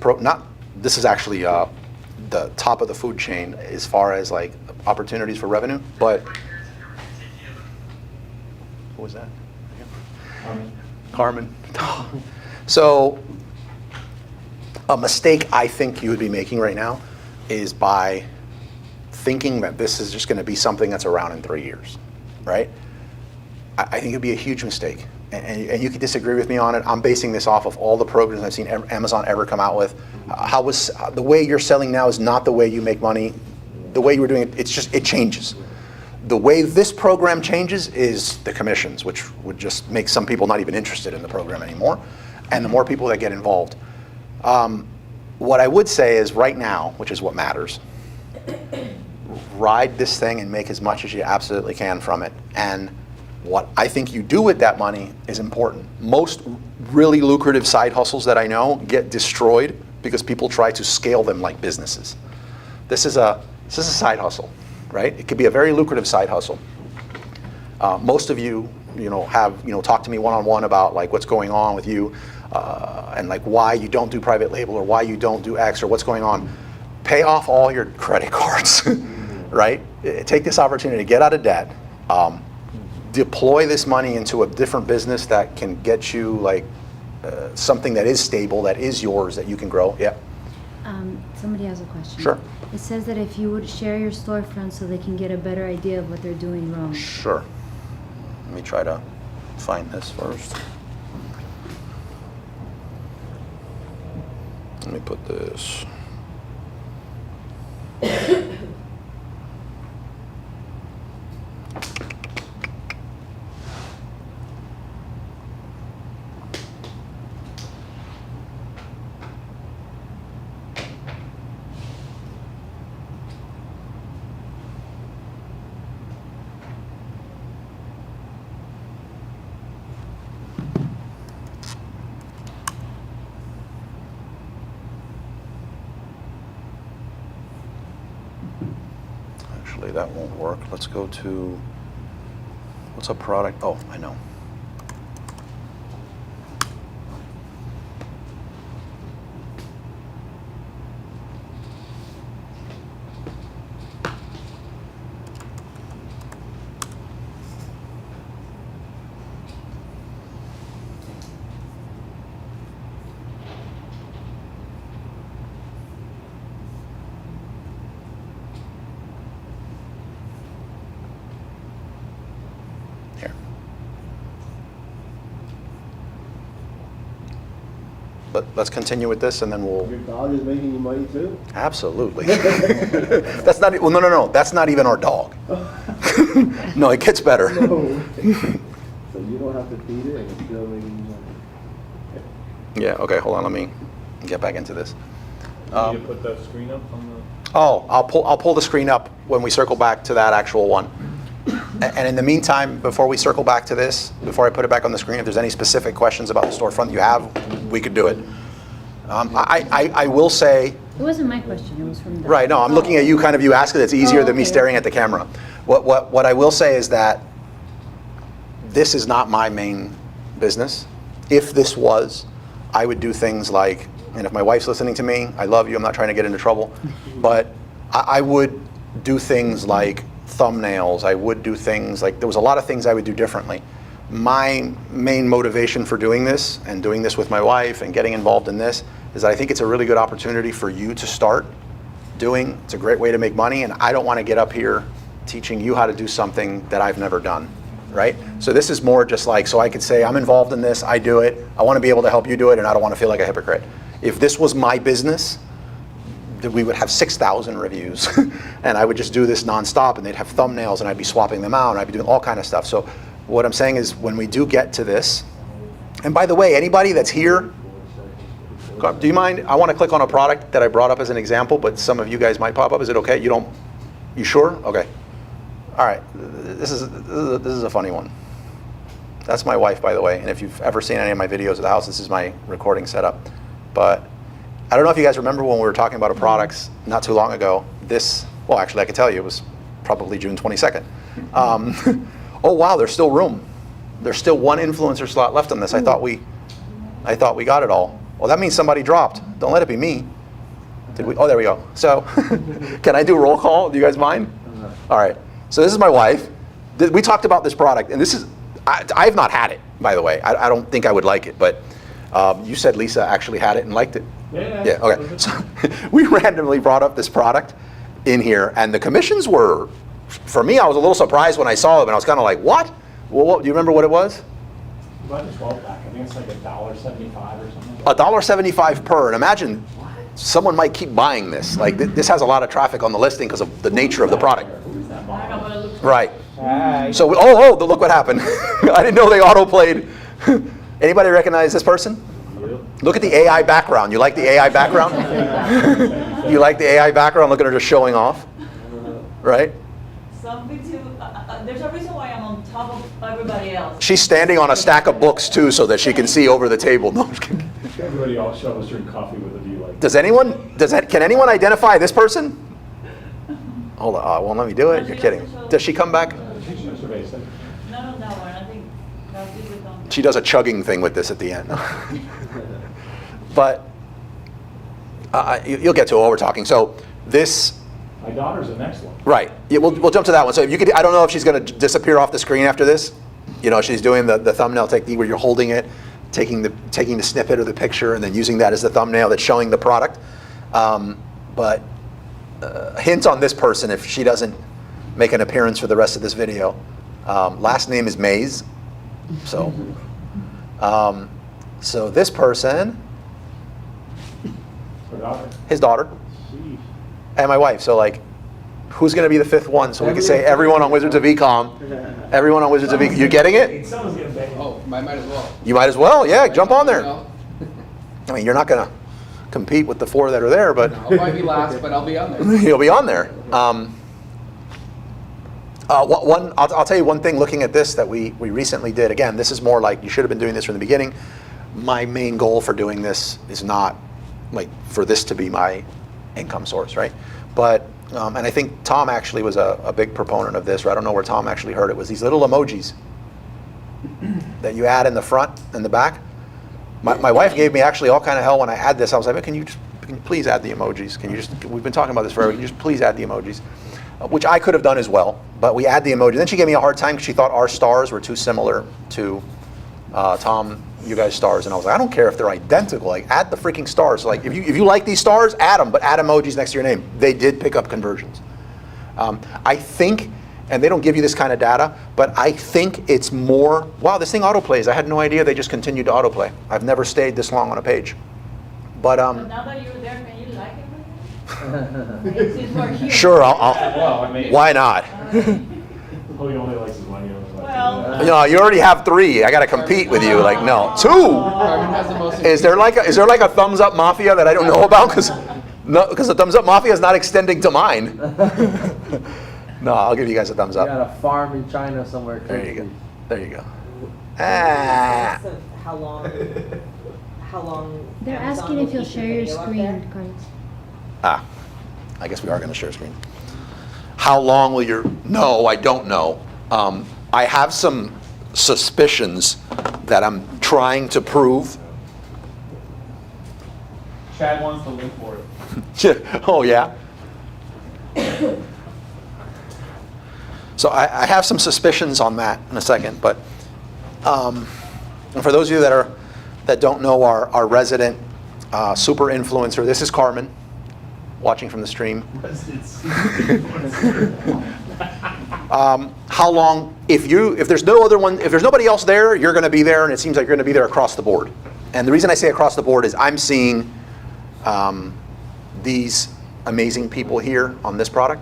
Speaker 6: this is actually the top of the food chain as far as like opportunities for revenue, but what was that? Carmen. So a mistake I think you would be making right now is by thinking that this is just going to be something that's around in 3 years, right? I think it'd be a huge mistake, and you can disagree with me on it. I'm basing this off of all the programs I've seen Amazon ever come out with. The way you're selling now is not the way you make money. The way you were doing it, it changes. The way this program changes is the commissions, which would just make some people not even interested in the program anymore, and the more people that get involved. What I would say is right now, which is what matters, ride this thing and make as much as you absolutely can from it. And what I think you do with that money is important. Most really lucrative side hustles that I know get destroyed because people try to scale them like businesses. This is a side hustle, right? It could be a very lucrative side hustle. Most of you, have talked to me one-on-one about like what's going on with you, and like why you don't do private label or why you don't do X or what's going on. Pay off all your credit cards, right? Take this opportunity to get out of debt, Deploy this money into a different business that can get you like something that is stable, that is yours, that you can grow. Yeah.
Speaker 13: Somebody has a question.
Speaker 6: Sure.
Speaker 13: It says that if you would share your storefront so they can get a better idea of what they're doing wrong.
Speaker 6: Sure. Let me try to find this first. Let me put this. Actually, that won't work. Let's go to, what's a product? Oh, I know. Here. But let's continue with this and then we'll.
Speaker 12: Your dog is making you money too?
Speaker 6: Absolutely. That's not, well, no. That's not even our dog. No, it gets better.
Speaker 12: No. So you don't have to feed it and it's still making you money.
Speaker 6: Yeah, okay, hold on, let me get back into this.
Speaker 9: You need to put that screen up on the.
Speaker 6: Oh, I'll pull the screen up when we circle back to that actual one. And in the meantime, before we circle back to this, before I put it back on the screen, if there's any specific questions about the storefront you have, we could do it. I will say.
Speaker 13: It wasn't my question, it was from the.
Speaker 6: Right, no, I'm looking at you, kind of you ask it, it's easier than me
Speaker 13: okay.
Speaker 6: staring at the camera. What I will say is that this is not my main business. If this was, I would do things like, and if my wife's listening to me, I love you, I'm not trying to get into trouble, but I would do things like thumbnails, I would do things like, there was a lot of things I would do differently. My main motivation for doing this, and doing this with my wife and getting involved in this, is that I think it's a really good opportunity for you to start doing. It's a great way to make money, and I don't want to get up here teaching you how to do something that I've never done, right? So this is more just like, so I could say, I'm involved in this, I do it, I want to be able to help you do it, and I don't want to feel like a hypocrite. If this was my business, we would have 6,000 reviews, and I would just do this nonstop, and they'd have thumbnails, and I'd be swapping them out, and I'd be doing all kind of stuff. So what I'm saying is, when we do get to this, and by the way, anybody that's here, do you mind? I want to click on a product that I brought up as an example, but some of you guys might pop up. Is it okay? You sure? Okay. All right. This is a funny one. That's my wife, by the way. And if you've ever seen any of my videos of the house, this is my recording setup. But I don't know if you guys remember when we were talking about our products not too long ago. Well, actually, I can tell you, it was probably June 22nd. Oh wow, there's still room. There's still one influencer slot left on this. I thought we got it all. Well, that means somebody dropped. Don't let it be me. Did we? Oh, there we go. So, can I do roll call? Do you guys mind? All right. So this is my wife. We talked about this product, and this is, I have not had it, by the way. I don't think I would like it, but you said Lisa actually had it and liked it. Yeah. Okay. So we randomly brought up this product in here, and the commissions were, for me, I was a little surprised when I saw them, and I was kind of like, what? Well, do you remember what it was?
Speaker 10: About the 12 pack, I think it's like $1.75 or something.
Speaker 6: $1.75 per, and imagine someone might keep buying this. Like this has a lot of traffic on the listing because of the nature of the product. Right. So, look what happened. I didn't know they auto-played. Anybody recognize this person? Look at the AI background. You like the AI background? You like the AI background? Look at her just showing off. Right?
Speaker 11: There's a reason why I'm on top of everybody else.
Speaker 6: She's standing on a stack of books too, so that she can see over the table. No, I'm just kidding.
Speaker 9: Everybody else show us drink coffee with a view like.
Speaker 6: Can anyone identify this person? Hold on, won't let me do it. You're kidding. Does she come back?
Speaker 11: No, that one. I think that's it with them.
Speaker 6: She does a chugging thing with this at the end. But you'll get to what we're talking. So this
Speaker 10: My daughter's the next one.
Speaker 6: Right. Yeah, we'll jump to that one. So if you could, I don't know if she's going to disappear off the screen after this. You know, she's doing the thumbnail technique where you're holding it, taking the snippet of the picture, and then using that as the thumbnail that's showing the product. But hint on this person if she doesn't make an appearance for the rest of this video. Last name is Mays. So, so this person,
Speaker 10: Her daughter.
Speaker 6: his daughter, and my wife. So like, who's going to be the fifth one? So we can say everyone on Wizards of Ecom. Everyone on Wizards of Ecom. You getting it?
Speaker 10: Someone's getting paid.
Speaker 5: Oh, might as well.
Speaker 6: You might as well. Yeah, jump on there. I mean, you're not going to compete with the four that are there, but
Speaker 5: I might be last, but I'll be on there.
Speaker 6: you'll be on there. I'll tell you one thing looking at this that we recently did. Again, this is more like you should have been doing this from the beginning. My main goal for doing this is not like for this to be my income source, right? But, and I think Tom actually was a big proponent of this, or I don't know where Tom actually heard it, was these little emojis that you add in the front and the back. My wife gave me actually all kind of hell when I add this. I was like, can you please add the emojis? We've been talking about this forever, can you just please add the emojis? Which I could have done as well, but we add the emoji. Then she gave me a hard time because she thought our stars were too similar to Tom, you guys' stars, and I was like, I don't care if they're identical. Like, add the freaking stars. Like, if you like these stars, add them, but add emojis next to your name. They did pick up conversions. I think, and they don't give you this kind of data, but I think it's more. Wow, this thing autoplays. I had no idea they just continued to autoplay. I've never stayed this long on a page. But
Speaker 11: But now that you're there, can you like it? Since we're here.
Speaker 6: sure,
Speaker 10: Well, I mean,
Speaker 6: why not?
Speaker 10: who he only likes his money.
Speaker 11: Well,
Speaker 6: You know, you already have 3. I got to compete with you. Like, no, 2.
Speaker 5: Carmen has the most.
Speaker 6: Is there like a thumbs up mafia that I don't know about? Because the thumbs up mafia is not extending to mine. No, I'll give you guys a thumbs
Speaker 1: You
Speaker 6: up.
Speaker 1: got a farm in China somewhere.
Speaker 6: There you go. There you go.
Speaker 4: So how long?
Speaker 13: They're
Speaker 4: Amazon
Speaker 13: asking
Speaker 4: will
Speaker 13: if you'll
Speaker 4: keep
Speaker 13: share
Speaker 4: the
Speaker 13: your
Speaker 4: video up there?
Speaker 13: screen, Carlos.
Speaker 6: I guess we are going to share screen. How long will your? No, I don't know. I have some suspicions that I'm trying to prove.
Speaker 3: Chad wants the link for it.
Speaker 6: Oh yeah. So I have some suspicions on that in a second, but and for those of you that don't know our resident super influencer, this is Carmen, watching from the stream. How long? If there's no other one, if there's nobody else there, you're going to be there, and it seems like you're going to be there across the board. And the reason I say across the board is I'm seeing these amazing people here on this product.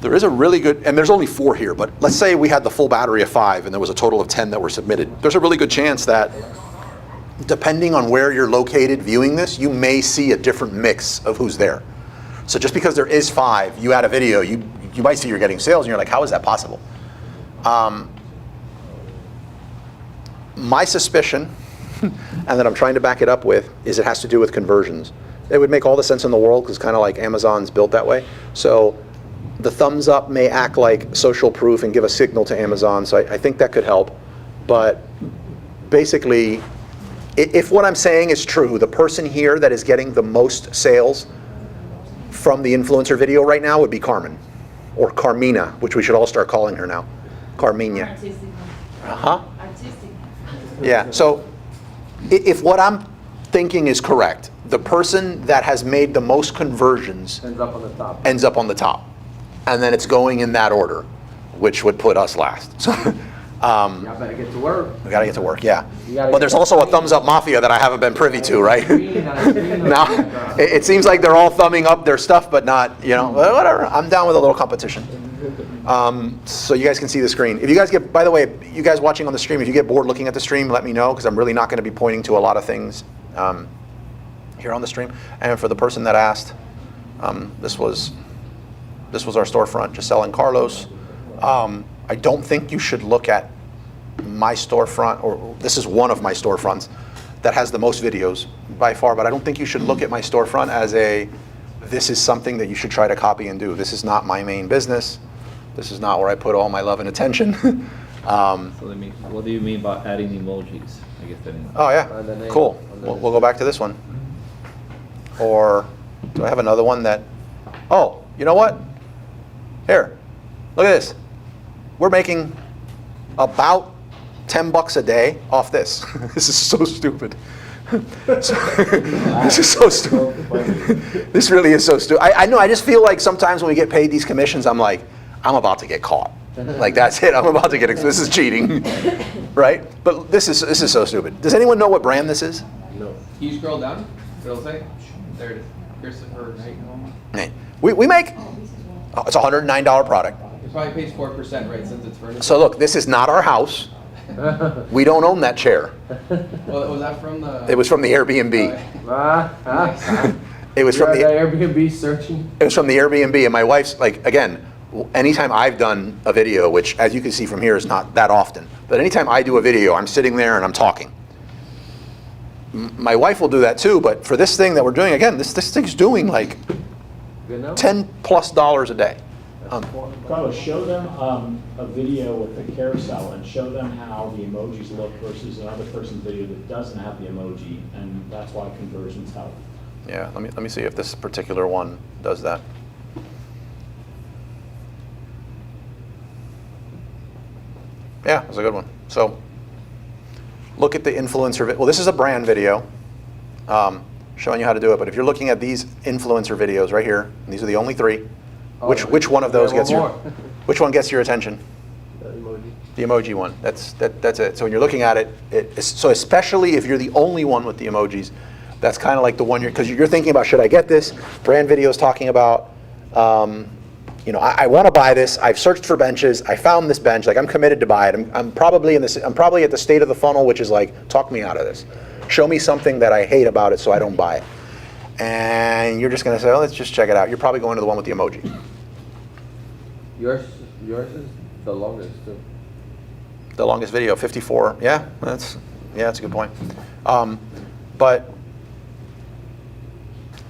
Speaker 6: There is a really good, and there's only 4 here, but let's say we had the full battery of 5 and there was a total of 10 that were submitted. There's a really good chance that depending on where you're located viewing this, you may see a different mix of who's there. So just because there is 5, you add a video, you might see you're getting sales and you're like, how is that possible? My suspicion, and that I'm trying to back it up with, is it has to do with conversions. It would make all the sense in the world because kind of like Amazon's built that way. So the thumbs up may act like social proof and give a signal to Amazon. So I think that could help. But basically, if what I'm saying is true, the person here that is getting the most sales from the influencer video right now would be Carmen, or Carmina, which we should all start calling her now. Carmina.
Speaker 11: artistic.
Speaker 6: Uh-huh.
Speaker 11: Artistic.
Speaker 6: Yeah, so if what I'm thinking is correct, the person that has made the most conversions
Speaker 1: Ends up on the top.
Speaker 6: ends up on the top. And then it's going in that order, which would put us last. So,
Speaker 1: Y'all better get to work.
Speaker 6: we gotta get to work, yeah.
Speaker 1: You gotta
Speaker 6: But there's
Speaker 1: get-
Speaker 6: also a thumbs up mafia that I haven't been privy to, right? Now, it seems like they're all thumbing up their stuff, but not, whatever. I'm down with a little competition. So you guys can see the screen. If you guys get, by the way, you guys watching on the stream, if you get bored looking at the stream, let me know, because I'm really not gonna be pointing to a lot of things here on the stream. And for the person that asked, this was our storefront, Giselle and Carlos. I don't think you should look at my storefront, or this is one of my storefronts that has the most videos by far, but I don't think you should look at my storefront as this is something that you should try to copy and do. This is not my main business. This is not where I put all my love and attention.
Speaker 8: So what do you mean by adding emojis? I guess that.
Speaker 6: Oh yeah,
Speaker 1: And the name.
Speaker 6: cool. We'll go back to this one. Or do I have another one that? Oh, you know what? Here, look at this. We're making about $10 a day off this. This is so stupid. This is so stupid. This really is so stupid. I know, I just feel like sometimes when we get paid these commissions, I'm like, I'm about to get caught. Like, that's it, I'm about to get, this is cheating, right? But this is so stupid. Does anyone know what brand this is?
Speaker 12: No.
Speaker 3: Can you scroll down? It'll say, there it is, Christopher.
Speaker 6: Hey, we make, it's a $109 product.
Speaker 3: It probably pays 4%, right, since it's furnished.
Speaker 6: So look, this is not our house. We don't own that chair.
Speaker 3: Well, was that from the?
Speaker 6: It was from the Airbnb. It was from the
Speaker 1: Airbnb searching.
Speaker 6: It was from the Airbnb, and my wife's like, again, anytime I've done a video, which as you can see from here is not that often, but anytime I do a video, I'm sitting there and I'm talking. My wife will do that too, but for this thing that we're doing, again, this thing's doing like $10+ a day.
Speaker 10: Carlos, show them a video with the carousel and show them how the emojis look versus another person's video that doesn't have the emoji, and that's why conversions help.
Speaker 6: Yeah, let me see if this particular one does that. Yeah, that's a good one. So look at the influencer. Well, this is a brand video showing you how to do it. But if you're looking at these influencer videos right here, and these are the only three. Which one of those gets which one gets your attention?
Speaker 12: The emoji.
Speaker 6: The emoji one. That's it. So when you're looking at it, so especially if you're the only one with the emojis, that's kind of like the one because you're thinking about, should I get this? Brand video is talking about, you know, I want to buy this. I've searched for benches. I found this bench. Like, I'm committed to buy it. I'm probably at the state of the funnel, which is like, talk me out of this. Show me something that I hate about it so I don't buy it. And you're just going to say, oh, let's just check it out. You're probably going to the one with the emoji.
Speaker 1: Yours is the longest too.
Speaker 6: The longest video, 54. Yeah, that's a good point. But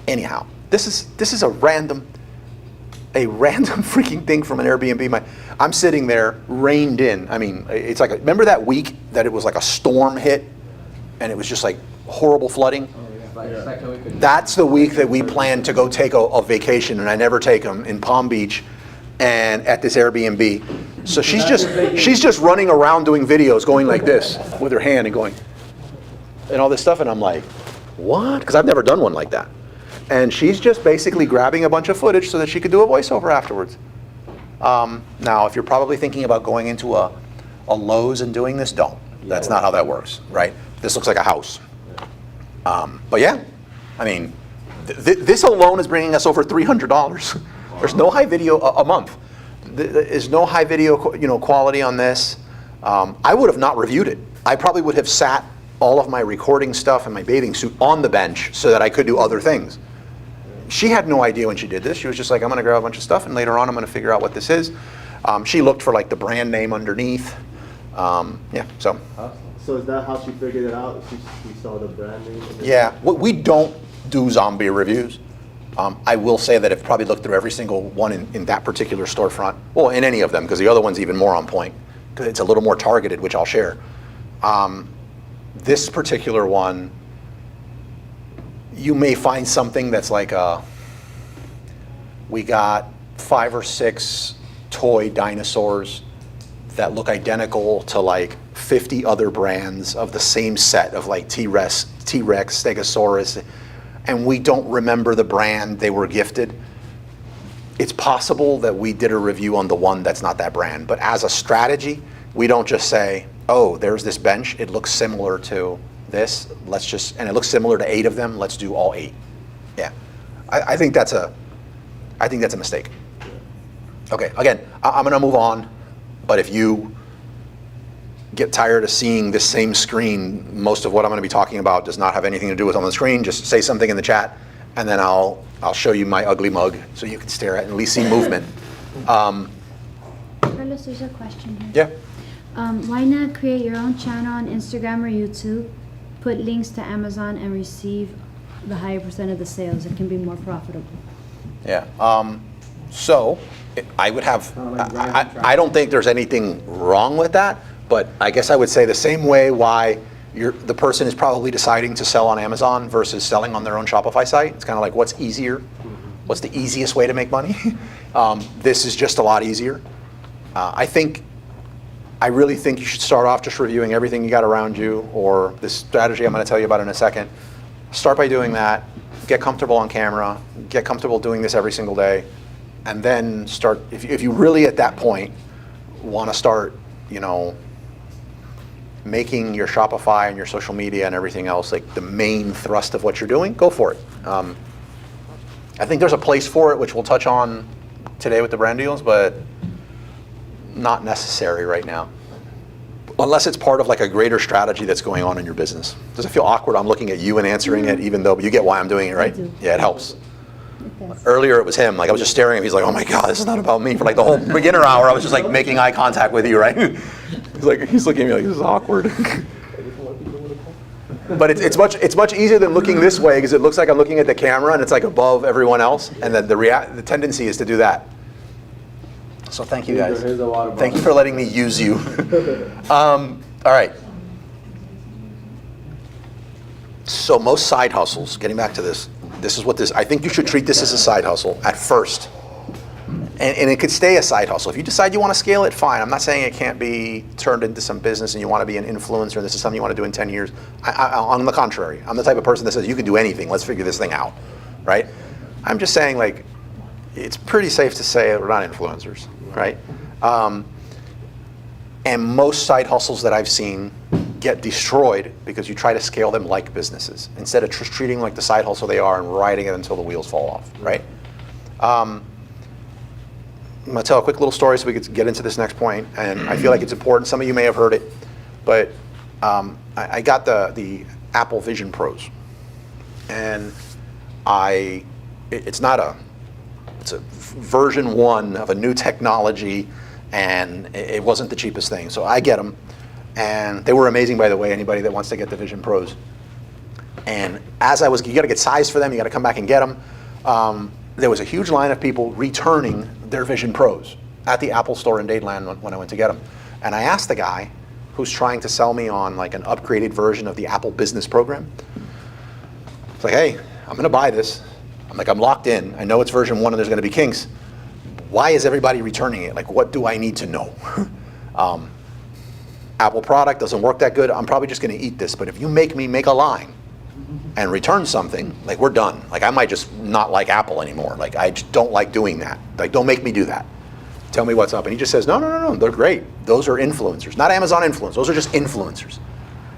Speaker 6: anyhow, this is a random freaking thing from an Airbnb. I'm sitting there, reined in. I mean, it's like remember that week that it was like a storm hit, and it was just like horrible flooding. That's the week that we planned to go take a vacation, and I never take them in Palm Beach and at this Airbnb. So she's just running around doing videos going like this with her hand and going and all this stuff, and I'm like, what? Because I've never done one like that. And she's just basically grabbing a bunch of footage so that she could do a voiceover afterwards. Now, if you're probably thinking about going into a Lowe's and doing this, don't. That's not how that works, right? This looks like a house. But yeah, I mean, this alone is bringing us over $300. There's no high video a month. There's no high video, quality on this. I would have not reviewed it. I probably would have sat all of my recording stuff and my bathing suit on the bench so that I could do other things. She had no idea when she did this. She was just like, I'm going to grab a bunch of stuff, and later on I'm going to figure out what this is. She looked for like the brand name underneath. Yeah, so.
Speaker 12: So is that how she figured it out? She saw the brand name?
Speaker 6: Yeah, we don't do zombie reviews. I will say that I've probably looked through every single one in that particular storefront. Well, in any of them, because the other one's even more on point. Because it's a little more targeted, which I'll share. This particular one, you may find something that's like we got 5 or 6 toy dinosaurs that look identical to like 50 other brands of the same set of like T-Rex, Stegosaurus, and we don't remember the brand they were gifted. It's possible that we did a review on the one that's not that brand, but as a strategy, we don't just say, oh, there's this bench, it looks similar to this, and it looks similar to 8 of them, let's do all 8. Yeah, I think that's a mistake. Okay, again, I'm gonna move on, but if you get tired of seeing this same screen, most of what I'm gonna be talking about does not have anything to do with on the screen, just say something in the chat, and then I'll show you my ugly mug so you can stare at and at least see movement.
Speaker 13: Carlos, there's a question here.
Speaker 6: Yeah.
Speaker 13: Why not create your own channel on Instagram or YouTube, put links to Amazon, and receive the higher percent of the sales? It can be more profitable.
Speaker 6: Yeah. So I would have. I don't think there's anything wrong with that, but I guess I would say the same way why the person is probably deciding to sell on Amazon versus selling on their own Shopify site. It's kind of like what's easier. what's the easiest way to make money? This is just a lot easier. I really think you should start off just reviewing everything you got around you, or this strategy I'm going to tell you about in a second. Start by doing that, get comfortable on camera, get comfortable doing this every single day, and then start, if you really at that point want to start, making your Shopify and your social media and everything else like the main thrust of what you're doing, go for it. I think there's a place for it, which we'll touch on today with the brand deals, but not necessary right now. Unless it's part of like a greater strategy that's going on in your business. Does it feel awkward? I'm looking at you and answering it, even though you get why I'm doing it, right? Yeah, it helps. Earlier it was him. Like I was just staring at him. He's like, "Oh my God, this is not about me." For like the whole beginner hour, I was just like making eye contact with you, right? He's looking at me like, "This is awkward." But it's much easier than looking this way, because it looks like I'm looking at the camera and it's like above everyone else, and then the tendency is to do that. So thank you guys. Thank you for letting me use you. All right. So most side hustles, getting back to this is what I think you should treat this as a side hustle at first. And it could stay a side hustle. If you decide you want to scale it, fine. I'm not saying it can't be turned into some business and you want to be an influencer and this is something you want to do in 10 years. On the contrary, I'm the type of person that says you can do anything. Let's figure this thing out, right? I'm just saying, like, it's pretty safe to say that we're not influencers, right? And most side hustles that I've seen get destroyed because you try to scale them like businesses instead of treating like the side hustle they are and riding it until the wheels fall off, right? I'm going to tell a quick little story so we could get into this next point, and I feel like it's important. Some of you may have heard it, but I got the Apple Vision Pros, and it's a version 1 of a new technology, and it wasn't the cheapest thing, so I get them, and they were amazing, by the way. Anybody that wants to get the Vision Pros, and you got to get size for them, you got to come back and get them. There was a huge line of people returning their Vision Pros at the Apple store in Dadeland when I went to get them. And I asked the guy who's trying to sell me on like an upgraded version of the Apple Business program. It's like, hey, I'm going to buy this. I'm locked in. I know it's version 1 and there's going to be kinks. Why is everybody returning it? Like, what do I need to know? Apple product doesn't work that good. I'm probably just going to eat this. But if you make me make a line and return something, like, we're done. Like, I might just not like Apple anymore. Like, I just don't like doing that. Like, don't make me do that. Tell me what's up. And he just says, no, they're great. Those are influencers, not Amazon influencers. Those are just influencers.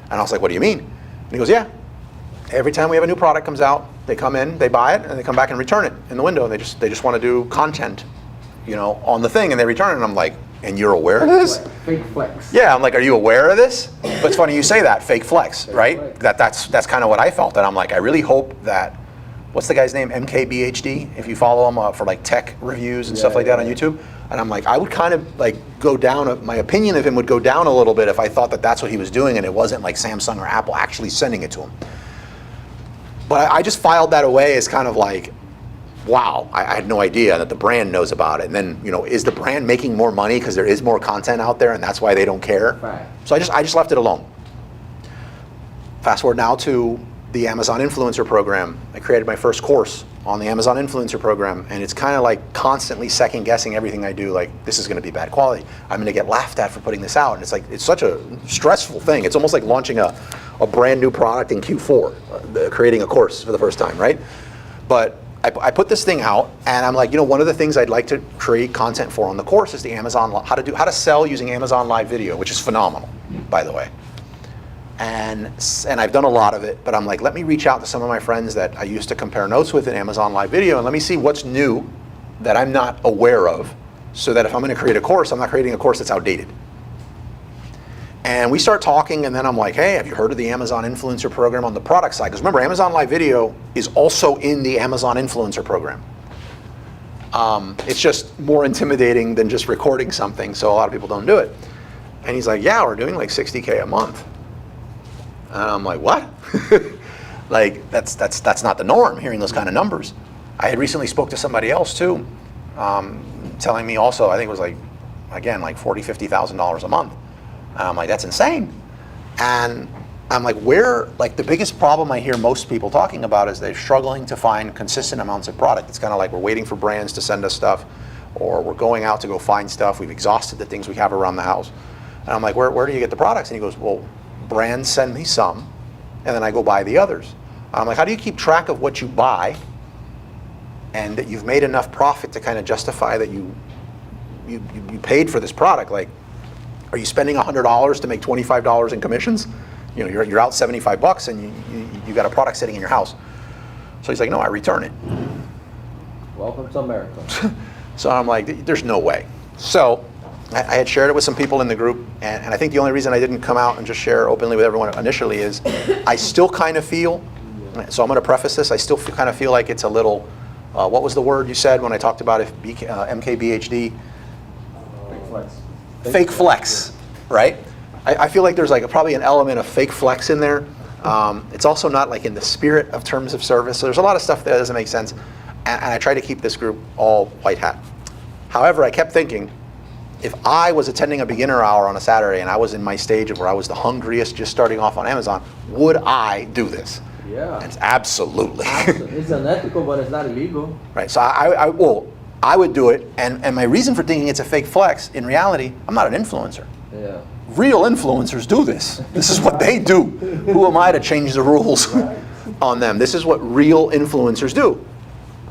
Speaker 6: And I was like, what do you mean? And he goes, yeah. Every time we have a new product comes out, they come in, they buy it, and they come back and return it in the window. And they just want to do content, on the thing, and they return it. And I'm like, and you're aware of this?
Speaker 5: Fake flex.
Speaker 6: Yeah, I'm like, are you aware of this? But it's funny you say that, fake flex, right? That's kind of what I felt. And I'm like, I really hope that, what's the guy's name? MKBHD, if you follow him for like tech reviews and stuff like that on YouTube. And I'm like, I would kind of like go down, my opinion of him would go down a little bit if I thought that that's what he was doing and it wasn't like Samsung or Apple actually sending it to him. But I just filed that away as kind of like, wow, I had no idea that the brand knows about it. And then, is the brand making more money because there is more content out there and that's why they don't care?
Speaker 5: Right.
Speaker 6: So I just left it alone. Fast forward now to the Amazon Influencer Program. I created my first course on the Amazon Influencer Program, and it's kind of like constantly second guessing everything I do. Like, this is going to be bad quality. I'm going to get laughed at for putting this out. And it's like, it's such a stressful thing. It's almost like launching a brand new product in Q4, creating a course for the first time, right? But I put this thing out, and I'm like, one of the things I'd like to create content for on the course is the how to sell using Amazon Live Video, which is phenomenal, by the way. And I've done a lot of it, but I'm like, let me reach out to some of my friends that I used to compare notes with in Amazon Live Video, and let me see what's new that I'm not aware of, so that if I'm going to create a course, I'm not creating a course that's outdated. And we start talking, and then I'm like, hey, have you heard of the Amazon Influencer Program on the product side? Because remember, Amazon Live Video is also in the Amazon Influencer Program. It's just more intimidating than just recording something, so a lot of people don't do it. And he's like, yeah, we're doing like $60K a month. And I'm like, what? Like, that's not the norm, hearing those kind of numbers. I had recently spoke to somebody else too, telling me also, I think it was like, again, like $40,000, $50,000 a month. And I'm like, that's insane. And I'm like, like the biggest problem I hear most people talking about is they're struggling to find consistent amounts of product. It's kind of like we're waiting for brands to send us stuff, or we're going out to go find stuff. We've exhausted the things we have around the house. And I'm like, where do you get the products? And he goes, well, brands send me some, and then I go buy the others. I'm like, how do you keep track of what you buy and that you've made enough profit to kind of justify that you paid for this product? Like, are you spending $100 to make $25 in commissions? You know, you're out $75 and you got a product sitting in your house. So he's like, no, I return it.
Speaker 1: Welcome to America.
Speaker 6: So I'm like, there's no way. So I had shared it with some people in the group, and I think the only reason I didn't come out and just share openly with everyone initially is I still kind of feel, so I'm going to preface this, I still kind of feel like it's a little, what was the word you said when I talked about if MKBHD?
Speaker 8: Fake flex.
Speaker 6: Fake flex, right? I feel like there's like probably an element of fake flex in there. It's also not like in the spirit of terms of service. So there's a lot of stuff that doesn't make sense. And I try to keep this group all white hat. However, I kept thinking, if I was attending a beginner hour on a Saturday and I was in my stage of where I was the hungriest just starting off on Amazon, would I do this?
Speaker 1: Yeah.
Speaker 6: And it's absolutely.
Speaker 1: It's unethical, but it's not illegal.
Speaker 6: Right, so I would do it. And my reason for thinking it's a fake flex, in reality, I'm not an influencer.
Speaker 1: Yeah.
Speaker 6: Real influencers do this. This is what they do. Who am I to change the rules on them? This is what real influencers do.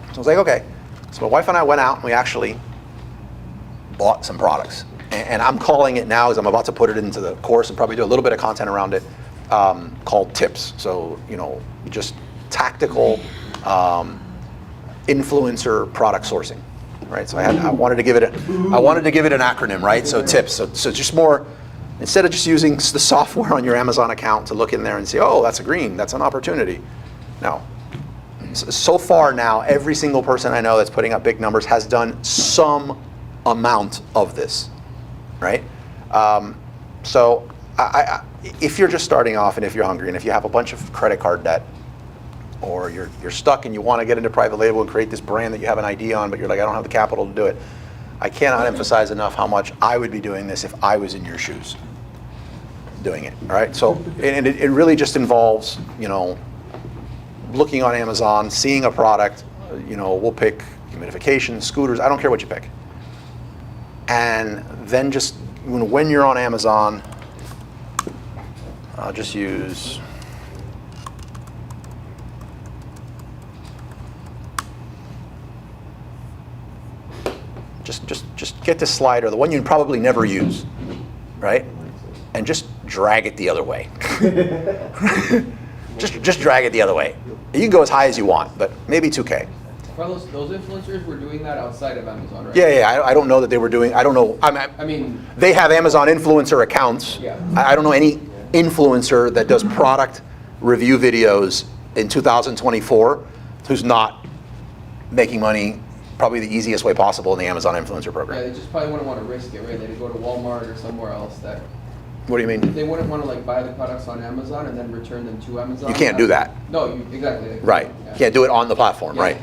Speaker 6: So I was like, okay. So my wife and I went out and we actually bought some products. And I'm calling it now, as I'm about to put it into the course and probably do a little bit of content around it, called tips. So, you know, just tactical influencer product sourcing, right? So I wanted to give it an acronym, right? So tips. So just more, instead of just using the software on your Amazon account to look in there and say, oh, that's a green, that's an opportunity. No. So far now, every single person I know that's putting up big numbers has done some amount of this, right? So if you're just starting off and if you're hungry and if you have a bunch of credit card debt, or you're stuck and you want to get into private label and create this brand that you have an idea on, but you're like, I don't have the capital to do it. I cannot emphasize enough how much I would be doing this if I was in your shoes doing it, all right? So, and it really just involves, you know, looking on Amazon, seeing a product, you know, we'll pick humidification, scooters, I don't care what you pick. And then just, when you're on Amazon, I'll just use, just get this slider, the one you'd probably never use, right? And just drag it the other way. just drag it the other way. You can go as high as you want, but maybe 2K.
Speaker 3: Carlos, those influencers were doing that outside of Amazon, right?
Speaker 6: Yeah. I don't know that they were doing. I don't know. I mean, they have Amazon influencer accounts.
Speaker 3: Yeah.
Speaker 6: I don't know any influencer that does product review videos in 2024 who's not making money probably the easiest way possible in the Amazon influencer program.
Speaker 3: Yeah, they just probably wouldn't want to risk it, right? They'd go to Walmart or somewhere else that.
Speaker 6: What do you mean?
Speaker 3: They wouldn't want to like buy the products on Amazon and then return them to Amazon.
Speaker 6: You can't do that.
Speaker 3: No, exactly.
Speaker 6: Right.
Speaker 3: Yeah.
Speaker 6: You can't do it on the platform,
Speaker 3: Yeah.
Speaker 6: right?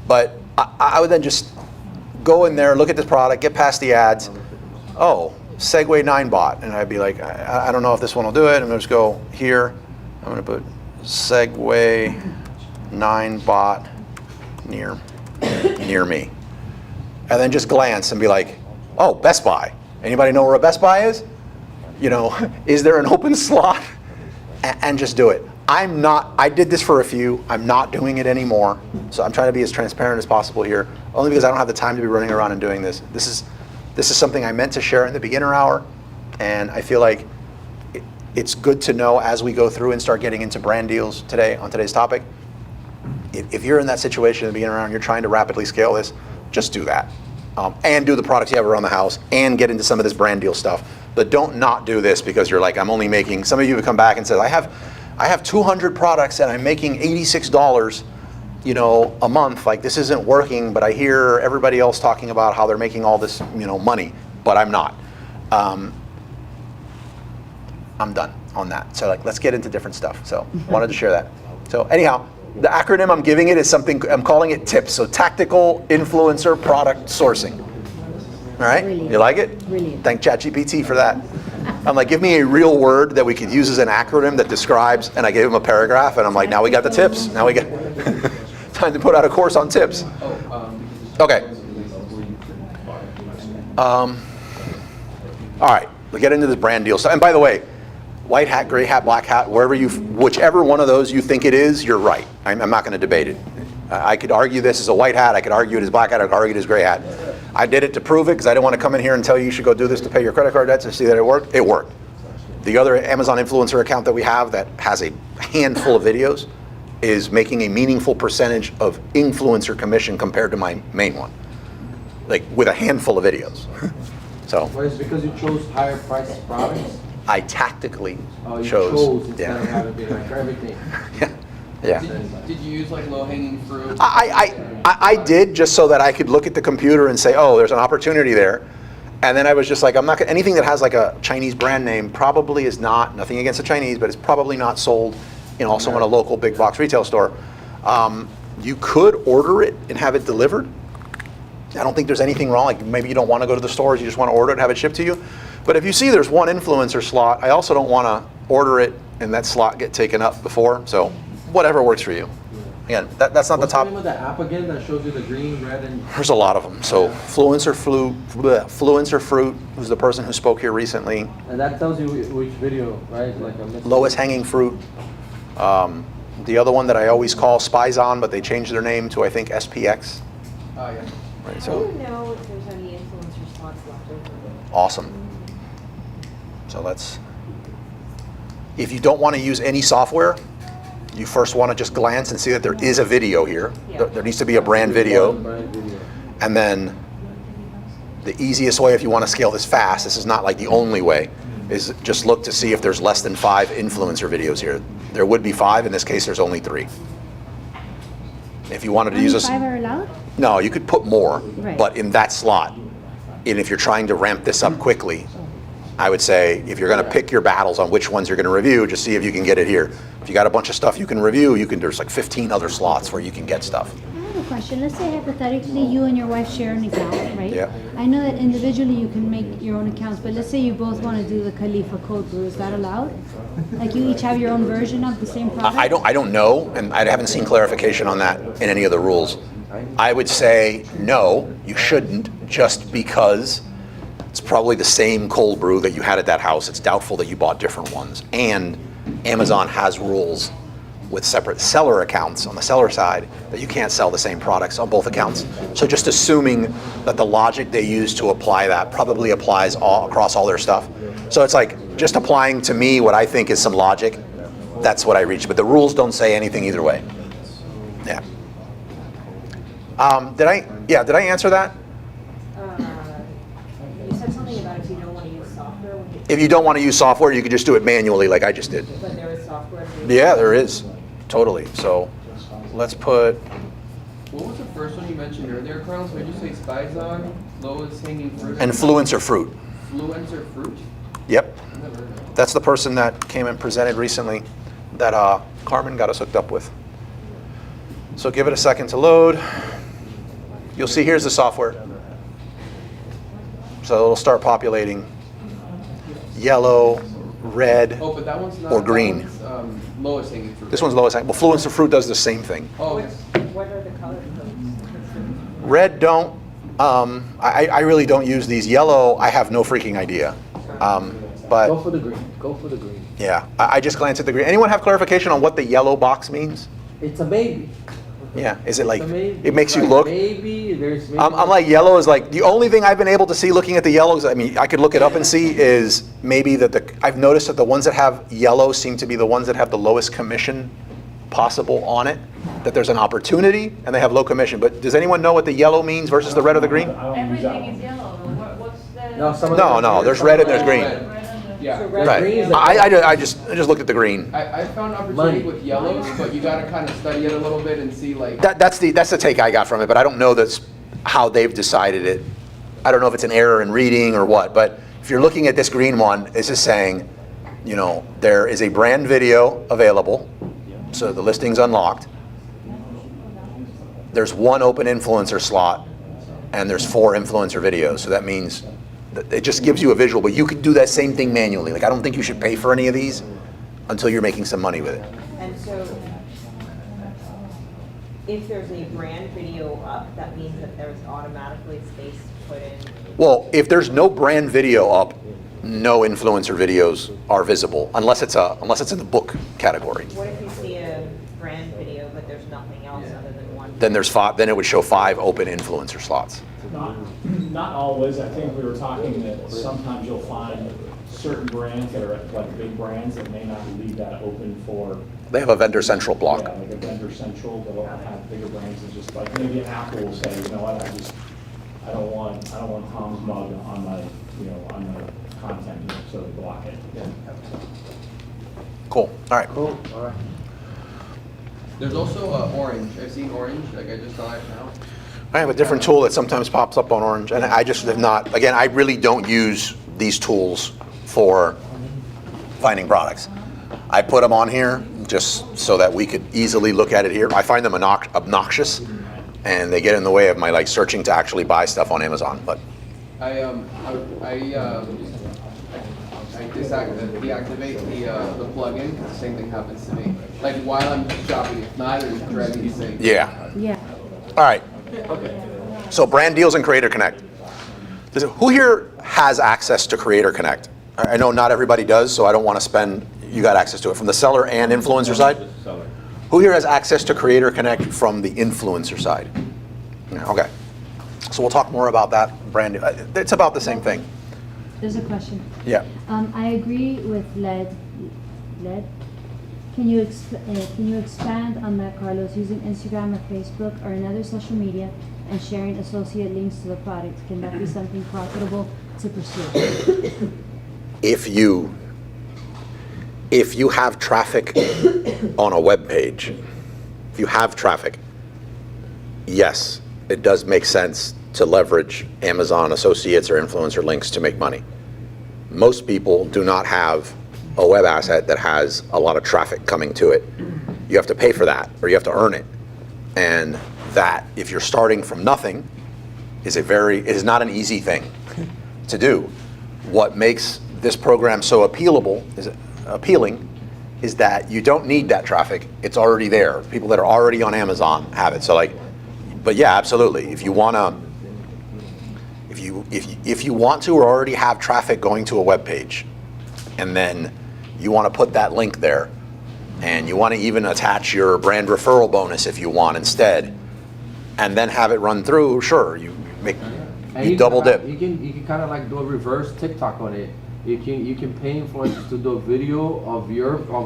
Speaker 6: But I would then just go in there, look at this product, get past the ads. Oh, Segway 9 bot. And I'd be like, I don't know if this one will do it. I'm going to just go here. I'm going to put Segway 9 bot near me. And then just glance and be like, oh, Best Buy. Anybody know where a Best Buy is? You know, is there an open slot? And just do it. I did this for a few. I'm not doing it anymore. So I'm trying to be as transparent as possible here, only because I don't have the time to be running around and doing this. This is something I meant to share in the beginner hour, and I feel like it's good to know as we go through and start getting into brand deals today on today's topic. If you're in that situation in the beginner hour and you're trying to rapidly scale this, just do that. And do the products you have around the house and get into some of this brand deal stuff. But don't not do this because you're like, I'm only making, some of you have come back and said, I have 200 products and I'm making $86, you know, a month. Like, this isn't working, but I hear everybody else talking about how they're making all this, you know, money, but I'm not. I'm done on that. So like, let's get into different stuff. So wanted to share that. So anyhow, the acronym I'm giving it is something, I'm calling it TIPS. So Tactical Influencer Product Sourcing. All right,
Speaker 13: Brilliant.
Speaker 6: you like it?
Speaker 13: Brilliant.
Speaker 6: Thank ChatGPT for that. I'm like, give me a real word that we could use as an acronym that describes, and I gave him a paragraph, and I'm like, now we got the tips. Now we got time to put out a course on tips. Okay. All right, we'll get into this brand deal stuff. And by the way, white hat, gray hat, black hat, whichever one of those you think it is, you're right. I'm not going to debate it. I could argue this as a white hat, I could argue it as black hat, I could argue it as gray hat. I did it to prove it because I didn't want to come in here and tell you you should go do this to pay your credit card debts and see that it worked. It worked. The other Amazon influencer account that we have that has a handful of videos is making a meaningful percentage of influencer commission compared to my main one, like with a handful of videos. So.
Speaker 1: Well, it's because you chose higher priced products?
Speaker 6: I tactically
Speaker 1: You
Speaker 6: chose.
Speaker 1: instead of having it like for everything.
Speaker 6: Yeah.
Speaker 3: Did you use like low-hanging fruit?
Speaker 6: I did, just so that I could look at the computer and say, oh, there's an opportunity there. And then I was just like, I'm not gonna, anything that has like a Chinese brand name probably is not, nothing against the Chinese, but it's probably not sold also in a local big box retail store. You could order it and have it delivered. I don't think there's anything wrong. Like maybe you don't want to go to the stores, you just want to order it and have it shipped to you. But if you see there's one influencer slot, I also don't want to order it and that slot get taken up before. So whatever works for you. Again, that's not the top.
Speaker 1: What's the name of the app again that shows you the green, red, and...
Speaker 6: There's a lot of them. So Fluencer Fruit, who's the person who spoke here recently.
Speaker 1: And that tells you which video, right? Like a
Speaker 6: Lowest hanging fruit. The other one that I always call Spies On, but they changed their name to, I think, SPX.
Speaker 3: Oh, yeah.
Speaker 6: Right,
Speaker 4: I
Speaker 6: so
Speaker 4: don't know if there's any influencer slots left over.
Speaker 6: awesome. So let's, if you don't want to use any software, you first want to just glance and see that there is a video here. There needs to be a brand video. And then the easiest way if you want to scale this fast, this is not like the only way, is just look to see if there's less than 5 influencer videos here. There would be 5, in this case there's only 3. If you wanted to use this,
Speaker 13: 5 are allowed?
Speaker 6: no, you could put more,
Speaker 13: Right.
Speaker 6: but in that slot. And if you're trying to ramp this up quickly, I would say if you're going to pick your battles on which ones you're going to review, just see if you can get it here. If you got a bunch of stuff you can review, there's like 15 other slots where you can get stuff.
Speaker 13: I have a question. Let's say hypothetically you and your wife share an account, right?
Speaker 6: Yeah.
Speaker 13: I know that individually you can make your own accounts, but let's say you both want to do the Khalifa cold brew. Is that allowed? Like you each have your own version of the same product?
Speaker 6: I don't know, and I haven't seen clarification on that in any of the rules. I would say no, you shouldn't, just because it's probably the same cold brew that you had at that house. It's doubtful that you bought different ones. And Amazon has rules with separate seller accounts on the seller side that you can't sell the same products on both accounts. So just assuming that the logic they use to apply that probably applies across all their stuff. So it's like just applying to me what I think is some logic, that's what I reach. But the rules don't say anything either way. Yeah. Did I answer that?
Speaker 4: You said something about if you don't want to use software.
Speaker 6: If you don't want to use software, you could just do it manually like I just did.
Speaker 4: But there is software.
Speaker 6: Yeah, there is. Totally. So let's put,
Speaker 3: What was the first one you mentioned earlier, Carlos? What did you say? Spies On, lowest hanging fruit?
Speaker 6: Influencer Fruit.
Speaker 3: Influencer fruit?
Speaker 6: Yep.
Speaker 3: I've never heard of that.
Speaker 6: That's the person that came and presented recently that Carmen got us hooked up with. So give it a second to load. You'll see here's the software. So it'll start populating yellow, red,
Speaker 3: Oh, but that one's not.
Speaker 6: or green.
Speaker 3: That one's, lowest hanging fruit.
Speaker 6: This one's lowest hanging. Well, Fluencer Fruit does the same thing.
Speaker 3: Oh, okay.
Speaker 4: What are the colors?
Speaker 6: Red don't. I really don't use these. Yellow, I have no freaking idea. But
Speaker 1: Go for the green. Go for the green.
Speaker 6: yeah, I just glanced at the green. Anyone have clarification on what the yellow box means?
Speaker 1: It's a baby.
Speaker 6: Yeah, is it like,
Speaker 1: It's a baby.
Speaker 6: it makes you
Speaker 1: Like
Speaker 6: look?
Speaker 1: Baby, there's maybe
Speaker 6: I'm like, yellow is like, the only thing I've been able to see looking at the yellows, I mean, I could look it up and see, is maybe that I've noticed that the ones that have yellow seem to be the ones that have the lowest commission possible on it, that there's an opportunity and they have low commission. But does anyone know what the yellow means versus the red or the green?
Speaker 10: I don't use that
Speaker 11: Everything is
Speaker 10: one.
Speaker 11: yellow, though. What's the?
Speaker 1: No, some of
Speaker 6: No,
Speaker 1: them-
Speaker 6: no, there's red and there's green.
Speaker 3: Yeah.
Speaker 6: Right.
Speaker 1: green is
Speaker 6: I just looked at the green.
Speaker 3: I found opportunity with yellows, but you gotta kind of study it a little bit and see like.
Speaker 6: That's the take I got from it, but I don't know that's how they've decided it. I don't know if it's an error in reading or what, but if you're looking at this green one, it's just saying, there is a brand video available, so the listing's unlocked. There's one open influencer slot, and there's 4 influencer videos, so that means It just gives you a visual, but you could do that same thing manually. Like, I don't think you should pay for any of these until you're making some money with it.
Speaker 4: And so, if there's a brand video up, that means that there's automatically space put in.
Speaker 6: Well, if there's no brand video up, no influencer videos are visible unless it's in the book category.
Speaker 4: What if you see a brand video, but there's nothing else other than one?
Speaker 6: Then then it would show 5 open influencer slots.
Speaker 10: Not always. I think we were talking that sometimes you'll find certain brands that are like big brands that may not leave that open for.
Speaker 6: They have a vendor central block.
Speaker 10: Yeah, like a vendor central that'll have bigger brands. It's just like maybe an Apple will say, you know what, I don't want Tom's mug on my, on the content, so they block it. Yeah.
Speaker 6: Cool. All right.
Speaker 1: Cool, all right. There's also Orange. I've seen Orange, like I just saw it now.
Speaker 6: I have a different tool that sometimes pops up on Orange, and I just have not, again, I really don't use these tools for finding products. I put them on here just so that we could easily look at it here. I find them obnoxious, and they get in the way of my searching to actually buy stuff on Amazon. But
Speaker 1: I deactivate the plugin. The same thing happens to me. Like while I'm shopping, if not, it's dragging these things.
Speaker 6: yeah.
Speaker 13: Yeah.
Speaker 6: All right.
Speaker 1: Okay.
Speaker 6: So brand deals and Creator Connect. Who here has access to Creator Connect? I know not everybody does, so I don't want to spend. You got access to it from the seller and influencer side?
Speaker 8: Seller.
Speaker 6: Who here has access to Creator Connect from the influencer side? Yeah, okay. So we'll talk more about that brand. It's about the same thing.
Speaker 13: There's a question.
Speaker 6: Yeah.
Speaker 13: I agree with LED. Can you expand on that, Carlos? Using Instagram or Facebook or another social media and sharing associate links to the product, can that be something profitable to pursue?
Speaker 6: If you have traffic on a web page, if you have traffic, yes, it does make sense to leverage Amazon associates or influencer links to make money. Most people do not have a web asset that has a lot of traffic coming to it. You have to pay for that, or you have to earn it. And that, if you're starting from nothing, it is not an easy thing to do. What makes this program so appealing is that you don't need that traffic. It's already there. People that are already on Amazon have it. So but yeah, absolutely. If you want to or already have traffic going to a web page, and then you want to put that link there, and you want to even attach your brand referral bonus if you want instead, and then have it run through, sure, you double dip.
Speaker 1: You can kind of like do a reverse TikTok on it. You can pay influencers to do a video of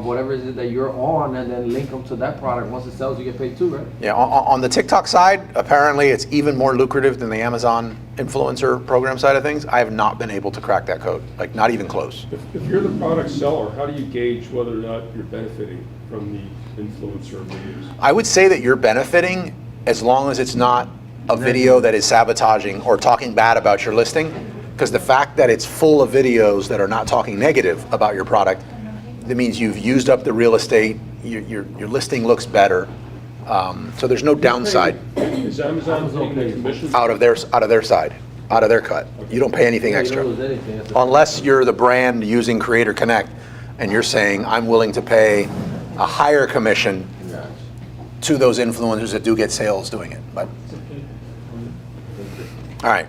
Speaker 1: whatever it is that you're on, and then link them to that product. Once it sells, you get paid too, right?
Speaker 6: Yeah, on the TikTok side, apparently it's even more lucrative than the Amazon influencer program side of things. I have not been able to crack that code, like not even close.
Speaker 9: If you're the product seller, how do you gauge whether or not you're benefiting from the influencer videos?
Speaker 6: I would say that you're benefiting as long as it's not a video that is sabotaging or talking bad about your listing. Because the fact that it's full of videos that are not talking negative about your product, that means you've used up the real estate, your listing looks better. So there's no downside.
Speaker 9: Is Amazon taking the commission?
Speaker 6: Out of their side, out of their cut. You don't pay anything extra.
Speaker 1: You don't lose anything.
Speaker 6: Unless you're the brand using Creator Connect and you're saying, I'm willing to pay a higher commission to those influencers that do get sales doing it. But all right.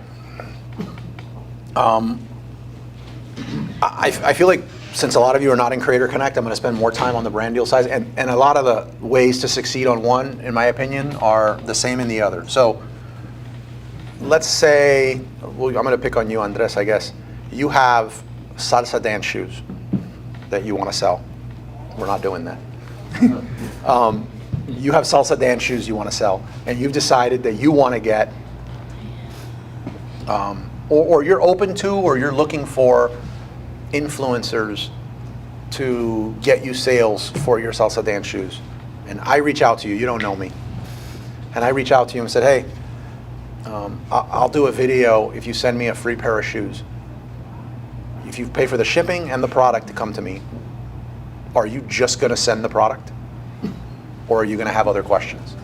Speaker 6: I feel like since a lot of you are not in Creator Connect, I'm going to spend more time on the brand deal side. And a lot of the ways to succeed on one, in my opinion, are the same in the other. So let's say, well, I'm going to pick on you, Andres, I guess. You have salsa dance shoes that you want to sell. We're not doing that. You have salsa dance shoes you want to sell, and you've decided that you want to get or you're open to, or you're looking for influencers to get you sales for your salsa dance shoes. And I reach out to you, you don't know me. And I reach out to you and said, hey, I'll do a video if you send me a free pair of shoes. If you pay for the shipping and the product to come to me, are you just gonna send the product? Or are you gonna have other questions?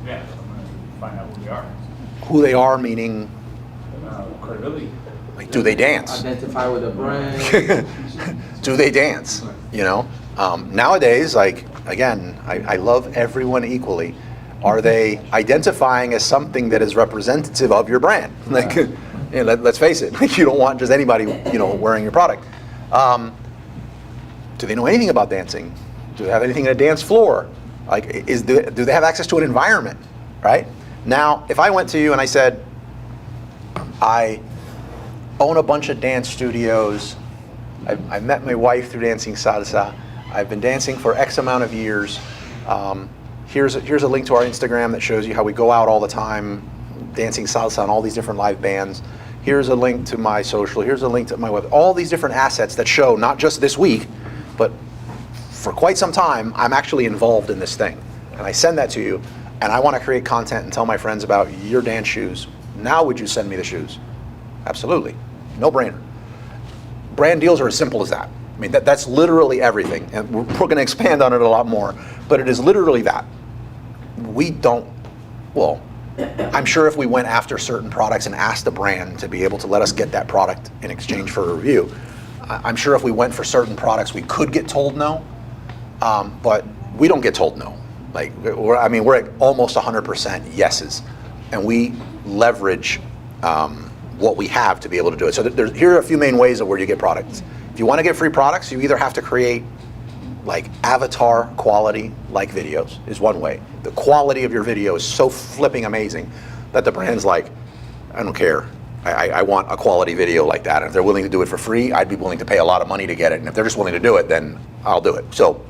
Speaker 10: Yeah, I'm gonna find out who they are.
Speaker 6: Who they are, meaning?
Speaker 9: credibility.
Speaker 6: Like, do they dance?
Speaker 1: Identify with a brand.
Speaker 6: Do they dance? You know, nowadays, like, again, I love everyone equally. Are they identifying as something that is representative of your brand? Like, you know, let's face it, like, you don't want just anybody, you know, wearing your product. Do they know anything about dancing? Do they have anything in a dance floor? Like, do they have access to an environment, right? Now, if I went to you and I said, I own a bunch of dance studios, I met my wife through dancing salsa, I've been dancing for X amount of years, here's a link to our Instagram that shows you how we go out all the time, dancing salsa on all these different live bands, here's a link to my social, here's a link to my web, all these different assets that show not just this week, but for quite some time, I'm actually involved in this thing. And I send that to you, and I want to create content and tell my friends about your dance shoes. Now would you send me the shoes? Absolutely. No brainer. Brand deals are as simple as that. I mean, that's literally everything. And we're going to expand on it a lot more, but it is literally that. We don't, well, I'm sure if we went after certain products and asked the brand to be able to let us get that product in exchange for a review, I'm sure if we went for certain products, we could get told no, but we don't get told no. Like, we're at almost 100% yeses, and we leverage what we have to be able to do it. So here are a few main ways of where you get products. If you want to get free products, you either have to create like avatar quality like videos is one way. The quality of your video is so flipping amazing that the brand's like, I don't care. I want a quality video like that. And if they're willing to do it for free, I'd be willing to pay a lot of money to get it. And if they're just willing to do it, then I'll do it. So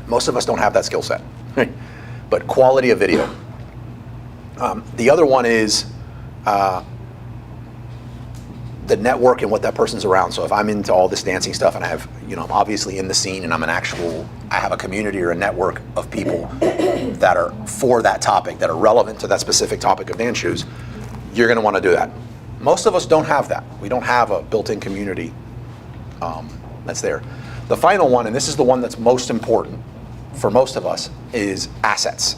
Speaker 6: most of us don't have that skill set. But quality of video. The other one is the network and what that person's around. So if I'm into all this dancing stuff and I have, you know, I'm obviously in the scene and I have a community or a network of people that are for that topic, that are relevant to that specific topic of dance shoes, you're going to want to do that. Most of us don't have that. We don't have a built-in community that's there. The final one, and this is the one that's most important for most of us, is assets.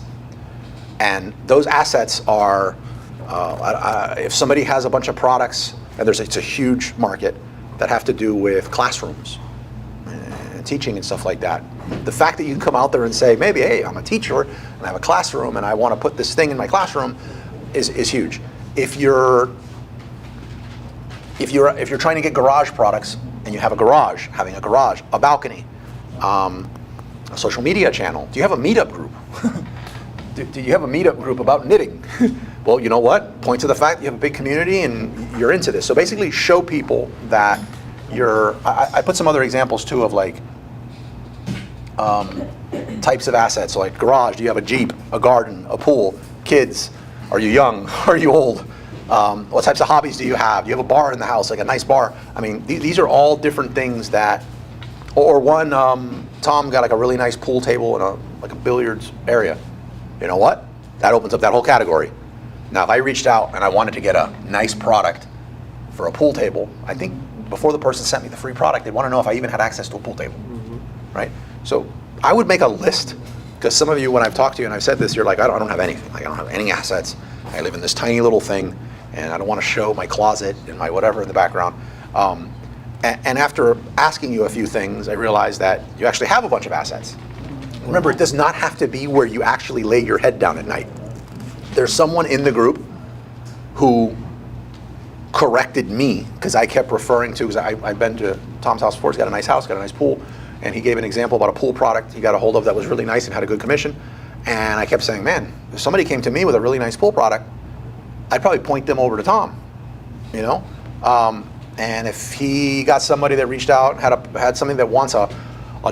Speaker 6: And those assets are, if somebody has a bunch of products, and it's a huge market that have to do with classrooms and teaching and stuff like that. The fact that you can come out there and say, maybe, hey, I'm a teacher and I have a classroom and I want to put this thing in my classroom is huge. If you're trying to get garage products and you have a garage, having a garage, a balcony, a social media channel, do you have a meetup group? Do you have a meetup group about knitting? Well, you know what? Point to the fact that you have a big community and you're into this. So basically show people that I put some other examples too of like types of assets, like garage, do you have a Jeep, a garden, a pool, kids, are you young, are you old? What types of hobbies do you have? Do you have a bar in the house, like a nice bar? I mean, these are all different things that, or one, Tom got like a really nice pool table and like a billiards area. You know what? That opens up that whole category. Now, if I reached out and I wanted to get a nice product for a pool table, I think before the person sent me the free product, they'd want to know if I even had access to a pool table, right? So I would make a list, because some of you, when I've talked to you and I've said this, you're like, I don't have anything. Like, I don't have any assets. I live in this tiny little thing, and I don't want to show my closet and my whatever in the background. And after asking you a few things, I realized that you actually have a bunch of assets. Remember, it does not have to be where you actually lay your head down at night. There's someone in the group who corrected me, because I kept referring to, because I've been to Tom's house before. He's got a nice house, got a nice pool, and he gave an example about a pool product he got a hold of that was really nice and had a good commission. And I kept saying, man, if somebody came to me with a really nice pool product, I'd probably point them over to Tom, you know? And if he got somebody that reached out, had something that wants a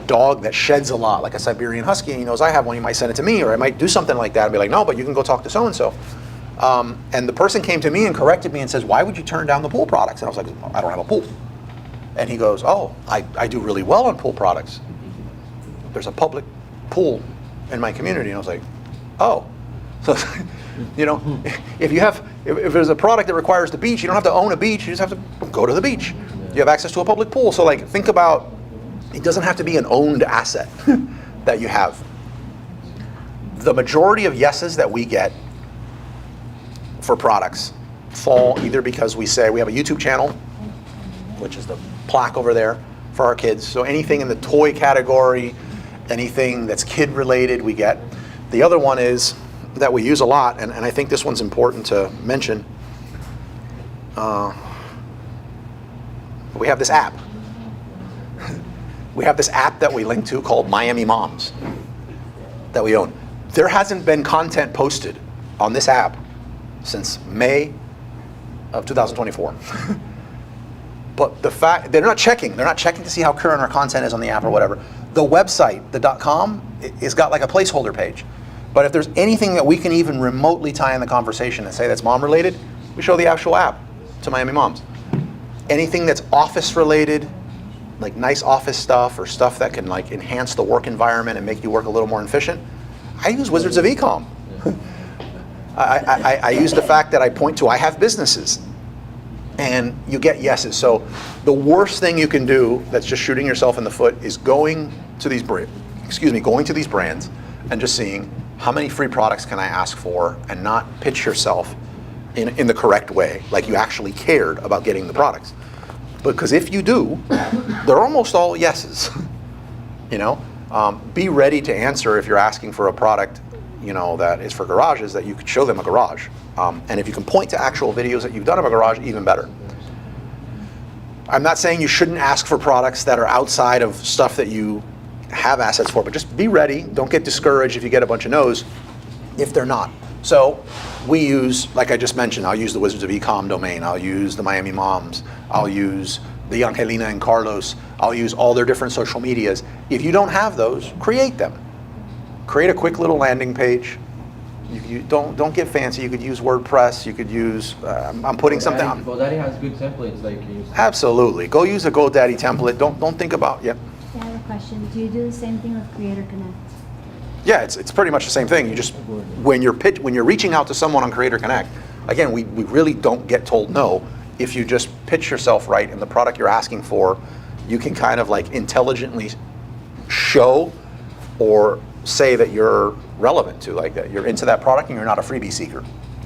Speaker 6: dog that sheds a lot, like a Siberian Husky, and he knows I have one, he might send it to me, or I might do something like that and be like, no, but you can go talk to so-and-so. And the person came to me and corrected me and says, why would you turn down the pool products? And I was like, I don't have a pool. And he goes, oh, I do really well on pool products. There's a public pool in my community. And I was like, oh. So, you know, if there's a product that requires the beach, you don't have to own a beach, you just have to go to the beach. You have access to a public pool. So like, think about, it doesn't have to be an owned asset that you have. The majority of yeses that we get for products fall either because we say we have a YouTube channel, which is the plaque over there for our kids. So anything in the toy category, anything that's kid related, we get. The other one is that we use a lot, and I think this one's important to mention. We have this app. We have this app that we link to called Miami Moms that we own. There hasn't been content posted on this app since May of 2024. But the fact, they're not checking to see how current our content is on the app or whatever. The website, the .com, has got like a placeholder page. But if there's anything that we can even remotely tie in the conversation and say that's mom related, we show the actual app to Miami Moms. Anything that's office related, like nice office stuff or stuff that can like enhance the work environment and make you work a little more efficient, I use Wizards of Ecom. I use the fact that I point to I have businesses, and you get yeses. So the worst thing you can do that's just shooting yourself in the foot is going to these brands and just seeing how many free products can I ask for, and not pitch yourself in the correct way, like you actually cared about getting the products. Because if you do, they're almost all yeses. You know, be ready to answer if you're asking for a product, you know, that is for garages, that you could show them a garage. And if you can point to actual videos that you've done of a garage, even better. I'm not saying you shouldn't ask for products that are outside of stuff that you have assets for, but just be ready. Don't get discouraged if you get a bunch of no's if they're not. So we use, like I just mentioned, I'll use the Wizards of Ecom domain. I'll use the Miami Moms. I'll use the Angelina and Carlos. I'll use all their different social medias. If you don't have those, create them. Create a quick little landing page. You don't get fancy. You could use WordPress. You could use, I'm putting something on.
Speaker 1: GoDaddy has good templates like you.
Speaker 6: Absolutely. Go use a GoDaddy template. Don't think about, yep.
Speaker 13: I have a question. Do you do the same thing with Creator Connect?
Speaker 6: Yeah, it's pretty much the same thing. You just, when you're reaching out to someone on Creator Connect, again, we really don't get told no. If you just pitch yourself right and the product you're asking for, you can kind of like intelligently show or say that you're relevant to, like that you're into that product and you're not a freebie seeker.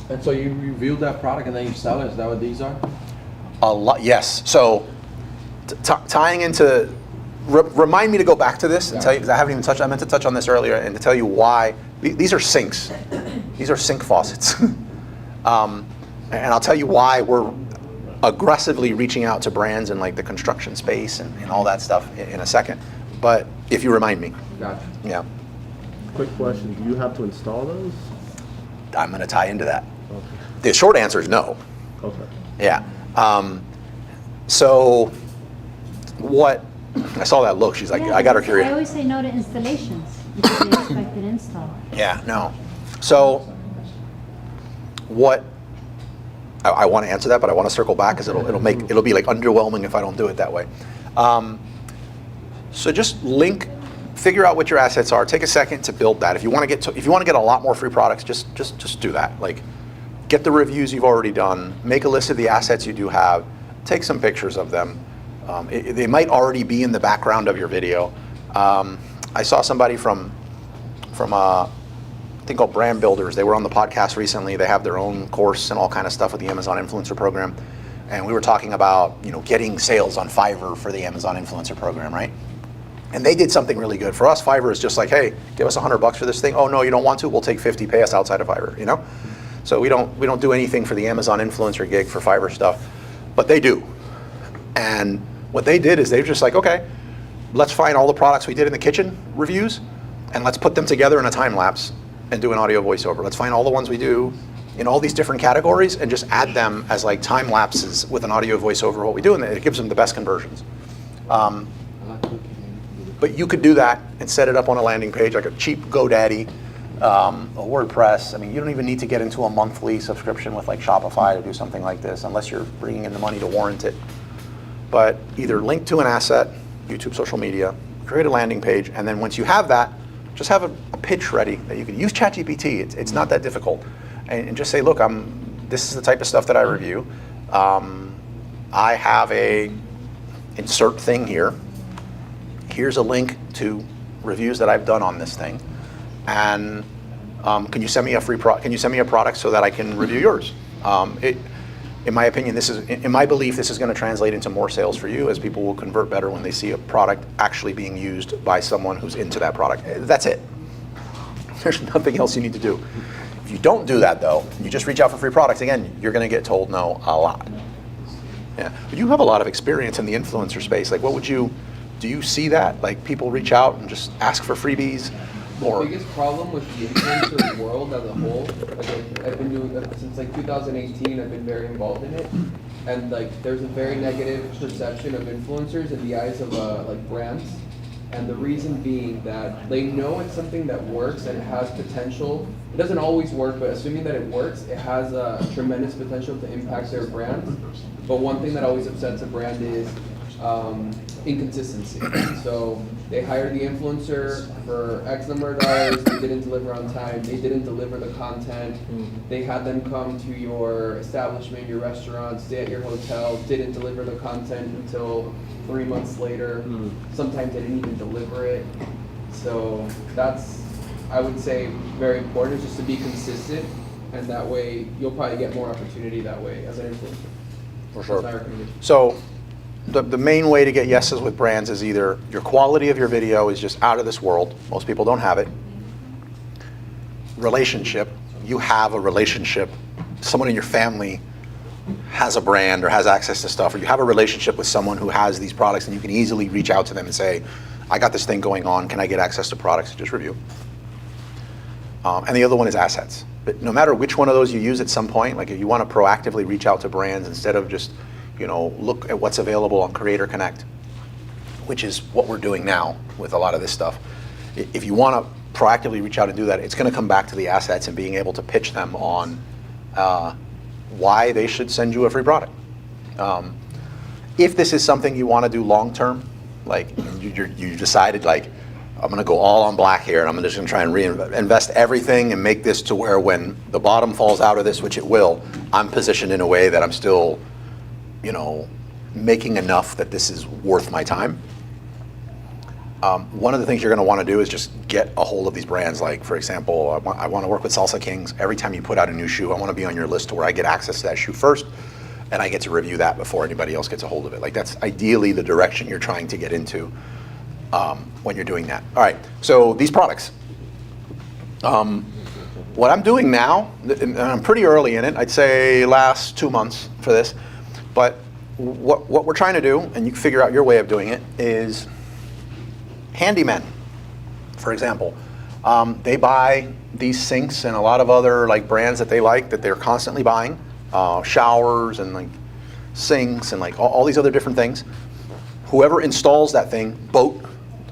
Speaker 1: And so you review that product and then you sell it. Is that what these are?
Speaker 6: A lot, yes. So tying into, remind me to go back to this and tell you, because I haven't even touched, I meant to touch on this earlier, and to tell you why. These are sinks. These are sink faucets. And I'll tell you why we're aggressively reaching out to brands in like the construction space and all that stuff in a second. But if you remind me.
Speaker 1: Gotcha.
Speaker 6: Yeah.
Speaker 12: Quick question, do you have to install those?
Speaker 6: I'm going to tie into that.
Speaker 12: Okay.
Speaker 6: The short answer is no.
Speaker 12: Okay.
Speaker 6: Yeah. So what, I saw that look, she's like,
Speaker 13: Yeah,
Speaker 6: I got her
Speaker 13: I
Speaker 6: curious.
Speaker 13: always say no to installations because they expect an install.
Speaker 6: Yeah, no. So what, I want to answer that, but I want to circle back because it'll be like underwhelming if I don't do it that way. So just figure out what your assets are. Take a second to build that. If you want to get a lot more free products, just do that. Like, get the reviews you've already done. Make a list of the assets you do have. Take some pictures of them. They might already be in the background of your video. I saw somebody from a thing called Brand Builders. They were on the podcast recently. They have their own course and all kind of stuff with the Amazon Influencer Program. And we were talking about, getting sales on Fiverr for the Amazon Influencer Program, right? And they did something really good. For us, Fiverr is just like, hey, give us $100 for this thing. Oh no, you don't want to? We'll take 50. Pay us outside of Fiverr. So we don't do anything for the Amazon influencer gig for Fiverr stuff, but they do. And what they did is they were just like, okay, let's find all the products we did in the kitchen reviews, and let's put them together in a time lapse and do an audio voiceover. Let's find all the ones we do in all these different categories and just add them as like time lapses with an audio voiceover of what we do, and it gives them the best conversions. But you could do that and set it up on a landing page, like a cheap GoDaddy, a WordPress. I mean, you don't even need to get into a monthly subscription with like Shopify to do something like this, unless you're bringing in the money to warrant it. But either link to an asset, YouTube, social media, create a landing page, and then once you have that, just have a pitch ready that you can use ChatGPT. It's not that difficult, and just say, look, this is the type of stuff that I review. I have a insert thing here. Here's a link to reviews that I've done on this thing, and can you send me a free Can you send me a product so that I can review yours? in my opinion, this is, in my belief, this is going to translate into more sales for you, as people will convert better when they see a product actually being used by someone who's into that product. That's it. There's nothing else you need to do. If you don't do that though, you just reach out for free products, again, you're going to get told no a lot. Yeah, but you have a lot of experience in the influencer space. Like, what would you, do you see that? Like, people reach out and just ask for freebies?
Speaker 1: The biggest problem with the influencer world as a whole, like I've been doing that since like 2018. I've been very involved in it, and like there's a very negative perception of influencers in the eyes of like brands, and the reason being that they know it's something that works and it has potential. It doesn't always work, but assuming that it works, it has a tremendous potential to impact their brand. But one thing that always upsets a brand is inconsistency. So they hired the influencer for X number of dollars, they didn't deliver on time, they didn't deliver the content, they had them come to your establishment, your restaurant, stay at your hotel, didn't deliver the content until 3 months later. Sometimes they didn't even deliver it. So that's, I would say, very important, just to be consistent, and that way you'll probably get more opportunity that way as an influencer.
Speaker 6: For sure.
Speaker 1: That's my recommendation.
Speaker 6: So the main way to get yeses with brands is either your quality of your video is just out of this world. Most people don't have it. Relationship, you have a relationship. Someone in your family has a brand or has access to stuff, or you have a relationship with someone who has these products, and you can easily reach out to them and say, I got this thing going on, can I get access to products? Just review. And the other one is assets. But no matter which one of those you use at some point, like if you want to proactively reach out to brands instead of just, you know, look at what's available on Creator Connect, which is what we're doing now with a lot of this stuff. If you want to proactively reach out and do that, it's going to come back to the assets and being able to pitch them on why they should send you a free product. If this is something you want to do long term, like you decided like, I'm going to go all on black here, and I'm just going to try and reinvest everything and make this to where when the bottom falls out of this, which it will, I'm positioned in a way that I'm still, you know, making enough that this is worth my time. One of the things you're going to want to do is just get a hold of these brands. Like, for example, I want to work with Salsa Kings. Every time you put out a new shoe, I want to be on your list to where I get access to that shoe first, and I get to review that before anybody else gets a hold of it. Like, that's ideally the direction you're trying to get into when you're doing that. All right, so these products. What I'm doing now, and I'm pretty early in it, I'd say last 2 months for this, but what we're trying to do, and you can figure out your way of doing it, is handymen, for example. They buy these sinks and a lot of other like brands that they like, that they're constantly buying, showers and like sinks and like all these other different things. Whoever installs that thing,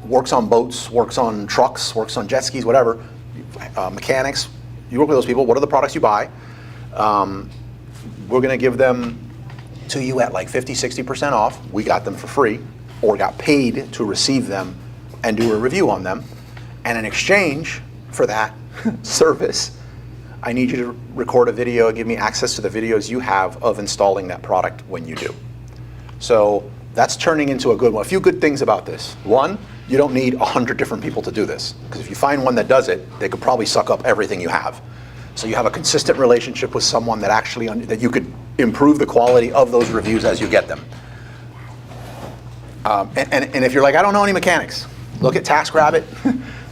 Speaker 6: works on boats, works on trucks, works on jet skis, whatever, mechanics, you work with those people. What are the products you buy? We're gonna give them to you at like 50-60% off. We got them for free, or got paid to receive them and do a review on them. And in exchange for that service, I need you to record a video and give me access to the videos you have of installing that product when you do. So that's turning into a good one. A few good things about this. One, you don't need 100 different people to do this, because if you find one that does it, they could probably suck up everything you have. So you have a consistent relationship with someone that actually, that you could improve the quality of those reviews as you get them. And if you're like, I don't know any mechanics, look at TaskRabbit,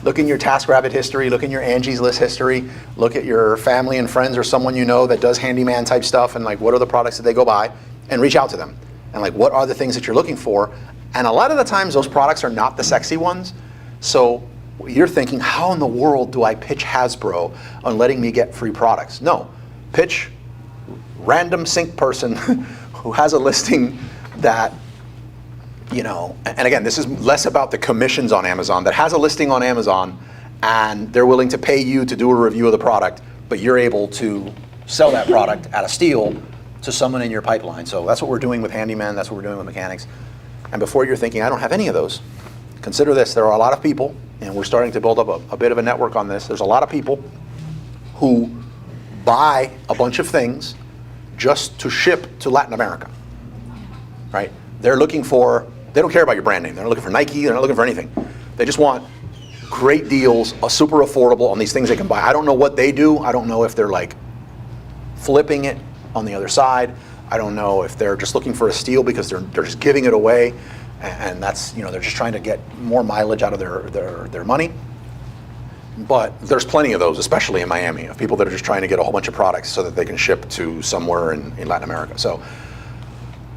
Speaker 6: look in your TaskRabbit history, look in your Angie's List history, look at your family and friends or someone you know that does handyman type stuff, and like, what are the products that they go buy, and reach out to them. And like, what are the things that you're looking for? And a lot of the times those products are not the sexy ones. So you're thinking, how in the world do I pitch Hasbro on letting me get free products? No, pitch random sink person who has a listing that, you know, and again, this is less about the commissions on Amazon, that has a listing on Amazon and they're willing to pay you to do a review of the product, but you're able to sell that product at a steal to someone in your pipeline. So that's what we're doing with handyman, that's what we're doing with mechanics. And before you're thinking, I don't have any of those, consider this. There are a lot of people, and we're starting to build up a bit of a network on this. There's a lot of people who buy a bunch of things just to ship to Latin America, right? They're looking for, they don't care about your brand name. They're not looking for Nike, they're not looking for anything. They just want great deals, super affordable on these things they can buy. I don't know what they do. I don't know if they're like flipping it on the other side. I don't know if they're just looking for a steal because they're just giving it away, and that's, you know, they're just trying to get more mileage out of their money. But there's plenty of those, especially in Miami, of people that are just trying to get a whole bunch of products so that they can ship to somewhere in Latin America. So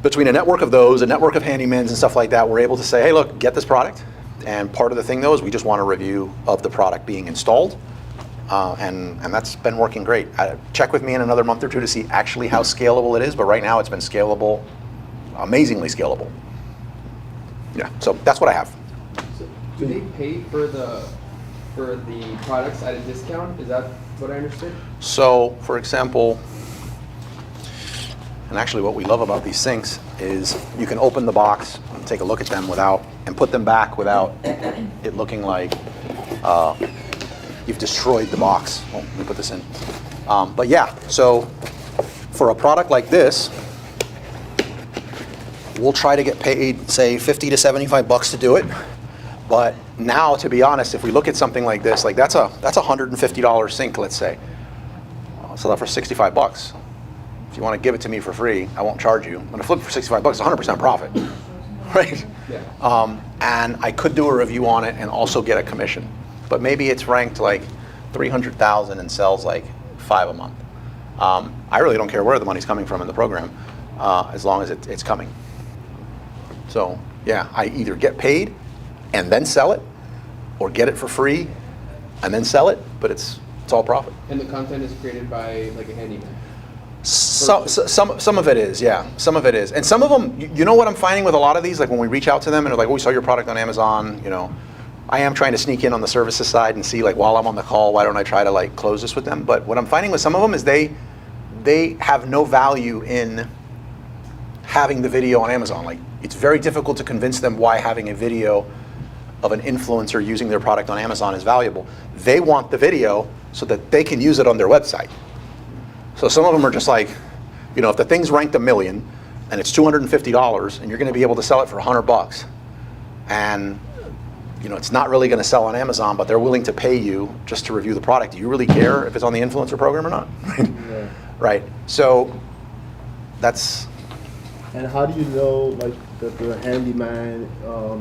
Speaker 6: between a network of those, a network of handymans and stuff like that, we're able to say, hey, look, get this product. And part of the thing, though, is we just want a review of the product being installed. And that's been working great. Check with me in another month or two to see actually how scalable it is, but right now it's been scalable, amazingly scalable. Yeah, so that's what I have.
Speaker 14: So do they pay for the products at a discount? Is that what I understood?
Speaker 6: So, for example, and actually what we love about these sinks is you can open the box and take a look at them and put them back without it looking like you've destroyed the box. Oh, let me put this in. But yeah, so for a product like this, we'll try to get paid, say, 50 to 75 bucks to do it. But now, to be honest, if we look at something like this, like that's a $150 sink, let's say. So that for 65 bucks. If you want to give it to me for free, I won't charge you. When I flip it for 65 bucks, it's 100% profit, right?
Speaker 14: Yeah.
Speaker 6: And I could do a review on it and also get a commission. But maybe it's ranked like 300,000 and sells like 5 a month. I really don't care where the money's coming from in the program, as long as it's coming. So yeah, I either get paid and then sell it, or get it for free and then sell it, but it's all profit.
Speaker 14: And the content is created by like a handyman?
Speaker 6: Some of it is, yeah. Some of it is. And some of them, you know what I'm finding with a lot of these, like when we reach out to them and they're like, oh, we saw your product on Amazon, you know, I am trying to sneak in on the services side and see, like, while I'm on the call, why don't I try to like close this with them? But what I'm finding with some of them is they have no value in having the video on Amazon. Like, it's very difficult to convince them why having a video of an influencer using their product on Amazon is valuable. They want the video so that they can use it on their website. So some of them are just like, you know, if the thing's ranked 1 million and it's $250 and you're going to be able to sell it for 100 bucks, and you know, it's not really going to sell on Amazon, but they're willing to pay you just to review the product. Do you really care if it's on the influencer program or not?
Speaker 12: Yeah.
Speaker 6: Right. So that's.
Speaker 12: And how do you know, like, that the handyman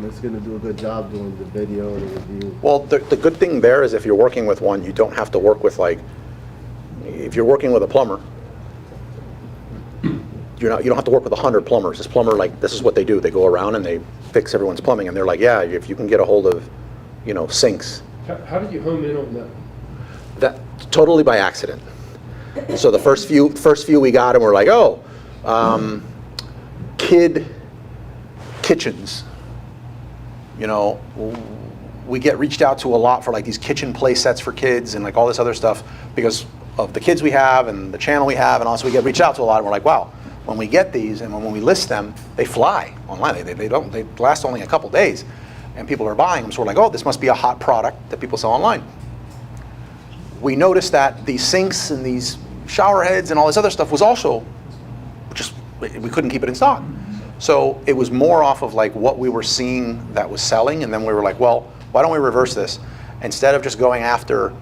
Speaker 12: is going to do a good job doing the video, the review?
Speaker 6: Well, the good thing there is if you're working with one, you don't have to work with, like, if you're working with a plumber, you don't have to work with 100 plumbers. This plumber, like, this is what they do. They go around and they fix everyone's plumbing, and they're like, yeah, if you can get a hold of, you know, sinks.
Speaker 9: How did you home in on that?
Speaker 6: That totally by accident. So the first few we got, and we're like, oh, kid kitchens. You know, we get reached out to a lot for like these kitchen play sets for kids and like all this other stuff because of the kids we have and the channel we have, and also we get reached out to a lot, and we're like, wow, when we get these and when we list them, they fly online. They last only a couple days, and people are buying them. So we're like, oh, this must be a hot product that people sell online. We noticed that these sinks and these shower heads and all this other stuff was also just, we couldn't keep it in stock. So it was more off of like what we were seeing that was selling, and then we were like, well, why don't we reverse this? Instead of just going after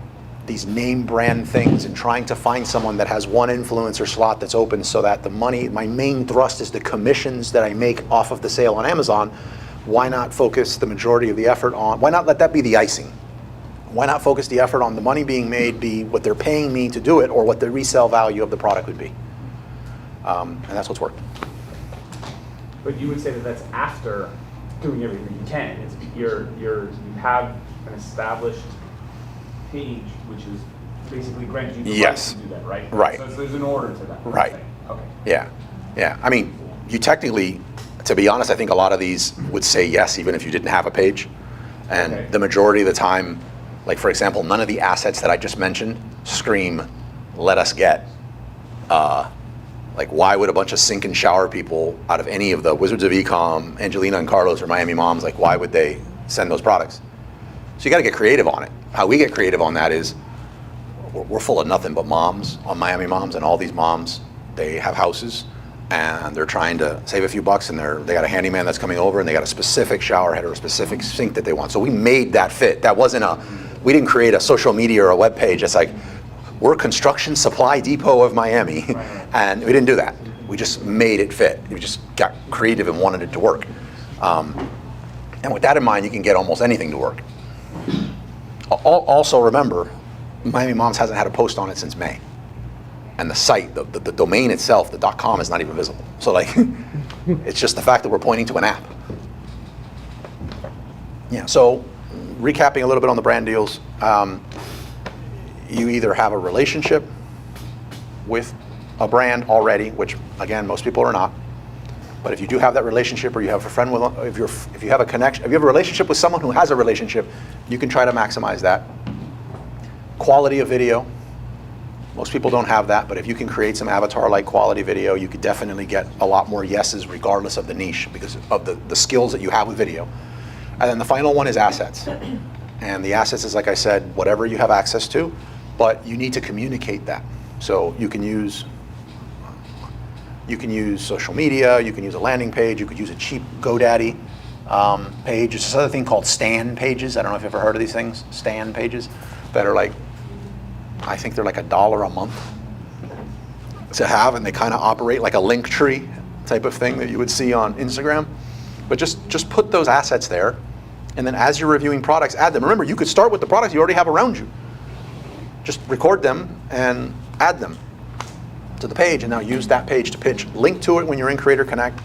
Speaker 6: these name brand things and trying to find someone that has one influencer slot that's open so that the money, my main thrust is the commissions that I make off of the sale on Amazon, why not focus the majority of the effort on, why not let that be the icing? Why not focus the effort on the money being made be what they're paying me to do it, or what the resale value of the product would be? And that's what's worked.
Speaker 7: But you would say that that's after doing everything you can. It's you have an established page, which is basically granted you the right to do that, right?
Speaker 6: Right.
Speaker 7: So there's an order to that.
Speaker 6: Right.
Speaker 7: Okay.
Speaker 6: Yeah. I mean, you technically, to be honest, I think a lot of these would say yes, even if you didn't have a page. And the majority of the time, like for example, none of the assets that I just mentioned scream, let us get. Like, why would a bunch of sink and shower people out of any of the Wizards of Ecom, Angelina and Carlos, or Miami Moms, like, why would they send those products? So you got to get creative on it. How we get creative on that is we're full of nothing but moms on Miami Moms, and all these moms, they have houses and they're trying to save a few bucks, and they got a handyman that's coming over and they got a specific shower head or a specific sink that they want. So we made that fit. That wasn't we didn't create a social media or a web page. It's like, we're Construction Supply Depot of Miami, and we didn't do that. We just made it fit. We just got creative and wanted it to work. And with that in mind, you can get almost anything to work. Also remember, Miami Moms hasn't had a post on it since May. And the site, the domain itself, the .com, is not even visible. So like, it's just the fact that we're pointing to an app. Yeah, so recapping a little bit on the brand deals, you either have a relationship with a brand already, which again, most people are not. But if you do have that relationship, or you have a friend with, if you have a connection, if you have a relationship with someone who has a relationship, you can try to maximize that. Quality of video. Most people don't have that, but if you can create some avatar-like quality video, you could definitely get a lot more yeses regardless of the niche because of the skills that you have with video. And then the final one is assets. And the assets is, like I said, whatever you have access to, but you need to communicate that. So you can use social media, you can use a landing page, you could use a cheap GoDaddy page. There's this other thing called stand pages. I don't know if you've ever heard of these things, stand pages, that are like, I think they're like $1 a month to have, and they kind of operate like a link tree type of thing that you would see on Instagram. But just put those assets there, and then as you're reviewing products, add them. Remember, you could start with the products you already have around you. Just record them and add them to the page, and now use that page to pitch. Link to it when you're in Creator Connect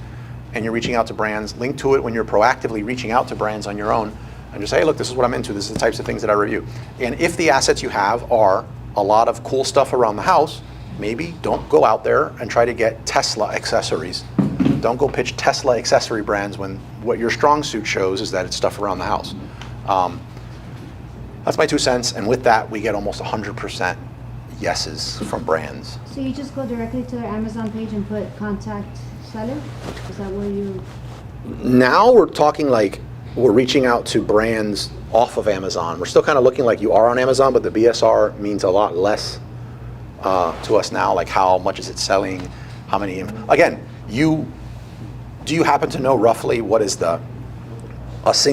Speaker 6: and you're reaching out to brands. Link to it when you're proactively reaching out to brands on your own, and just say, hey, look, this is what I'm into. This is the types of things that I review. And if the assets you have are a lot of cool stuff around the house, maybe don't go out there and try to get Tesla accessories. Don't go pitch Tesla accessory brands when what your strong suit shows is that it's stuff around the house. That's my 2 cents, and with that, we get almost 100% yeses from brands.
Speaker 13: So you just go directly to their Amazon page and put contact seller? Is that where you?
Speaker 6: Now we're talking like we're reaching out to brands off of Amazon. We're still kind of looking like you are on Amazon, but the BSR means a lot less to us now. Like how much is it selling? How many? Again, do you happen to know roughly what is what's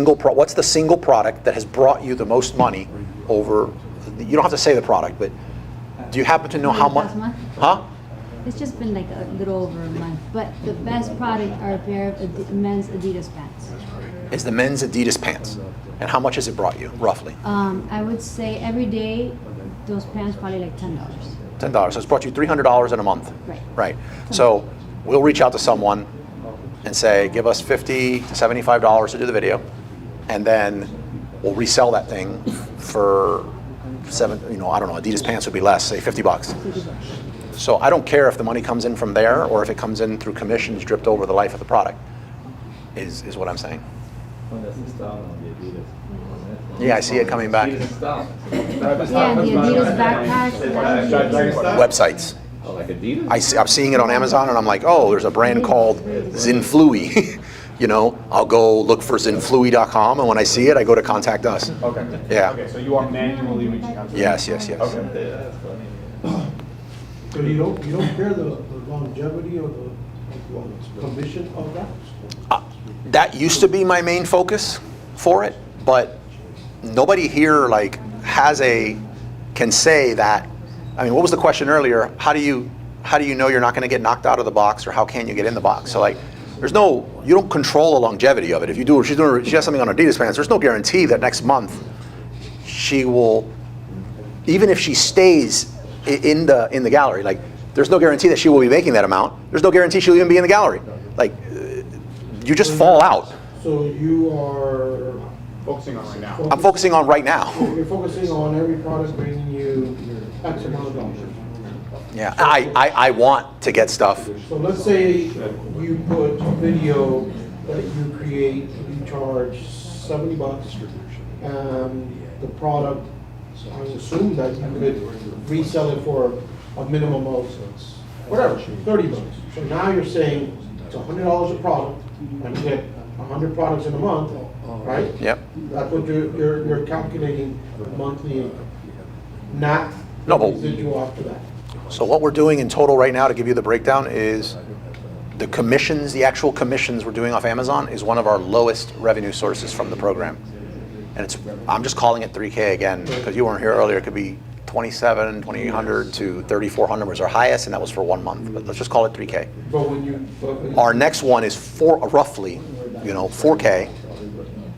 Speaker 6: the single product that has brought you the most money over? You don't have to say the product, but do you happen to know how much? Huh?
Speaker 13: It's just been like a little over a month, but the best product are a pair of men's Adidas pants.
Speaker 6: It's the men's Adidas pants. And how much has it brought you, roughly?
Speaker 13: I would say every day, those pants probably like $10.
Speaker 6: $10. So it's brought you $300 in a month.
Speaker 13: Right.
Speaker 6: Right. So we'll reach out to someone and say, give us $50 to $75 to do the video, and then we'll resell that thing for I don't know, Adidas pants would be less, say $50. So I don't care if the money comes in from there or if it comes in through commissions dripped over the life of the product, is what I'm saying. Yeah, I see it coming back.
Speaker 13: Yeah, the Adidas backpack.
Speaker 6: Websites.
Speaker 8: Like Adidas?
Speaker 6: I'm seeing it on Amazon, and I'm like, oh, there's a brand called Zinflui. I'll go look for zinflui.com, and when I see it, I go to contact us.
Speaker 7: Okay.
Speaker 6: Yeah.
Speaker 7: Okay, so you are manually reaching out to them?
Speaker 6: Yes.
Speaker 7: Okay.
Speaker 2: So you don't care the longevity or the commission of that?
Speaker 6: That used to be my main focus for it, but nobody here can say that. I mean, what was the question earlier? How do you know you're not going to get knocked out of the box, or how can you get in the box? So you don't control the longevity of it. If she has something on Adidas pants, there's no guarantee that next month she will, even if she stays in the gallery, there's no guarantee that she will be making that amount. There's no guarantee she'll even be in the gallery. You just fall out.
Speaker 2: So you are
Speaker 7: Focusing on right now.
Speaker 6: I'm focusing on right now.
Speaker 2: You're focusing on every product bringing you X amount of dollars.
Speaker 6: Yeah, I want to get stuff.
Speaker 2: So let's say you put a video that you create, you charge $70. The product, I assume that you could resell it for a minimum of whatever, $30. So now you're saying it's $100 a product, and you get 100 products in a month, right?
Speaker 6: Yep.
Speaker 2: That's what you're calculating monthly income, not
Speaker 6: No, but-
Speaker 2: residual after that.
Speaker 6: So what we're doing in total right now, to give you the breakdown, is the commissions, the actual commissions we're doing off Amazon is one of our lowest revenue sources from the program. And I'm just calling it 3K again, because you weren't here earlier, it could be 2,800 to 3,400 was our highest, and that was for 1 month. But let's just call it 3K.
Speaker 2: But when you.
Speaker 6: Our next one is roughly, 4K,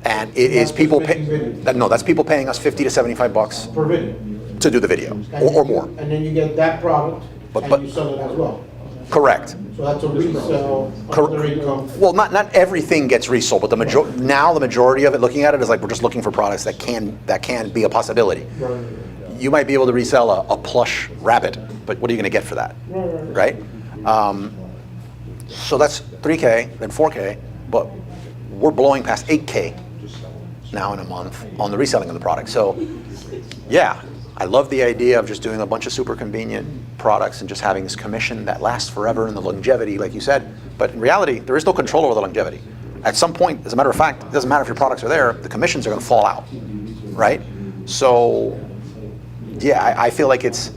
Speaker 6: and it is
Speaker 2: That's
Speaker 6: people
Speaker 2: just
Speaker 6: pay.
Speaker 2: making video.
Speaker 6: No, that's people paying us $50 to $75
Speaker 2: Per video.
Speaker 6: to do the video,
Speaker 2: And
Speaker 6: or
Speaker 2: then
Speaker 6: more.
Speaker 2: And then you get that product,
Speaker 6: But-
Speaker 2: and you sell it as well.
Speaker 6: Correct.
Speaker 2: So that's a resale,
Speaker 6: Cor-
Speaker 2: other income.
Speaker 6: Well, not everything gets resold, but the majority of it, looking at it, is like we're just looking for products that can be a possibility.
Speaker 2: Right.
Speaker 6: You might be able to resell a plush rabbit, but what are you going to get for that, right? So that's 3K, then 4K, but we're blowing past 8K now in a month on the reselling of the product. So, yeah, I love the idea of just doing a bunch of super convenient products and just having this commission that lasts forever and the longevity, like you said. But in reality, there is no control over the longevity. At some point, as a matter of fact, it doesn't matter if your products are there, the commissions are going to fall out, right? So, yeah, I feel like it's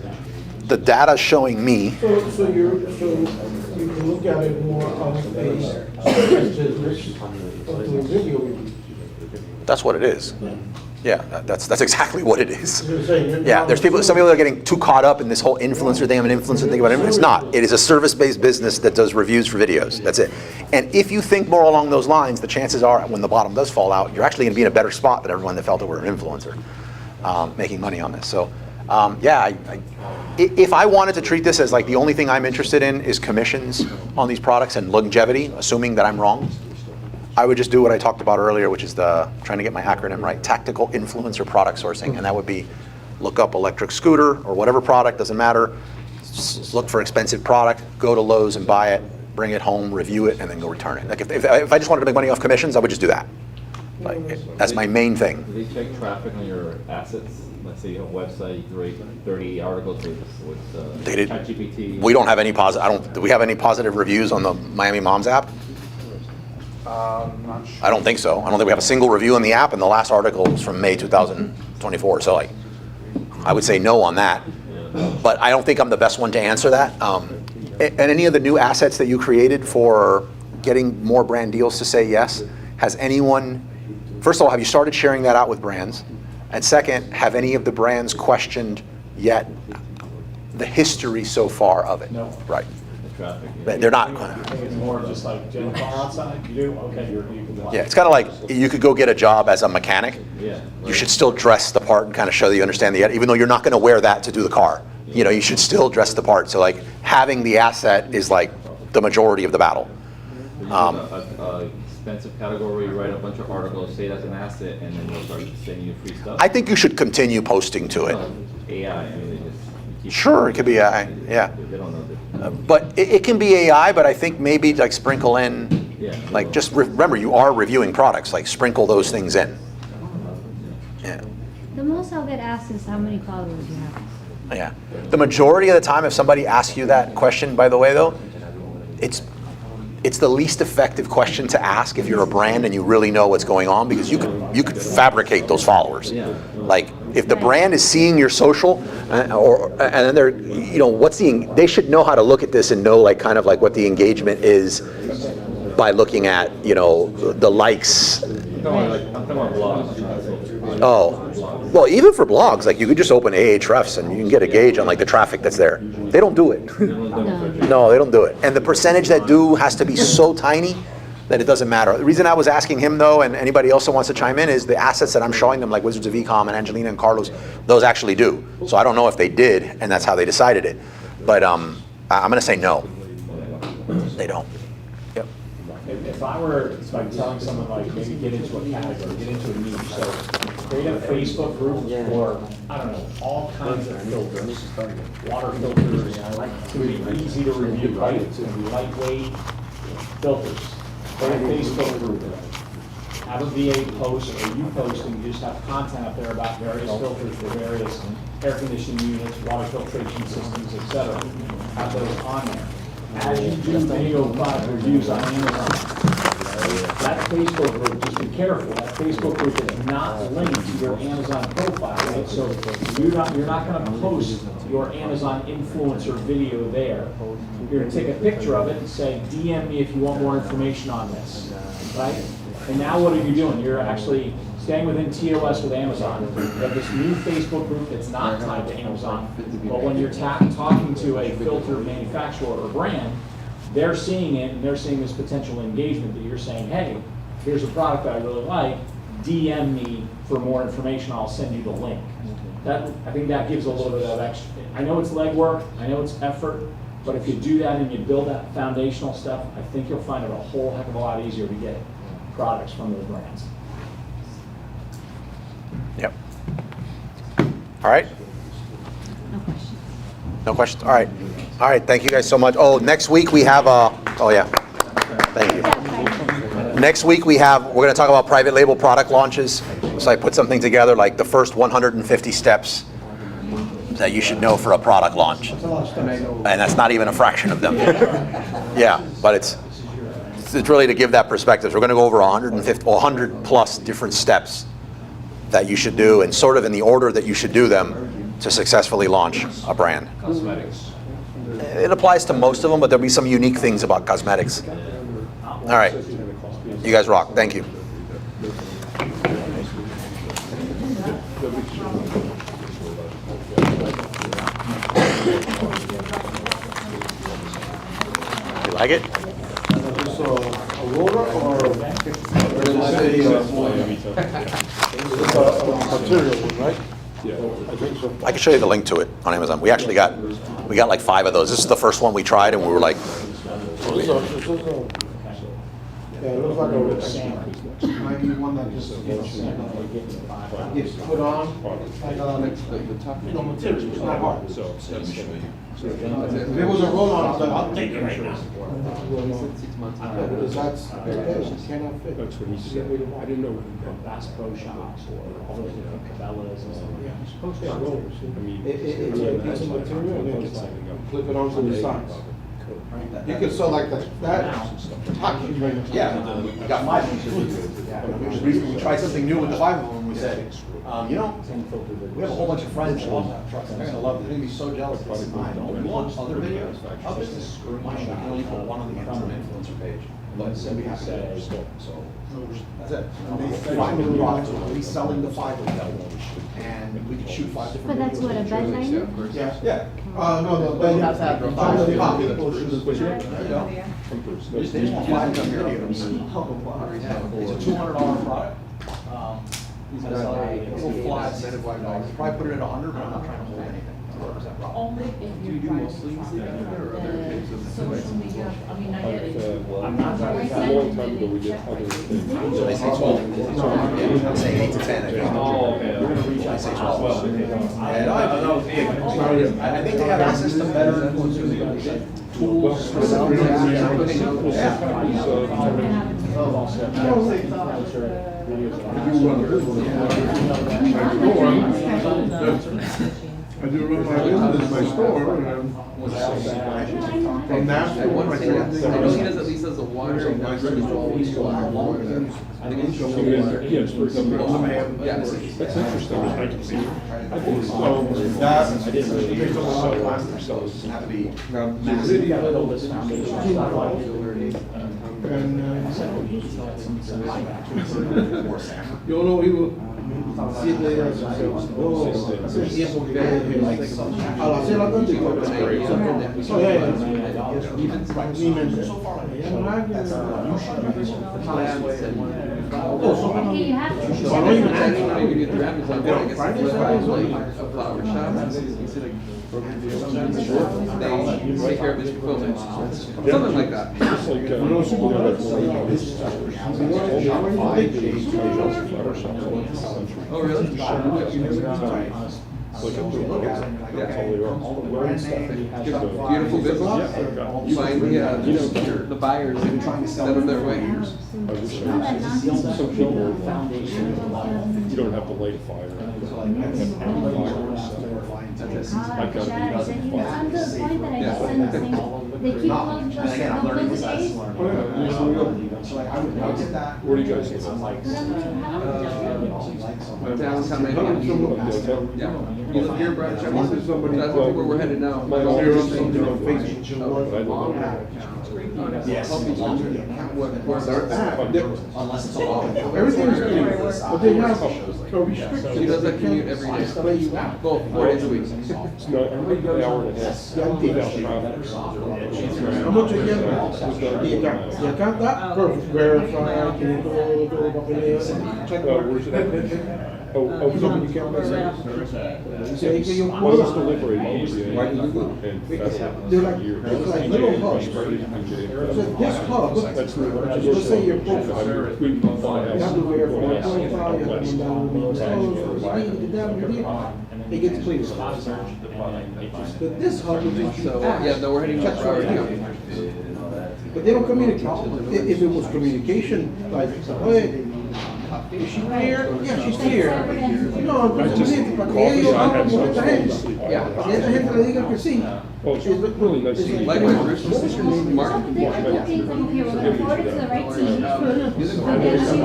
Speaker 6: the data showing me.
Speaker 2: So you can look at it more of a service business, or doing video reviews.
Speaker 6: That's what it is. Yeah, that's exactly what it is.
Speaker 2: You're saying you're
Speaker 6: Yeah,
Speaker 2: not-
Speaker 6: there's people. Some people are getting too caught up in this whole influencer thing. I'm an influencer thing about it. It's not. It is a service-based business that does reviews for videos. That's it. And if you think more along those lines, the chances are, when the bottom does fall out, you're actually going to be in a better spot than everyone that felt that we're an influencer, making money on this. So, yeah, if I wanted to treat this as like the only thing I'm interested in is commissions on these products and longevity, assuming that I'm wrong, I would just do what I talked about earlier, which is trying to get my acronym right, tactical influencer product sourcing. And that would be look up electric scooter or whatever product, doesn't matter. Look for expensive product, go to Lowe's and buy it, bring it home, review it, and then go return it. Like if I just wanted to make money off commissions, I would just do that. Like, that's my main thing.
Speaker 8: Do they check traffic on your assets? Let's say you have a website, you rate 30 articles with
Speaker 6: They did-
Speaker 8: ChatGPT.
Speaker 6: We don't have any positive. Do we have any positive reviews on the Miami Moms app?
Speaker 7: Not sure.
Speaker 6: I don't think so. I don't think we have a single review in the app, and the last article was from May 2024. So like, I would say no on that. But I don't think I'm the best one to answer that. And any of the new assets that you created for getting more brand deals to say yes, has anyone, first of all, have you started sharing that out with brands? And second, have any of the brands questioned yet the history so far of it?
Speaker 10: No.
Speaker 6: Right.
Speaker 8: The traffic.
Speaker 6: They're not.
Speaker 10: I think it's more just like, do you have a car outside? You do? Okay, you can do it.
Speaker 6: Yeah, it's kind of like you could go get a job as a mechanic.
Speaker 8: Yeah.
Speaker 6: You should still dress the part and kind of show that you understand even though you're not going to wear that to do the car. You know, you should still dress the part. So like having the asset is like the majority of the battle.
Speaker 8: A expensive category, you write a bunch of articles, say that's an asset, and then they'll start sending you free stuff.
Speaker 6: I think you should continue posting to it.
Speaker 8: AI, I mean, they just keep.
Speaker 6: Sure, it could be AI, yeah.
Speaker 8: They don't know that.
Speaker 6: But it can be AI, but I think maybe like sprinkle in,
Speaker 8: Yeah.
Speaker 6: like just remember you are reviewing products, like sprinkle those things in. Yeah.
Speaker 13: The most I'll get asked is how many followers you have.
Speaker 6: Yeah. The majority of the time, if somebody asks you that question, by the way, though, it's the least effective question to ask if you're a brand and you really know what's going on, because you could fabricate those followers.
Speaker 8: Yeah.
Speaker 6: Like if the brand is seeing your social, and then they're, they should know how to look at this and know like kind of like what the engagement is by looking at the likes.
Speaker 8: I'm talking about blogs.
Speaker 6: Oh, well, even for blogs, like you could just open Ahrefs and you can get a gauge on like the traffic that's there. They don't do it. No, they don't do it. And the percentage that do has to be so tiny that it doesn't matter. The reason I was asking him though, and anybody else who wants to chime in, is the assets that I'm showing them, like Wizards of Ecom and Angelina and Carlos, those actually do. So I don't know if they did, and that's how they decided it. But I'm gonna say no. They don't. Yep.
Speaker 10: If I were like telling someone like maybe get into a category, get into a niche, so create a Facebook group for, I don't know, all kinds of filters, water filters, to be easy to review, right? To be lightweight filters. Create a Facebook group. Have a VA post or you posting, you just have content up there about various filters for various air conditioning units, water filtration systems, etc. Have those on there. As you do video product reviews on Amazon, that Facebook group, just be careful, that Facebook group is not linked to your Amazon profile, right? So you're not gonna post your Amazon influencer video there. You're gonna take a picture of it and say, DM me if you want more information on this, right? And now what are you doing? You're actually staying within TOS with Amazon, we have this new Facebook group that's not tied to Amazon, but when you're talking to a filter manufacturer or brand, they're seeing it and they're seeing this potential engagement that you're saying, hey, here's a product that I really like, DM me for more information, I'll send you the link. I think that gives a little bit of extra. I know it's legwork, I know it's effort, but if you do that and you build that foundational stuff, I think you'll find it a whole heck of a lot easier to get products from those brands.
Speaker 6: Yep. All right.
Speaker 13: No questions.
Speaker 6: No questions? All right. All right, thank you guys so much. Oh, next week we have oh yeah. Thank you. Next week we're going to talk about private label product launches. So I put something together like the first 150 steps that you should know for a product launch. And that's not even a fraction of them. Yeah, but it's really to give that perspective. We're going to go over 100 plus different steps that you should do and sort of in the order that you should do them to successfully launch a brand.
Speaker 3: Cosmetics.
Speaker 6: It applies to most of them, but there'll be some unique things about cosmetics. All right. You guys rock. Thank you. You like it?
Speaker 2: Is a roller or material one, right?
Speaker 9: Yeah.
Speaker 2: I think so.
Speaker 6: I can show you the link to it on Amazon. We got like 5 of those. This is the first one we tried, and we were like,
Speaker 2: Yeah, it looks like a maybe one that just gets put on, like material, it's not hard. If it was a roll-on, I'll take it right now. Because that's, it cannot fit.
Speaker 9: That's what he said. I didn't know.
Speaker 10: Bass Pro Shops or all those different Cabela's and stuff.
Speaker 2: Yeah, rollers.
Speaker 9: I mean,
Speaker 2: It's a piece of material and then just flip it onto the sides. You could sew like that,
Speaker 5: Yeah, we got 5 of them. We tried something new with the 5 of them. We said, we have a whole bunch of friends that love that truck. They're gonna love it. They're gonna be so jealous. This is mine. We launched other videos. Others just screw my shit. You only put one on the influencer page. But so we have to so that's it. And they find the products, we're reselling the 5 of them, and we can shoot 5 different.
Speaker 13: But that's what, a bed liner?
Speaker 2: Yeah.
Speaker 5: Yeah.
Speaker 2: No, the
Speaker 5: You have to have
Speaker 2: the
Speaker 5: copy.
Speaker 2: people should have been-
Speaker 5: They just want 5 different videos. It's a $200 product. It's a little fly, $75. Probably put it at 100, but I'm not trying to hold anything.
Speaker 11: Only if you're trying to social media, I mean, I get it.
Speaker 9: I'm not a long time ago, we did other things.
Speaker 5: So they say 12. I'm saying 8 to 10. I think.
Speaker 8: Oh, okay.
Speaker 5: We're gonna reach, I say 12. And I think they have access to better tools.
Speaker 2: I do run my business, my store, and from that.
Speaker 14: I know he does at least as a water.
Speaker 9: Yes, for example.
Speaker 14: Yes.
Speaker 9: That's interesting. I can see. I think so.
Speaker 5: I didn't really so have to be.
Speaker 10: Build this foundation.
Speaker 2: Yo no vivo 7 días. Hace tiempo que a las 6 de la tarde.
Speaker 13: Okay, you have to.
Speaker 14: Flower shop. They take care of his fulfillment. Something like that.
Speaker 9: Just like,
Speaker 14: Oh, really?
Speaker 9: Like a book. That's all they are. Wearing stuff.
Speaker 14: Beautiful business. Find the buyers and send them their way.
Speaker 9: I wish some people, you don't have to light a fire.
Speaker 13: I'm to the point that I just send these things They keep closing those,
Speaker 5: again, I'm
Speaker 13: they'll
Speaker 5: learning
Speaker 13: close the
Speaker 5: besides
Speaker 13: gates.
Speaker 9: Oh, yeah.
Speaker 5: So like, I would get that.
Speaker 9: Where do you guys live?
Speaker 5: I'm like,
Speaker 13: Put them in your house.
Speaker 14: Downtown maybe.
Speaker 9: Downtown?
Speaker 14: Yeah. You live here, Brad?
Speaker 9: This
Speaker 14: So
Speaker 9: is somebody-
Speaker 14: that's where we're headed now.
Speaker 9: My
Speaker 2: Zero
Speaker 9: office is
Speaker 2: something on
Speaker 9: down
Speaker 2: Facebook.
Speaker 9: but I don't know.
Speaker 5: yes.
Speaker 14: Where's
Speaker 5: Unless it's a law.
Speaker 2: Everything's good, but they have a
Speaker 14: He
Speaker 2: restriction.
Speaker 14: does that commute every day.
Speaker 2: Play you out.
Speaker 14: Well, 4 days a week.
Speaker 9: It's not, an hour and a half. Without traffic.
Speaker 2: How much again? Y acá está perfect, verify, tiene todo el papeleo, check
Speaker 9: Where's it at? Oh,
Speaker 2: something you can't miss. Dice ahí que yo
Speaker 9: Well,
Speaker 2: puedo.
Speaker 9: it's deliberating and federal
Speaker 2: They're like,
Speaker 9: year.
Speaker 2: it's like little hubs. So this hub,
Speaker 9: That's
Speaker 2: let's say your profile, you have to verify your profile, you have to come down and it gets clear. But this hub is just
Speaker 14: So,
Speaker 2: you ask.
Speaker 14: yeah, no, we're heading
Speaker 2: check
Speaker 14: to
Speaker 2: for
Speaker 14: Broward
Speaker 2: you.
Speaker 14: now.
Speaker 2: But they don't communicate. If it was communication, like, hey, is she here? Yeah, she's here. No,
Speaker 9: I just,
Speaker 2: para que
Speaker 9: coffee
Speaker 2: ellos
Speaker 9: shop had
Speaker 2: hablen con esta
Speaker 9: something
Speaker 2: gente.
Speaker 9: to sleep.
Speaker 14: Yeah.
Speaker 2: Para que esta gente le diga que sí.
Speaker 9: Oh, it's really nice to meet you.
Speaker 14: Likewise, Bruce.
Speaker 2: What was your name?
Speaker 14: Mark.
Speaker 13: Some of the other things, I'm okay, we're gonna forward it to the right team.
Speaker 14: He's a
Speaker 13: I'll get it to you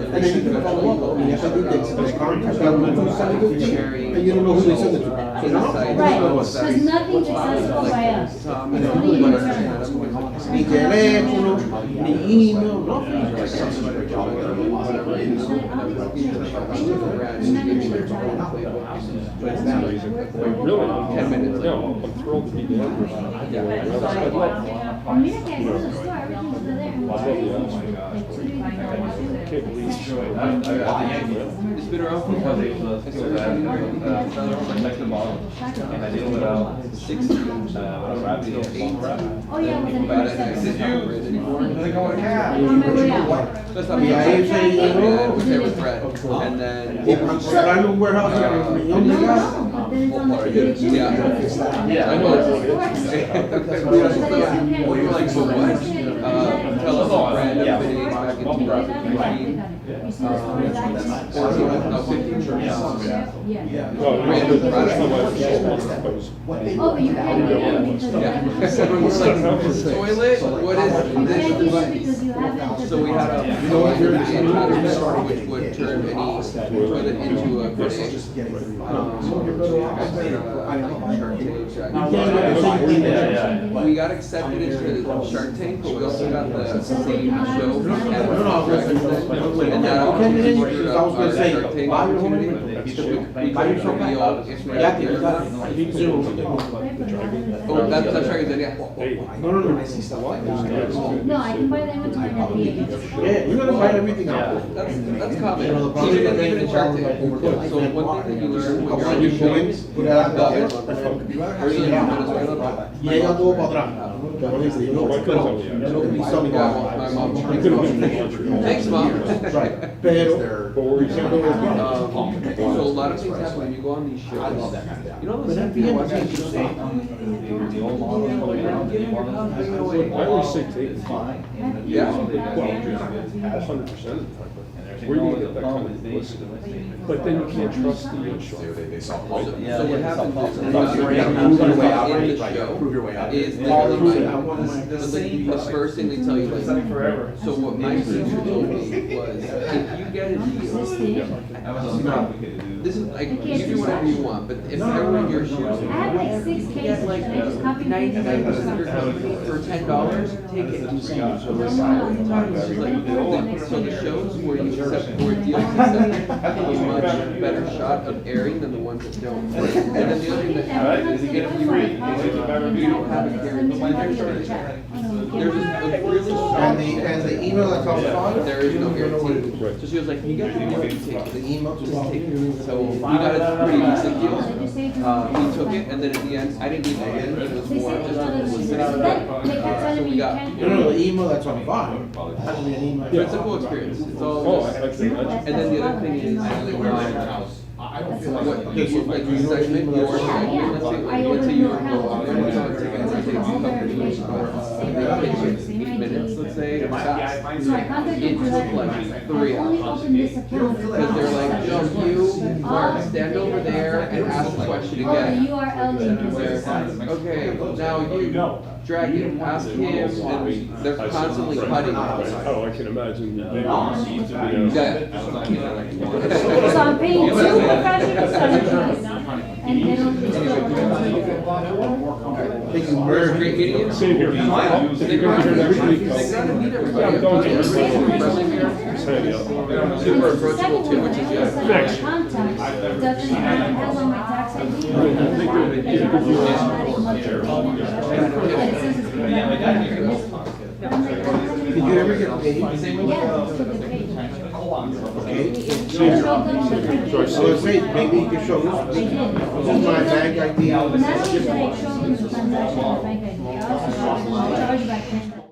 Speaker 2: And then you can follow up. I mean, if I did this, this contract, I'm going to send it to you, and you don't know who they send it to. So now,
Speaker 13: Right, because nothing's accessible by us.
Speaker 14: Tom,
Speaker 13: It's
Speaker 14: and
Speaker 13: only
Speaker 14: like,
Speaker 13: internal.
Speaker 2: ni teléfono, ni email, nothing.
Speaker 9: Really?
Speaker 14: 10 minutes.
Speaker 9: No, I'm thrilled to be there. I'd love,
Speaker 13: Well, mira que I go to the store, everything's still there. and
Speaker 9: I'd
Speaker 13: we're
Speaker 9: love
Speaker 13: ready.
Speaker 9: the
Speaker 13: Like 2 days before I walk in there.
Speaker 9: can't believe
Speaker 14: It's been around for a
Speaker 13: And
Speaker 14: I did it without 60.
Speaker 13: Oh, yeah, with an interceptor. On my way out.
Speaker 14: That's not
Speaker 2: Y ahí se llegó.
Speaker 14: was there with Brett. And then.
Speaker 2: Cerraron un warehouse en el millón de gas.
Speaker 13: But then it's on the communication.
Speaker 14: Yeah, I know. We were like, so what? Tell us a random video back in 2015.
Speaker 13: You see the stories I just.
Speaker 14: 14, no, 15 shirts.
Speaker 13: Yeah.
Speaker 9: no, that's how I was.
Speaker 13: Oh, but you can't do it because you
Speaker 14: Yeah.
Speaker 13: haven't.
Speaker 14: Everyone's like, toilet, what is
Speaker 13: You can't do
Speaker 14: this?
Speaker 13: it because you haven't.
Speaker 14: So we had a, which would turn any toilet into a grenade. We got accepted into Shark Tank, but we also got the same show and that triggered our Shark Tank opportunity. We could reveal if we had it or not. Oh, that's right, then, yeah.
Speaker 13: No, I can buy the inventory at the end.
Speaker 2: Yeah, you're gonna find everything out.
Speaker 14: That's common. Even in Shark Tank. So one thing that you learn when you're on your shows,
Speaker 2: Llega todo para atrás. Nobody saw me
Speaker 14: my
Speaker 2: that.
Speaker 14: mom.
Speaker 9: You could have been in Montreal.
Speaker 14: Thanks, Mom.
Speaker 2: Right, pero.
Speaker 9: But where were you saying?
Speaker 14: So a lot of things happen when you go on these shows. You know those things people watch on shows?
Speaker 9: I always say take it.
Speaker 14: Yeah.
Speaker 9: 100% of the time. Where do you get that kind of publicity? But then you can't trust the insurance.
Speaker 14: So what happens is,
Speaker 5: Prove your way out,
Speaker 14: in the
Speaker 5: right?
Speaker 14: show
Speaker 5: Prove your way out.
Speaker 14: is the first thing they tell you, like, so what my teacher told me was, if you get a deal, this is like, you do whatever you want, but if I were in your shoes,
Speaker 13: I have like 6
Speaker 14: you get
Speaker 13: cases
Speaker 14: like
Speaker 13: and I just copy and paste
Speaker 14: 99% of your company for $10, take it. So the shows where you accept, where deals accept, have a much better shot of airing than the ones that don't. And then the other thing that happens is, if you don't have a guarantee, there's a really strong.
Speaker 2: And the email that's on file?
Speaker 14: There is no guarantee. So she was like, you got the deal, you take it.
Speaker 2: The email to
Speaker 14: Just take it. So we got a pretty decent deal. We took it, and then at the end, I didn't need it, it was more just publicity. So we got.
Speaker 2: No, the email that's on file. Has to be an email.
Speaker 14: It's a cool experience. It's all.
Speaker 9: Oh, I can imagine.
Speaker 14: And then the other thing is, what you like you segment your let's say your let's say 8 minutes, let's say, it took like three
Speaker 13: I've only
Speaker 14: of them.
Speaker 13: opened this account.
Speaker 14: Because they're like, no, you, Mark, stand over there and ask the question
Speaker 13: Oh, the
Speaker 14: again.
Speaker 13: URL link is
Speaker 14: Where,
Speaker 13: inside.
Speaker 14: okay, now you, Dragon, ask him, and they're constantly cutting it.
Speaker 9: Oh, I can imagine.
Speaker 13: So I'm paying 2 professional services, and they don't
Speaker 2: Taking
Speaker 14: Where's
Speaker 2: merge.
Speaker 14: great meetings?
Speaker 9: Same here.
Speaker 14: They gotta meet everybody. Super approachable too, which is good.
Speaker 9: Next.
Speaker 13: Contact doesn't have on my tax ID. It says it's been
Speaker 2: Did you ever get paid?
Speaker 13: Yeah, it's for the page.
Speaker 2: Okay.
Speaker 13: Show them the page.
Speaker 2: So I was saying, maybe you can show
Speaker 13: I
Speaker 2: this.
Speaker 13: did.
Speaker 2: This is my bank ID.
Speaker 13: Not only did I show them the transaction and the bank ID, I also showed them the chargeback thing.